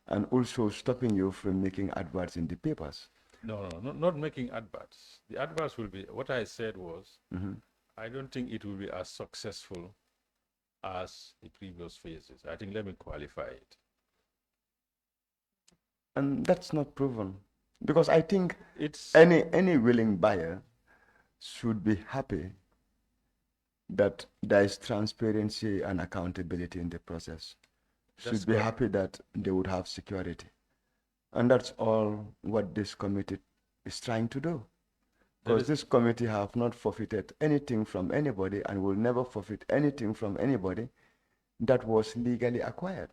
and also stopping you from making adverts in the papers. No, not making adverts. The adverts will be, what I said was, I don't think it will be as successful as the previous phases. I think, let me qualify it. And that's not proven. Because I think It's any willing buyer should be happy that there is transparency and accountability in the process. That's Should be correct. happy that they would have security. And that's all what this committee is trying to do. Because this committee have not forfeited anything from anybody and will never forfeit anything from anybody that was legally acquired.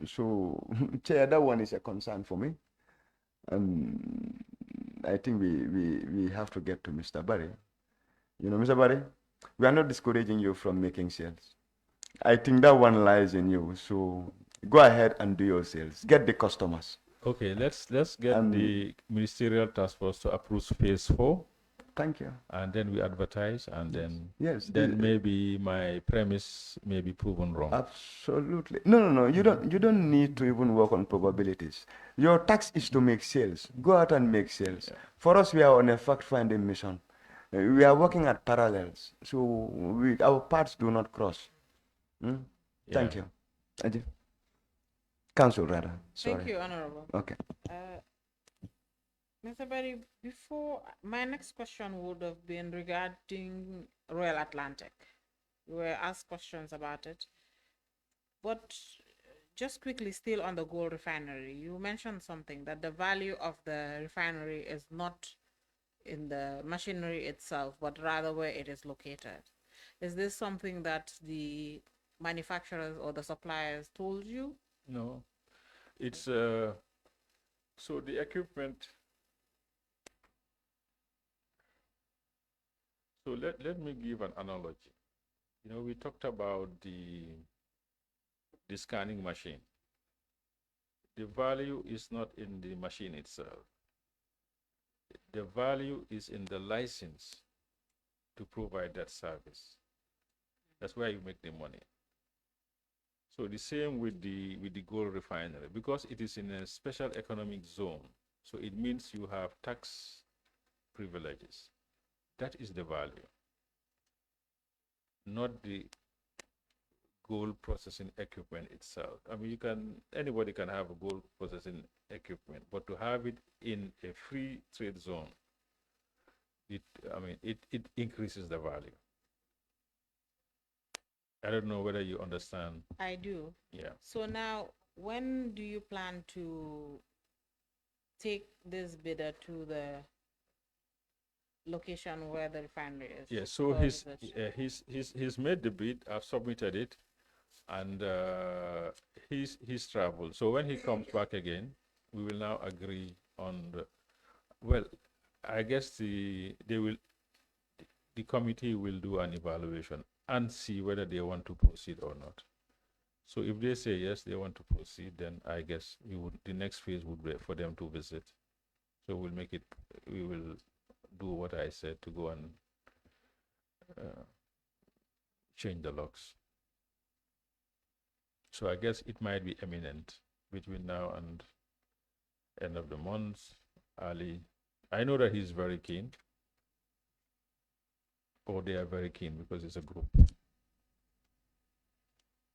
So, Chair, that one is a concern for me. And I think we have to get to Mr. Barry. You know, Mr. Barry, we are not discouraging you from making sales. I think that one lies in you. So go ahead and do your sales. Get the customers. okay. Let's get the ministerial task force to approve phase 4, Thank you. and then we advertise, and then Yes. maybe my premise may be proven wrong. Absolutely. No. You don't need to even work on probabilities. Your task is to make sales. Go out and make sales. For us, we are on a fact-finding mission. We are working at parallels. So our paths do not cross. Thank you. Ajay. Council, rather. Sorry. Thank you, Honorable. Okay. Mr. Barry, before my next question would have been regarding Royal Atlantic. We were asked questions about it. But just quickly, still on the gold refinery, you mentioned something that the value of the refinery is not in the machinery itself, but rather where it is located. Is this something that the manufacturers or the suppliers told you? No, it's so the equipment. So let me give an analogy. You know, we talked about the scanning machine. The value is not in the machine itself. The value is in the license to provide that service. That's where you make the money. So the same with the gold refinery, because it is in a special economic zone. So it means you have tax privileges. That is the value. not the gold processing equipment itself. I mean, anybody can have a gold processing equipment, but to have it in a free trade zone, it increases the value. I don't know whether you understand. I do. Yeah. So now, when do you plan to take this bidder to the location where the refinery is? Yeah, so Or is it- he's made the bid. I've submitted it, and he's traveled. So when he comes back again, we will now agree on the. Well, I guess the committee will do an evaluation and see whether they want to proceed or not. So if they say yes, they want to proceed, then I guess the next phase would be for them to visit. So we will do what I said to go and change the locks. So I guess it might be imminent between now and end of the month, early. I know that he's very keen, or they are very keen because it's a group.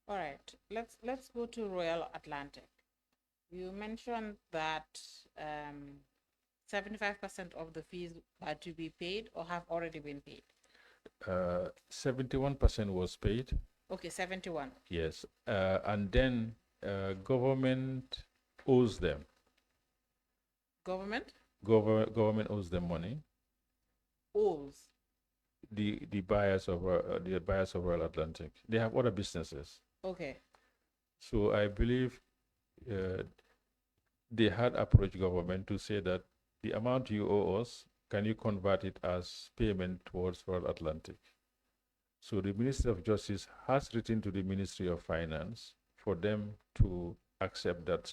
All right, let's go to Royal Atlantic. You mentioned that 75% of the fees are to be paid or have already been paid. 71% was paid. Okay, 71. Yes, and then government owes them. Government Government owes them money. owes. The buyers of Royal Atlantic. They have other businesses. Okay. So I believe they had approached government to say that the amount you owe us, can you convert it as payment towards Royal Atlantic? So the Ministry of Justice has written to the Ministry of Finance for them to accept that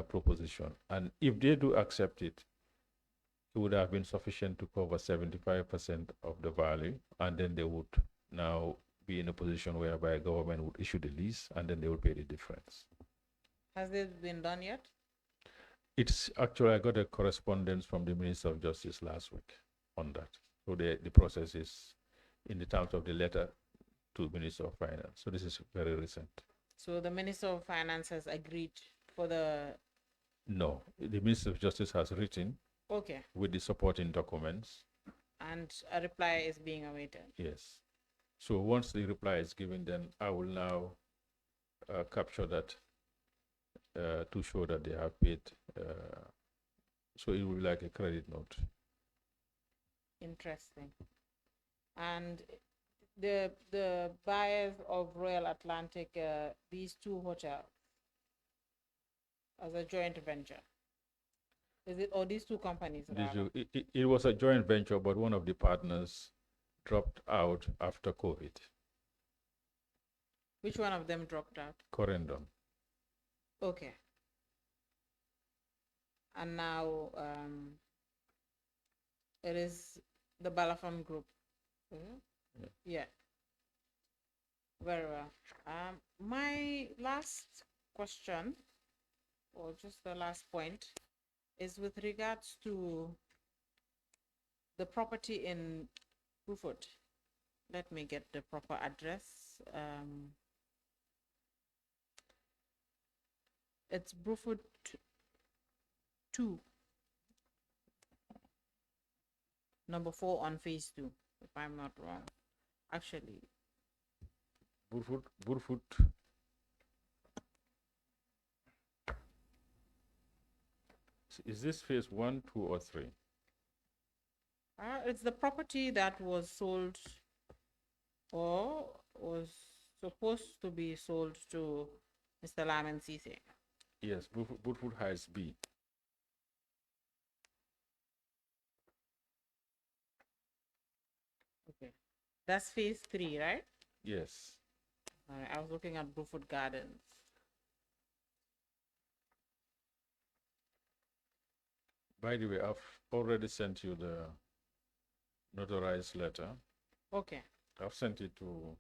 proposition. And if they do accept it, it would have been sufficient to cover 75% of the value, and then they would now be in a position whereby government would issue the lease, and then they would pay the difference. Has this been done yet? It's actually, I got a correspondence from the Minister of Justice last week on that. So the process is in the terms of the letter to Minister of Finance. So this is very recent. So the Minister of Finance has agreed for the. No, the Minister of Justice has written Okay. with the supporting documents. And a reply is being awaited. Yes. So once the reply is given, then I will now capture that to show that they have paid. So it will be like a credit note. Interesting. And the buyers of Royal Atlantic, these two hotels, as a joint venture. Is it, or these two companies? It was a joint venture, but one of the partners dropped out after COVID. Which one of them dropped out? Corendon. Okay. And now it is the Balafam Group. Yeah. Very well. My last question, or just the last point, is with regards to the property in Bruford. Let me get the proper address. It's Bruford 2, number 4 on phase 2, if I'm not wrong. Actually, Burfoot. Is this phase 1, 2, or 3? it's the property that was sold or was supposed to be sold to Mr. Lamin Sise. Yes, Burfoot Heights B. Okay. That's phase 3, right? Yes. All right. I was looking at Bruford Gardens. By the way, I've already sent you the notarized letter. Okay. I've sent it to.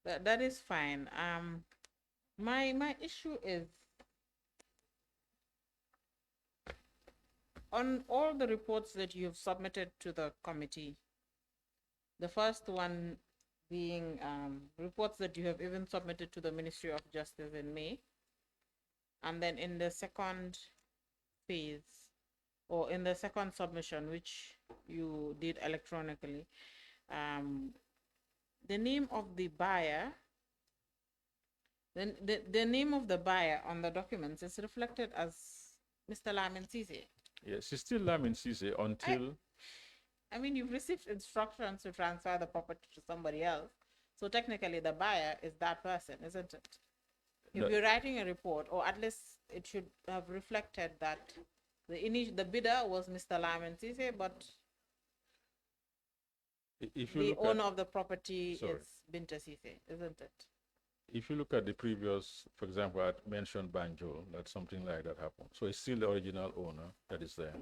That is fine. My issue is on all the reports that you've submitted to the committee. The first one being reports that you have even submitted to the Ministry of Justice in May. And then in the second phase, or in the second submission, which you did electronically, the name of the buyer, the name of the buyer on the documents is reflected as Mr. Lamin Sise. Yes, it's still Lamin Sise until I mean, you've received instructions to transfer the property to somebody else. So technically, the buyer is that person, isn't it? If No. you're writing a report, or at least it should have reflected that the bidder was Mr. Lamin Sise, but if you the look owner at, of the property sorry. is Binta Sise, isn't it? if you look at the previous, for example, I mentioned Banjul, that something like that happened. So it's still the original owner that is there.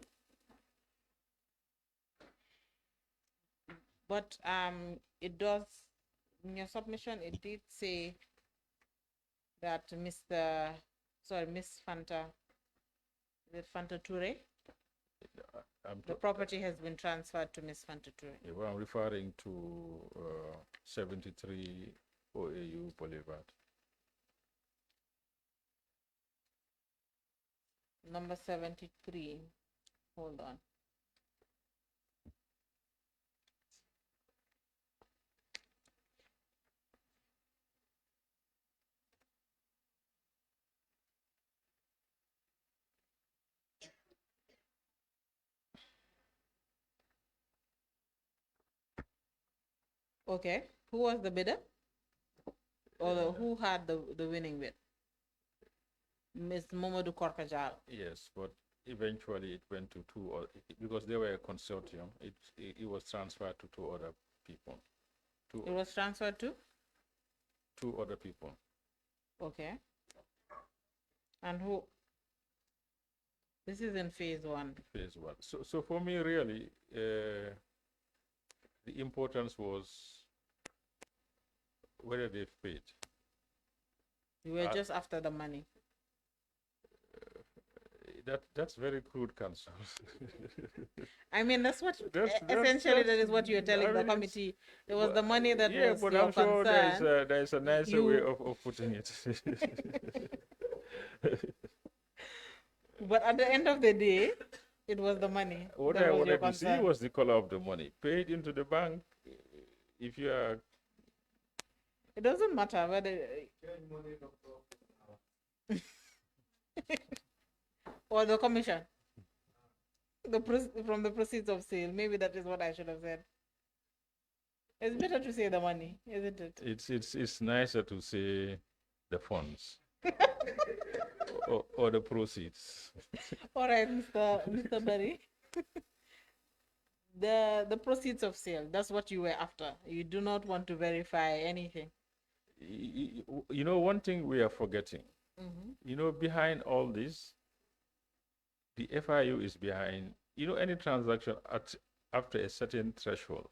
But it does, in your submission, it did say that Miss Fanta, is it Fanta Ture? The property has been transferred to Miss Fanta Ture. Yeah, well, I'm referring to 73 OAU Boulevard. Number 73. Hold on. Okay. Who was the bidder? Or who had the winning bid? Ms. Momodou Korkajal. Yes, but eventually it went to two, because they were a consortium, it was transferred to two other people. It was transferred to? Two other people. Okay. And who? This is in phase one. Phase one. So for me, really, the importance was whether they've paid. You were just after the money. That's very crude, counsel. I mean, that's what That's- that is what you're telling I the mean, committee. There was the money that was but your I'm sure concern. there's a nicer way of putting it. But at the end of the day, it was the money. What that I was your wanted to see concern. was the color of the money paid into the bank. If you are, It doesn't matter whether or the commission, from the proceeds of sale. Maybe that is what I should have said. It's better to say the money, isn't it? it's nicer to say the funds or the proceeds. All right, Mr. Barry. The proceeds of sale. That's what you were after. You do not want to verify anything. You know, one thing we are forgetting. You know, behind all this, the FIU is behind. You know, any transaction after a certain threshold.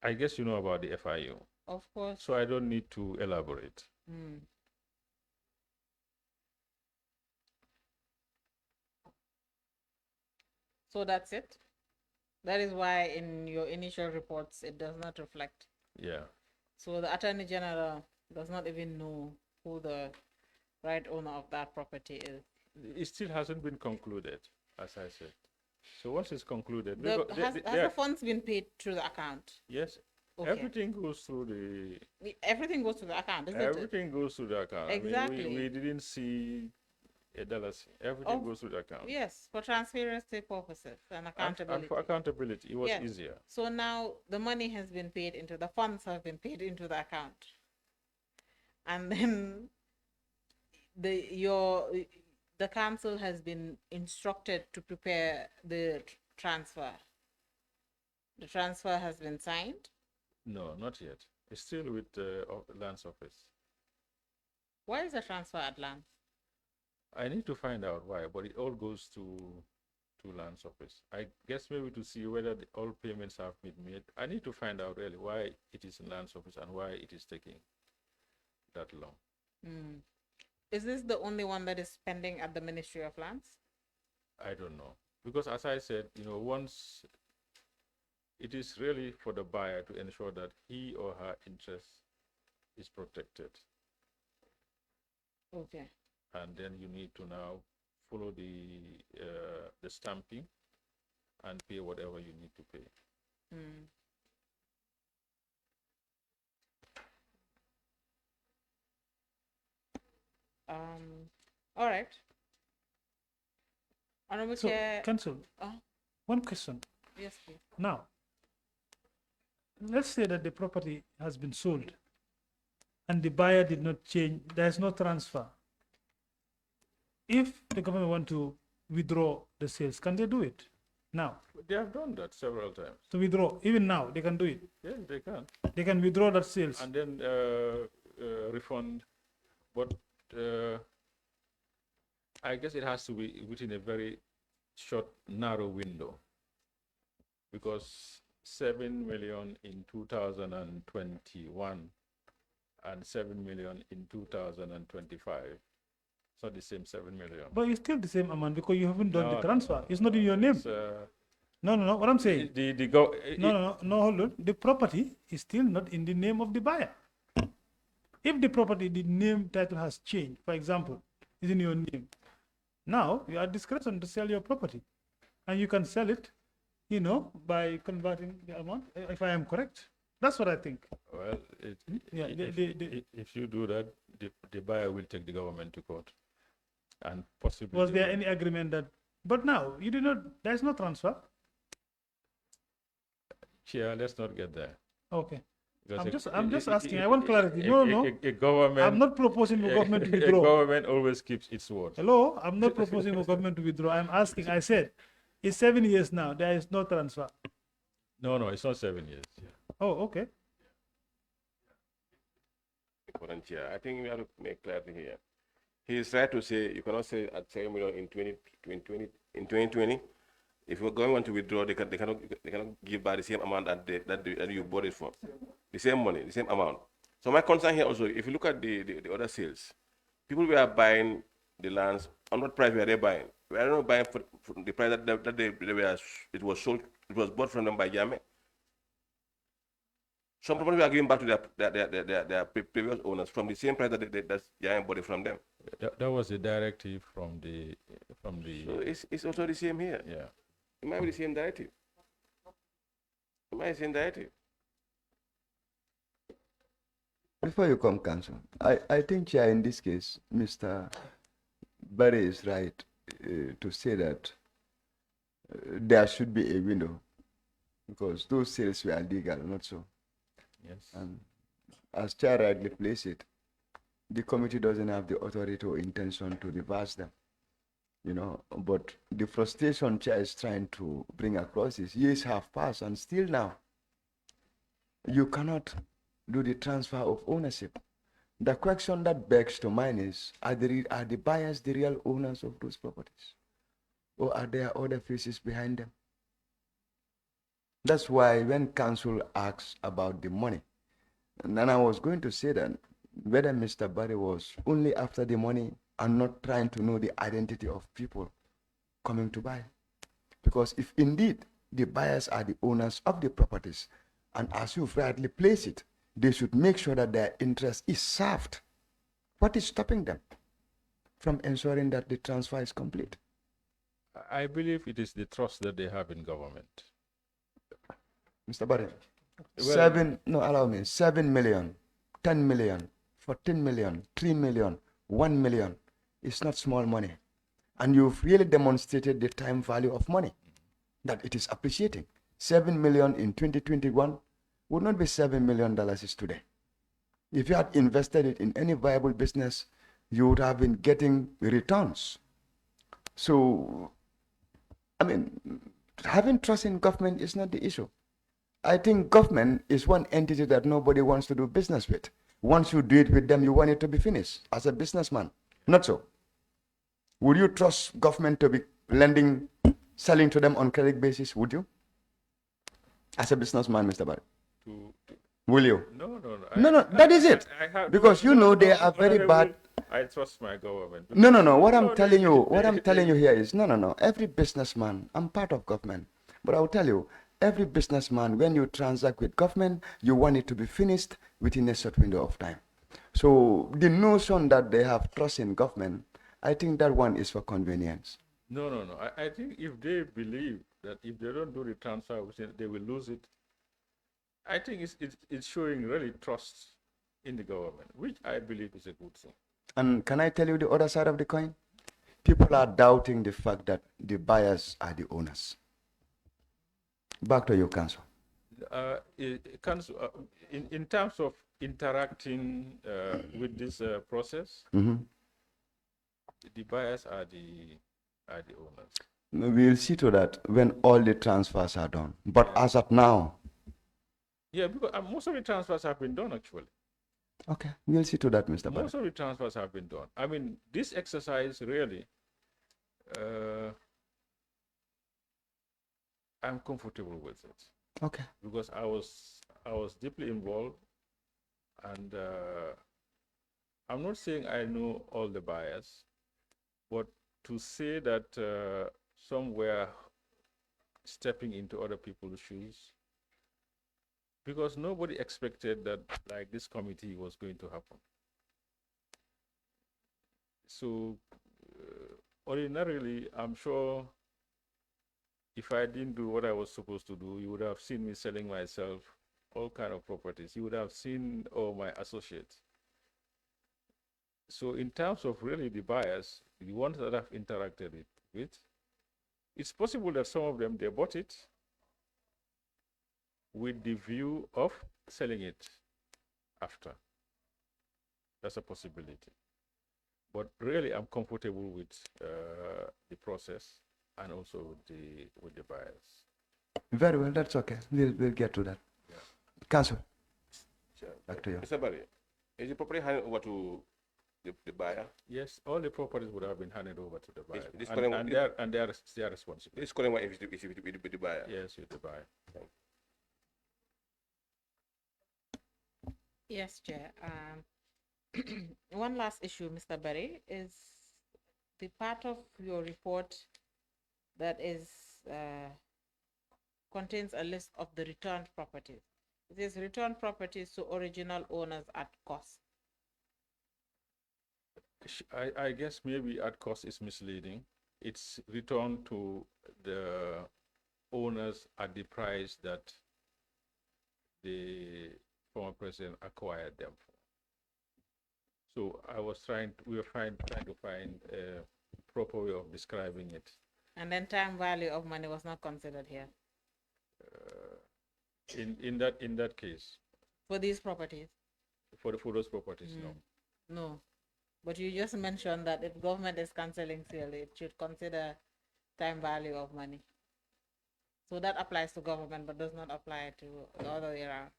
I guess you know about the FIU. Of course. So I don't need to elaborate. So that's it. That is why in your initial reports it does not reflect. Yeah. So the Attorney General does not even know who the right owner of that property is. It still hasn't been concluded, as I said. So once it's concluded, Has the funds been paid through the account? yes, Okay. everything goes through the Everything goes to the account, isn't it? everything goes through the account. I Exactly. mean, we didn't see a dollar. Everything goes through the account. Yes, for transparency purposes and accountability. And for accountability, it was Yes. easier. So now the money has been paid into the funds have been paid into the account, and then the council has been instructed to prepare the transfer. The transfer has been signed. No, not yet. It's still with the lands office. Why is the transfer at land? I need to find out why, but it all goes to lands office. I guess maybe to see whether all payments have been made. I need to find out really why it is in lands office and why it is taking that long. Is this the only one that is pending at the Ministry of Lands? I don't know, because as I said, you know, once It is really for the buyer to ensure that he or her interest is protected. Okay. And then you need to now follow the stamping and pay whatever you need to pay. Mm. All right. Honorable So, Chair. Council, Uh, one question. yes, please. Now, let's say that the property has been sold and the buyer did not change, there's no transfer. If the government want to withdraw the sales, can they do it now? They have done that several times. To withdraw, even now, they can do it. Yes, they can. They can withdraw that sales. And then refund. But I guess it has to be within a very short, narrow window. Because 7 million in 2021 and 7 million in 2025. It's not the same 7 million. But it's still the same amount because you haven't done No, the transfer. It's not in your name. No. What I'm saying, no, hold on. The property is still not in the name of the buyer. If the property, the name title has changed, for example, is in your name, now you are discretion to sell your property, and you can sell it, by converting the amount. If I am correct, that's what I think. Well, Yeah, if you do that, the buyer will take the government to court, and possibly. Was there any agreement that? But now you did not. There is no transfer. Chair, let's not get there. Okay. Because I'm just asking. I want clarity. No. A government. I'm not proposing the government to A withdraw. government always keeps its word. Hello, I'm not proposing the government to withdraw. I'm asking. I said, it's 7 years now. There is no transfer. No, it's not 7 years. Oh, okay. Important Chair. I think we have to make clarity here. He is right to say you cannot say at 7 million in 2020. If your government want to withdraw, they cannot give back the same amount that you bought it for, the same money, the same amount. So my concern here also, if you look at the other sales, people were buying the lands. On what price were they buying? We are not buying for the price that they were. It was sold. It was bought from them by Yame. Some property were giving back to their previous owners from the same price that Yame bought it from them. That was the directive from the. So it's also the same here. Yeah. It might be the same directive. Before you come, Council, I think, Chair, in this case, Mr. Barry is right to say that there should be a window because those sales were legal, not so. Yes. And as Chair rightly placed it, the committee doesn't have the authority or intention to reverse them. But the frustration Chair is trying to bring across is years have passed and still now you cannot do the transfer of ownership. The question that begs to mind is, are the buyers the real owners of those properties? Or are there other faces behind them? That's why when Council asks about the money, and then I was going to say that whether Mr. Barry was only after the money and not trying to know the identity of people coming to buy. Because if indeed the buyers are the owners of the properties, and as you've rightly placed it, they should make sure that their interest is served. What is stopping them from ensuring that the transfer is complete? I believe it is the trust that they have in government. Mr. Barry, Well, allow me, 7 million, 10 million, 14 million, 3 million, 1 million. It's not small money. And you've really demonstrated the time value of money, that it is appreciating. 7 million in 2021 would not be $7 million today. If you had invested it in any viable business, you would have been getting returns. So, having trust in government is not the issue. I think government is one entity that nobody wants to do business with. Once you do it with them, you want it to be finished as a businessman. Not so. Would you trust government to be lending, selling to them on credit basis? Would you? As a businessman, Mr. Barry? Will you? No. That is it. Because they are very bad. I trust my government. No. What I'm telling you here is, no. Every businessman, I'm part of government. But I'll tell you, Every businessman, when you transact with government, you want it to be finished within a short window of time. So the notion that they have trust in government, I think that one is for convenience. No, no, no. I think if they believe that if they don't do the transfer, they will lose it, I think it's showing really trust in the government, which I believe is a good thing. And can I tell you the other side of the coin? People are doubting the fact that the buyers are the owners. Back to you, Council. In terms of interacting with this process, Mm-hmm. the buyers are the owners. We'll see to that when all the transfers are done. But as of now, Yeah, because most of the transfers have been done actually. okay, we'll see to that, Mr. Most of the transfers have been done. I mean, this exercise really, I'm comfortable with it. Okay. Because I was deeply involved, and I'm not saying I know all the buyers, but to say that some were stepping into other people's shoes, because nobody expected that like this committee was going to happen. So ordinarily, I'm sure if I didn't do what I was supposed to do, you would have seen me selling myself all kind of properties. You would have seen all my associates. So in terms of really the buyers, the ones that I've interacted with, it's possible that some of them, they bought it with the view of selling it after. That's a possibility. But really, I'm comfortable with the process and also with the buyers. Very well, that's okay. We'll get to that. Yeah. Council, Sure. back to you. Mr. Barry, is the property handed over to the buyer? Yes, all the properties would have been handed over to the buyer, this and, current- and they're responsible. This current one is with the buyer. Yes, with the buyer. Yes, Chair. One last issue, Mr. Barry, is the part of your report that is contains a list of the returned properties. It is returned properties to original owners at cost. I guess maybe at cost is misleading. It's returned to the owners at the price that the former president acquired them for. So we were trying to find a proper way of describing it. And then time value of money was not considered here In that case, for these properties. for those properties, no. No, but you just mentioned that if government is cancelling sale, it should consider time value of money. So that applies to government, but does not apply to the other way around.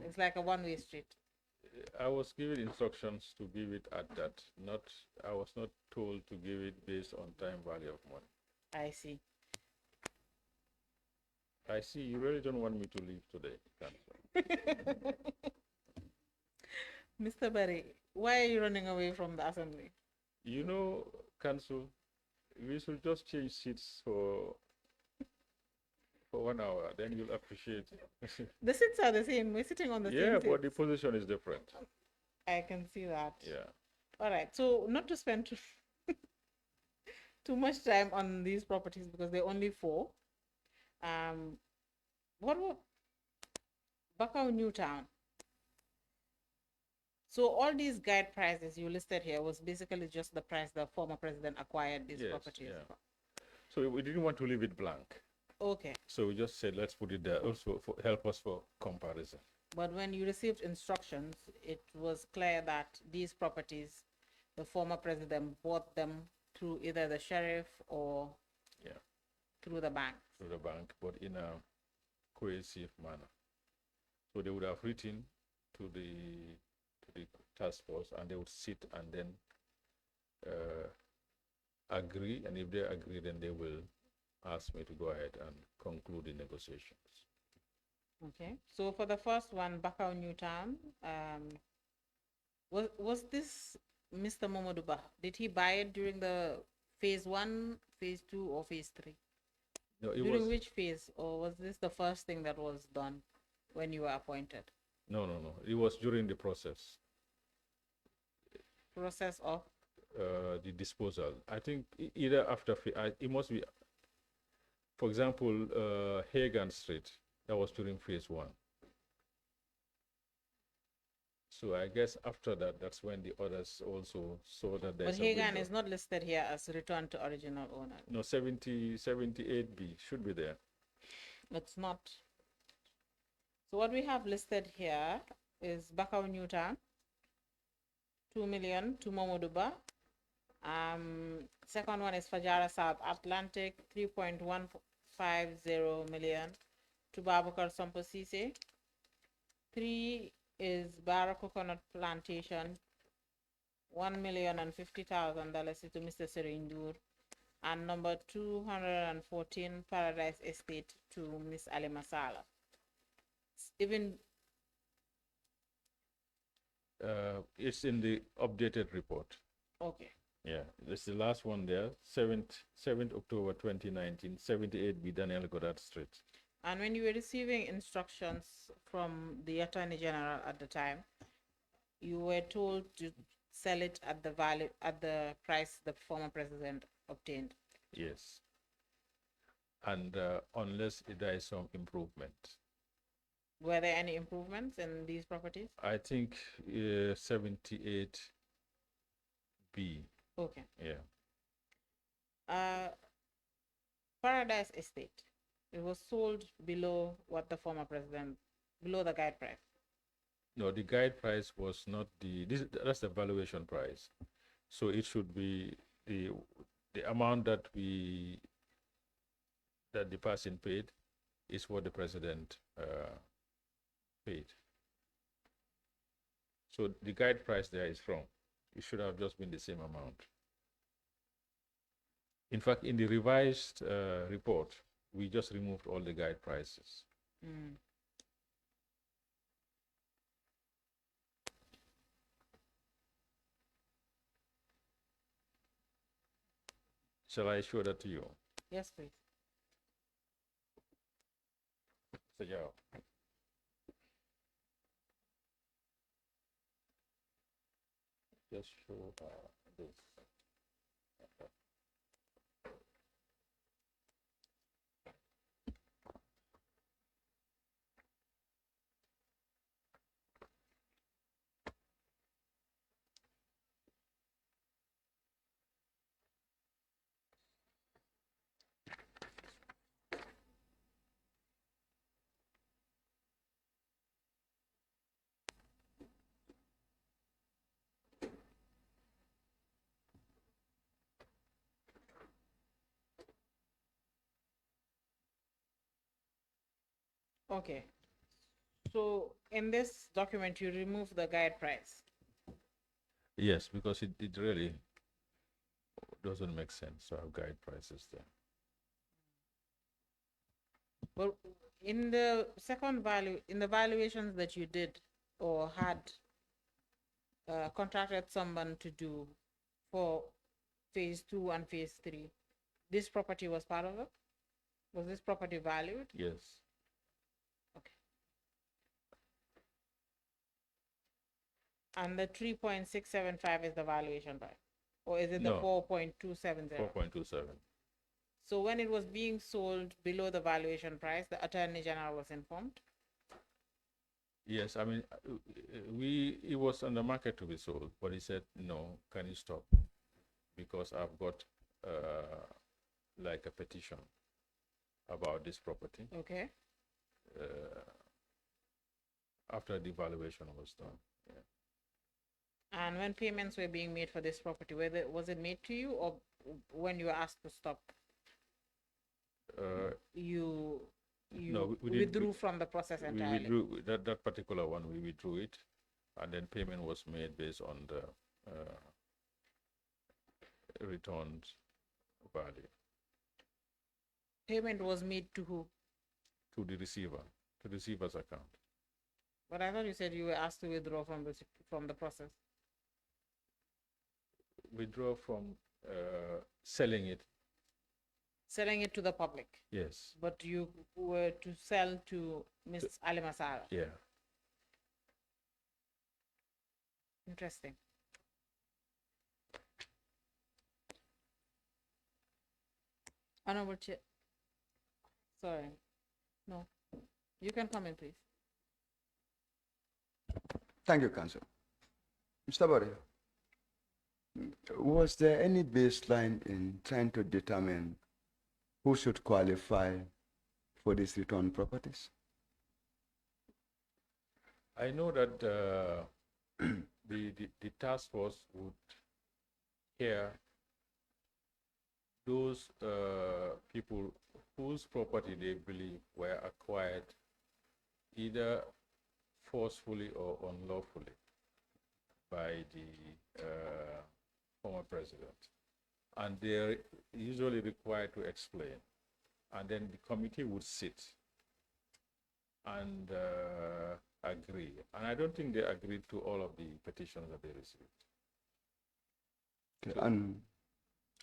It's like a one-way street. I was given instructions to give it at that. I was not told to give it based on time value of money. I see. I see you really don't want me to leave today, Councillor. Mr. Barry, why are you running away from the assembly? You know, Council, we should just change seats for 1 hour, then you'll appreciate it. The seats are the same. We're sitting on the same Yeah, seats. but the position is different. I can see that. Yeah. All right. So not to spend too much time on these properties because they're only 4. What about Bakau Newtown? So all these guide prices you listed here was basically just the price the former president acquired these Yes, properties yeah. for. So we didn't want to leave it blank. Okay. So we just said, let's put it there also for help us for comparison. But when you received instructions, it was clear that these properties, the former president bought them through either the sheriff or through the bank. Through the bank, but in a cohesive manner. So they would have written to the task force, and they would sit and then agree, and if they agree, then they will ask me to go ahead and conclude the negotiations. Okay. So for the first one, Bakau Newtown, was this Mr. Momoduba? Did he buy it during the phase 1, phase 2, or phase 3? No, it During was which phase, or was this the first thing that was done when you were appointed? no. It was during the process, Process of the disposal. I think either after it must be. For example, Hagan Street. That was during phase 1. So I guess after that, that's when the others also saw that but there's a Hagan window. is not listed here as return to original owner. No, 78B should be there. It's not. So what we have listed here is Bakau Newtown, 2 million to Momoduba. Second one is Fajara South Atlantic, 3.150 million to Babakar Somposise. 3 is Barra Coconut Plantation, $1,050,000 to Mr. Serindur. And number 214 Paradise Estate to Miss Ali Masala. Even It's in the updated report. okay. Yeah, it's the last one there, 7th October 2019, 78B Daniel Goddard Street. And when you were receiving instructions from the Attorney General at the time, you were told to sell it at the value at the price the former president obtained. Yes. And unless there is some improvement. Were there any improvements in these properties? I think 78B. Okay. Yeah. Paradise Estate. It was sold below what the former president, below the guide price. No, the guide price was not that's the valuation price. So it should be the amount that the person paid is what the president paid. So the guide price there is wrong. It should have just been the same amount. In fact, in the revised report, we just removed all the guide prices. Shall I show that to you? Yes, please. So, yeah. Just show this. Okay. So in this document, you remove the guide price. Yes, because it really doesn't make sense to have guide prices there. But in the second value, in the valuations that you did or had contracted someone to do for phase 2 and phase 3, this property was part of it? Was this property valued? Yes. Okay. And the 3.675 is the valuation price? Or is it the No. 4.270? 4.27. So when it was being sold below the valuation price, the Attorney General was informed? Yes, I mean, it was on the market to be sold, but he said, no, can you stop? Because I've got like a petition about this property Okay. after the valuation was done. Yeah. And when payments were being made for this property, was it made to you or when you were asked to stop? You No, we didn't- withdrew from the process We entirely? withdrew that particular one. We withdrew it, and then payment was made based on the returned value Payment was made to who? to the receiver, to the receiver's account. But I thought you said you were asked to withdraw from the process. Withdraw from selling it. selling it to the public, Yes. but you were to sell to Miss Ali Masara. Yeah. Interesting. Honorable Chair. Sorry. No. You can come in, please. Thank you, Council. Mr. Bari, was there any baseline in trying to determine who should qualify for these return properties? I know that the task force would hear those people whose property they believe were acquired either forcefully or unlawfully by the former president. And they're usually required to explain. And then the committee would sit and agree. And I don't think they agreed to all of the petitions that they received. Okay, and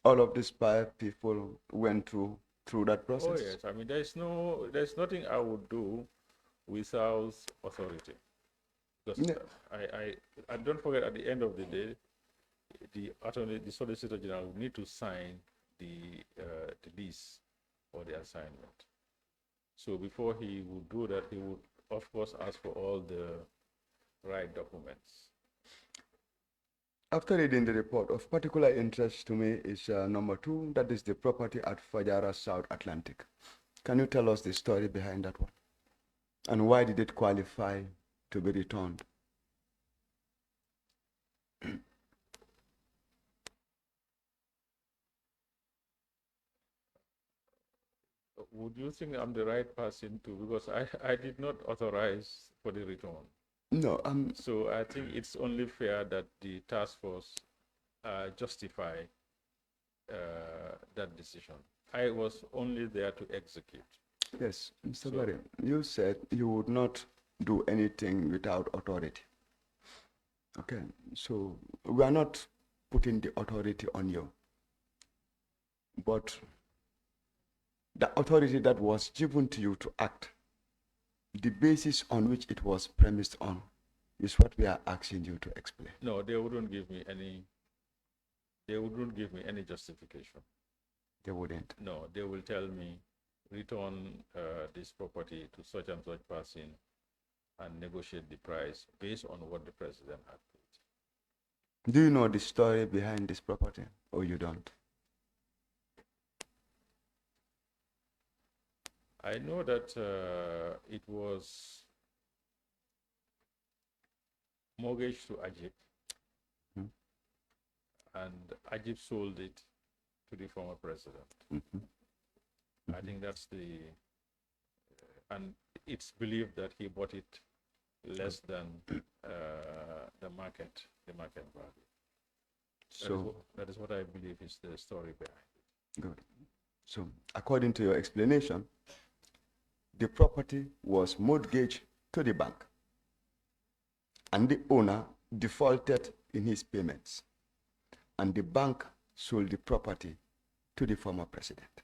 all of these 5 people went through that process? Oh yes, I mean there's nothing I would do without authority. Because Yeah. I don't forget, at the end of the day, the Solicitor General need to sign the lease or the assignment. So before he would do that, he would of course ask for all the right documents. After reading the report, of particular interest to me is number 2, that is the property at Fajara South Atlantic. Can you tell us the story behind that one? And why did it qualify to be returned? Would you think I'm the right person to, because I did not authorize for the return. No, So I think it's only fair that the task force justify that decision. I was only there to execute. yes, Mr. Barry, you said you would not do anything without authority. Okay, so we are not putting the authority on you, but the authority that was given to you to act, the basis on which it was premised on, is what we are asking you to explain. No, they wouldn't give me any. They wouldn't give me any justification. They wouldn't. No, they will tell me, return this property to such and such person and negotiate the price based on what the president had paid. Do you know the story behind this property, or you don't? I know that it was mortgaged to Ajib, and Ajib sold it to the former president. I think that's the, and it's believed that he bought it less than the market value. So That is what I believe is the story behind it. good. So according to your explanation, the property was mortgaged to the bank, and the owner defaulted in his payments, and the bank sold the property to the former president.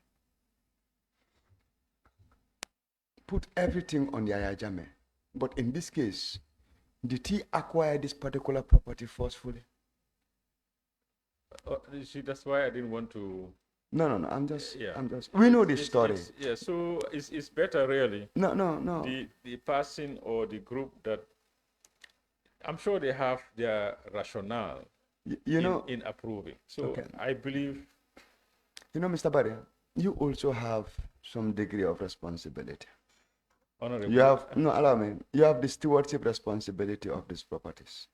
Put everything on Yaya Jammeh, but in this case, did he acquire this particular property forcefully? You see, that's why I didn't want to. No, I'm just, we know this story. Yeah, so it's better really. No. The person or the group that, I'm sure they have their rationale in approving. So okay. I believe. You know, Mr. Barry, you also have some degree of responsibility. Honorable. You have, allow me, you have the stewardship responsibility of these properties.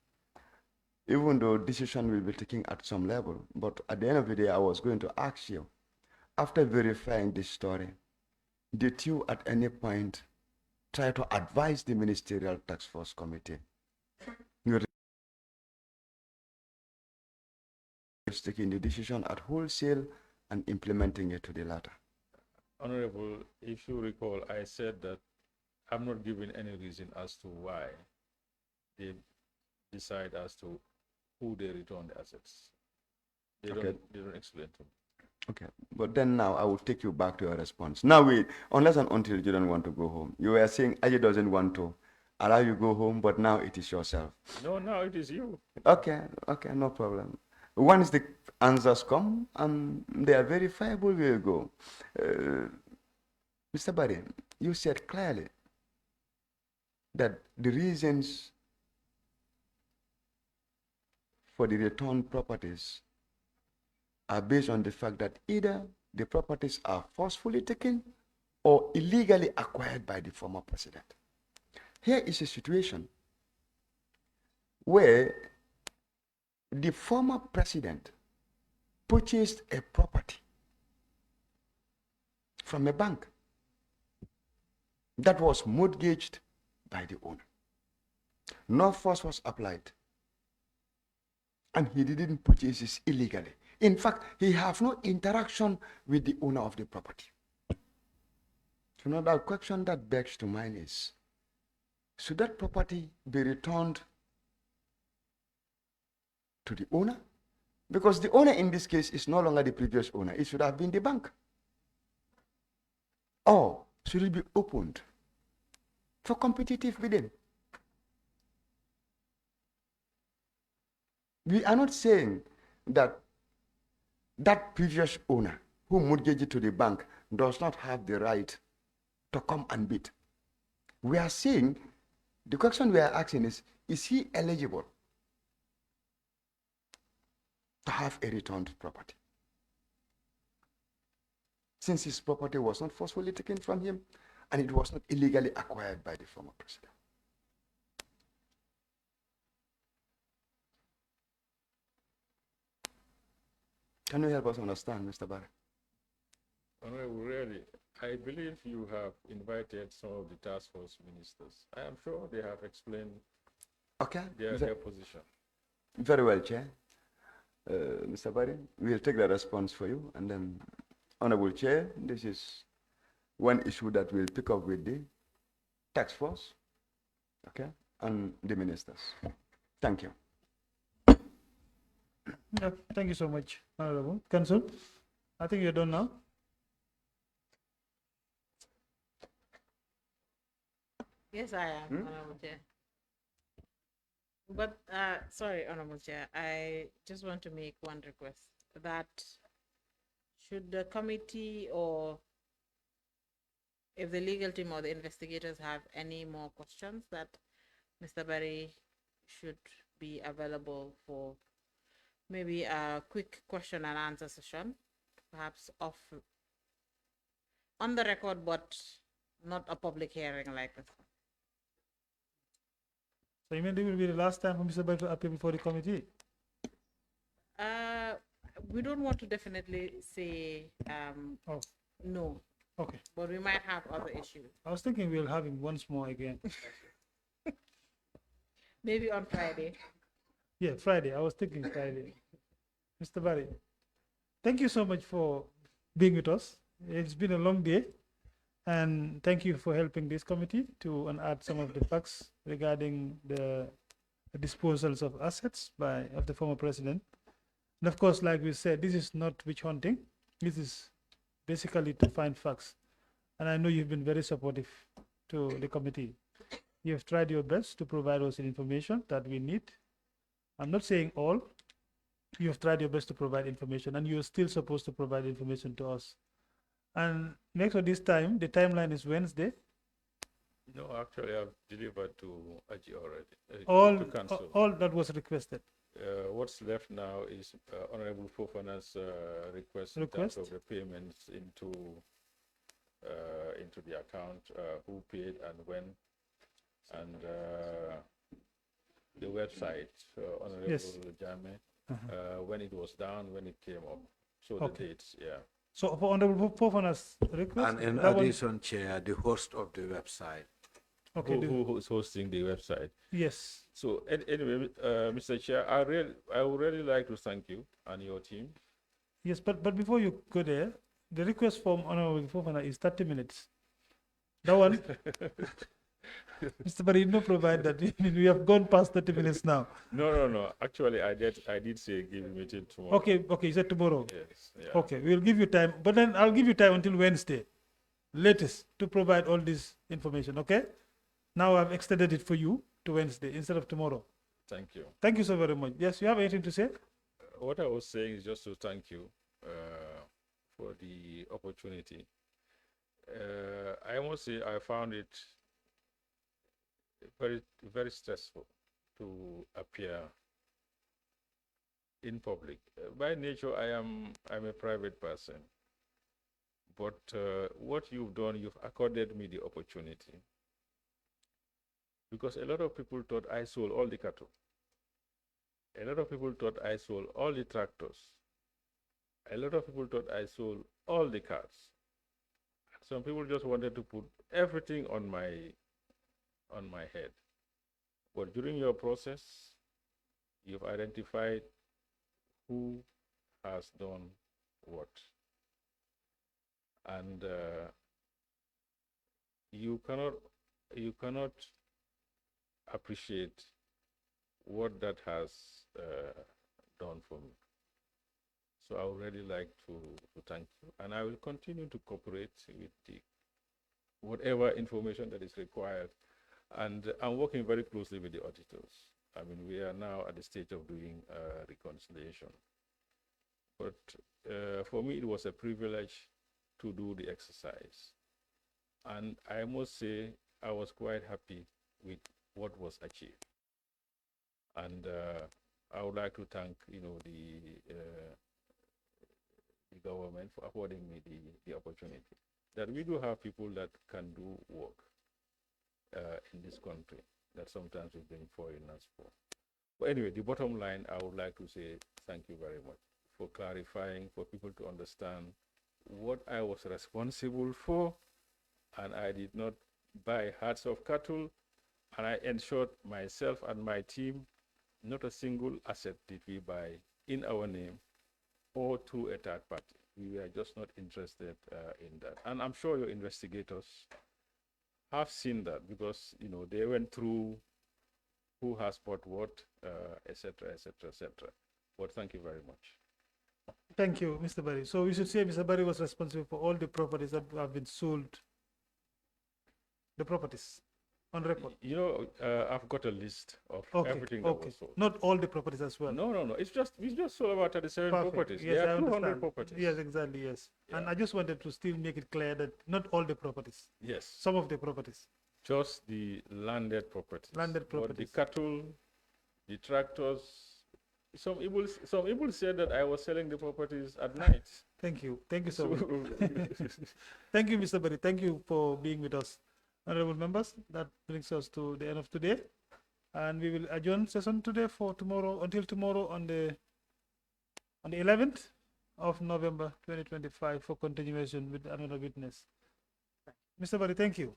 Even though decision will be taken at some level, but at the end of the day, I was going to ask you, after verifying this story, did you at any point try to advise the Ministerial Task Force Committee? You're taking the decision at wholesale and implementing it to the latter. Honorable, if you recall, I said that I'm not giving any reason as to why they decide as to who they return the assets. They don't explain to me. Okay, but then now I will take you back to your response. Now wait, unless and until you don't want to go home. You were saying Aji doesn't want to allow you go home, but now it is yourself. No, now it is you. Okay, okay, no problem. Once the answers come and they are verifiable, we'll go. Mr. Barry, you said clearly that the reasons for the returned properties are based on the fact that either the properties are forcefully taken or illegally acquired by the former president. Here is a situation where the former president purchased a property from a bank that was mortgaged by the owner. No force was applied, and he didn't purchase it illegally. In fact, he has no interaction with the owner of the property. So now the question that begs to mind is, should that property be returned to the owner? Because the owner in this case is no longer the previous owner. It should have been the bank. Or should it be opened for competitive bidding? We are not saying that that previous owner who mortgaged it to the bank does not have the right to come and bid. We are saying, the question we are asking is he eligible to have a returned property? Since his property was not forcefully taken from him and it was not illegally acquired by the former president. Can you help us understand, Mr. Barry? Honorable, really, I believe you have invited some of the task force ministers. I am sure they have explained Okay. their position. Very well, Chair. Mr. Barry, we'll take the response for you. And then, Honorable Chair, this is one issue that we'll pick up with the task force, okay, and the ministers. Thank you. Yeah, thank you so much, Honorable Council. I think you're done now. Yes, I am, Honorable Chair. But, sorry, Honorable Chair, I just want to make one request that should the committee or if the legal team or the investigators have any more questions, that Mr. Barry should be available for maybe a quick question and answer session, perhaps on the record, but not a public hearing like this. So you mean it will be the last time for Mr. Barry to appear before the committee? We don't want to definitely say Oh, no, okay. but we might have other issues. I was thinking we'll have him once more again. Maybe on Friday. Yeah, Friday. I was thinking Friday. Mr. Barry, thank you so much for being with us. It's been a long day, and thank you for helping this committee to unearth some of the facts regarding the disposals of assets of the former president. And of course, like we said, this is not witch hunting. This is basically to find facts. And I know you've been very supportive to the committee. You have tried your best to provide us the information that we need. I'm not saying all. You have tried your best to provide information, and you're still supposed to provide information to us. And next of this time, the timeline is Wednesday. No, actually, I've delivered to Aji already. All, to council. all that was requested. What's left now is Honorable Fofana's request in terms of the payments into the account, who paid and when, and the website, Honorable Yes. Jame, when it was down, when it came up. So Okay. the dates, yeah. So for Honorable Fofana's request, And in that one- addition, Chair, the host of the website. okay, Who is hosting the website? yes. So anyway, Mr. Chair, I would really like to thank you and your team. Yes, but before you go there, the request from Honorable Fofana is 30 minutes. That one, Mr. Barry, no provide that. We have gone past 30 minutes now. No. Actually, I did say give me till tomorrow. Okay, you said tomorrow. Yes. Yeah. Okay, we'll give you time, but then I'll give you time until Wednesday, latest, to provide all this information, okay? Now I've extended it for you to Wednesday instead of tomorrow. Thank you. Thank you so very much. Yes, you have anything to say? What I was saying is just to thank you for the opportunity. I must say I found it very stressful to appear in public. By nature, I'm a private person, but what you've done, you've accorded me the opportunity, because a lot of people thought I sold all the cattle. A lot of people thought I sold all the tractors. A lot of people thought I sold all the cars. Some people just wanted to put everything on my head. But during your process, you've identified who has done what. And you cannot appreciate what that has done for me. So I would really like to thank you, and I will continue to cooperate with whatever information that is required. And I'm working very closely with the auditors. I mean, we are now at the stage of doing reconciliation. But for me, it was a privilege to do the exercise. And I must say, I was quite happy with what was achieved. And I would like to thank, the government for affording me the opportunity. That we do have people that can do work in this country that sometimes we bring foreigners for. But anyway, the bottom line, I would like to say thank you very much for clarifying, for people to understand what I was responsible for, and I did not buy herds of cattle, and I ensured myself and my team not a single asset did we buy in our name or through a third party. We were just not interested in that. And I'm sure your investigators have seen that, because they went through who has bought what, etc., etc., etc. But thank you very much. Thank you, Mr. Barry. So we should say Mr. Barry was responsible for all the properties that have been sold. The properties on record. I've got a list of Okay, everything that was sold. Not all the properties as well. No. We just sold about 37 Perfect. properties. Yes, there I are 200 understand. properties. Yes, exactly, yes. Yeah. And I just wanted to still make it clear that not all the properties. Yes. Some of the properties. Just the landed properties. Landed properties. But the cattle, the tractors, some people said that I was selling the properties at night. Thank you. Thank you so much. Thank you, Mr. Barry. Thank you for being with us. Honorable members, that brings us to the end of today. And we will adjourn session today for tomorrow, until tomorrow on the 11th of November 2025 for continuation with another witness. Mr. Barry, thank you.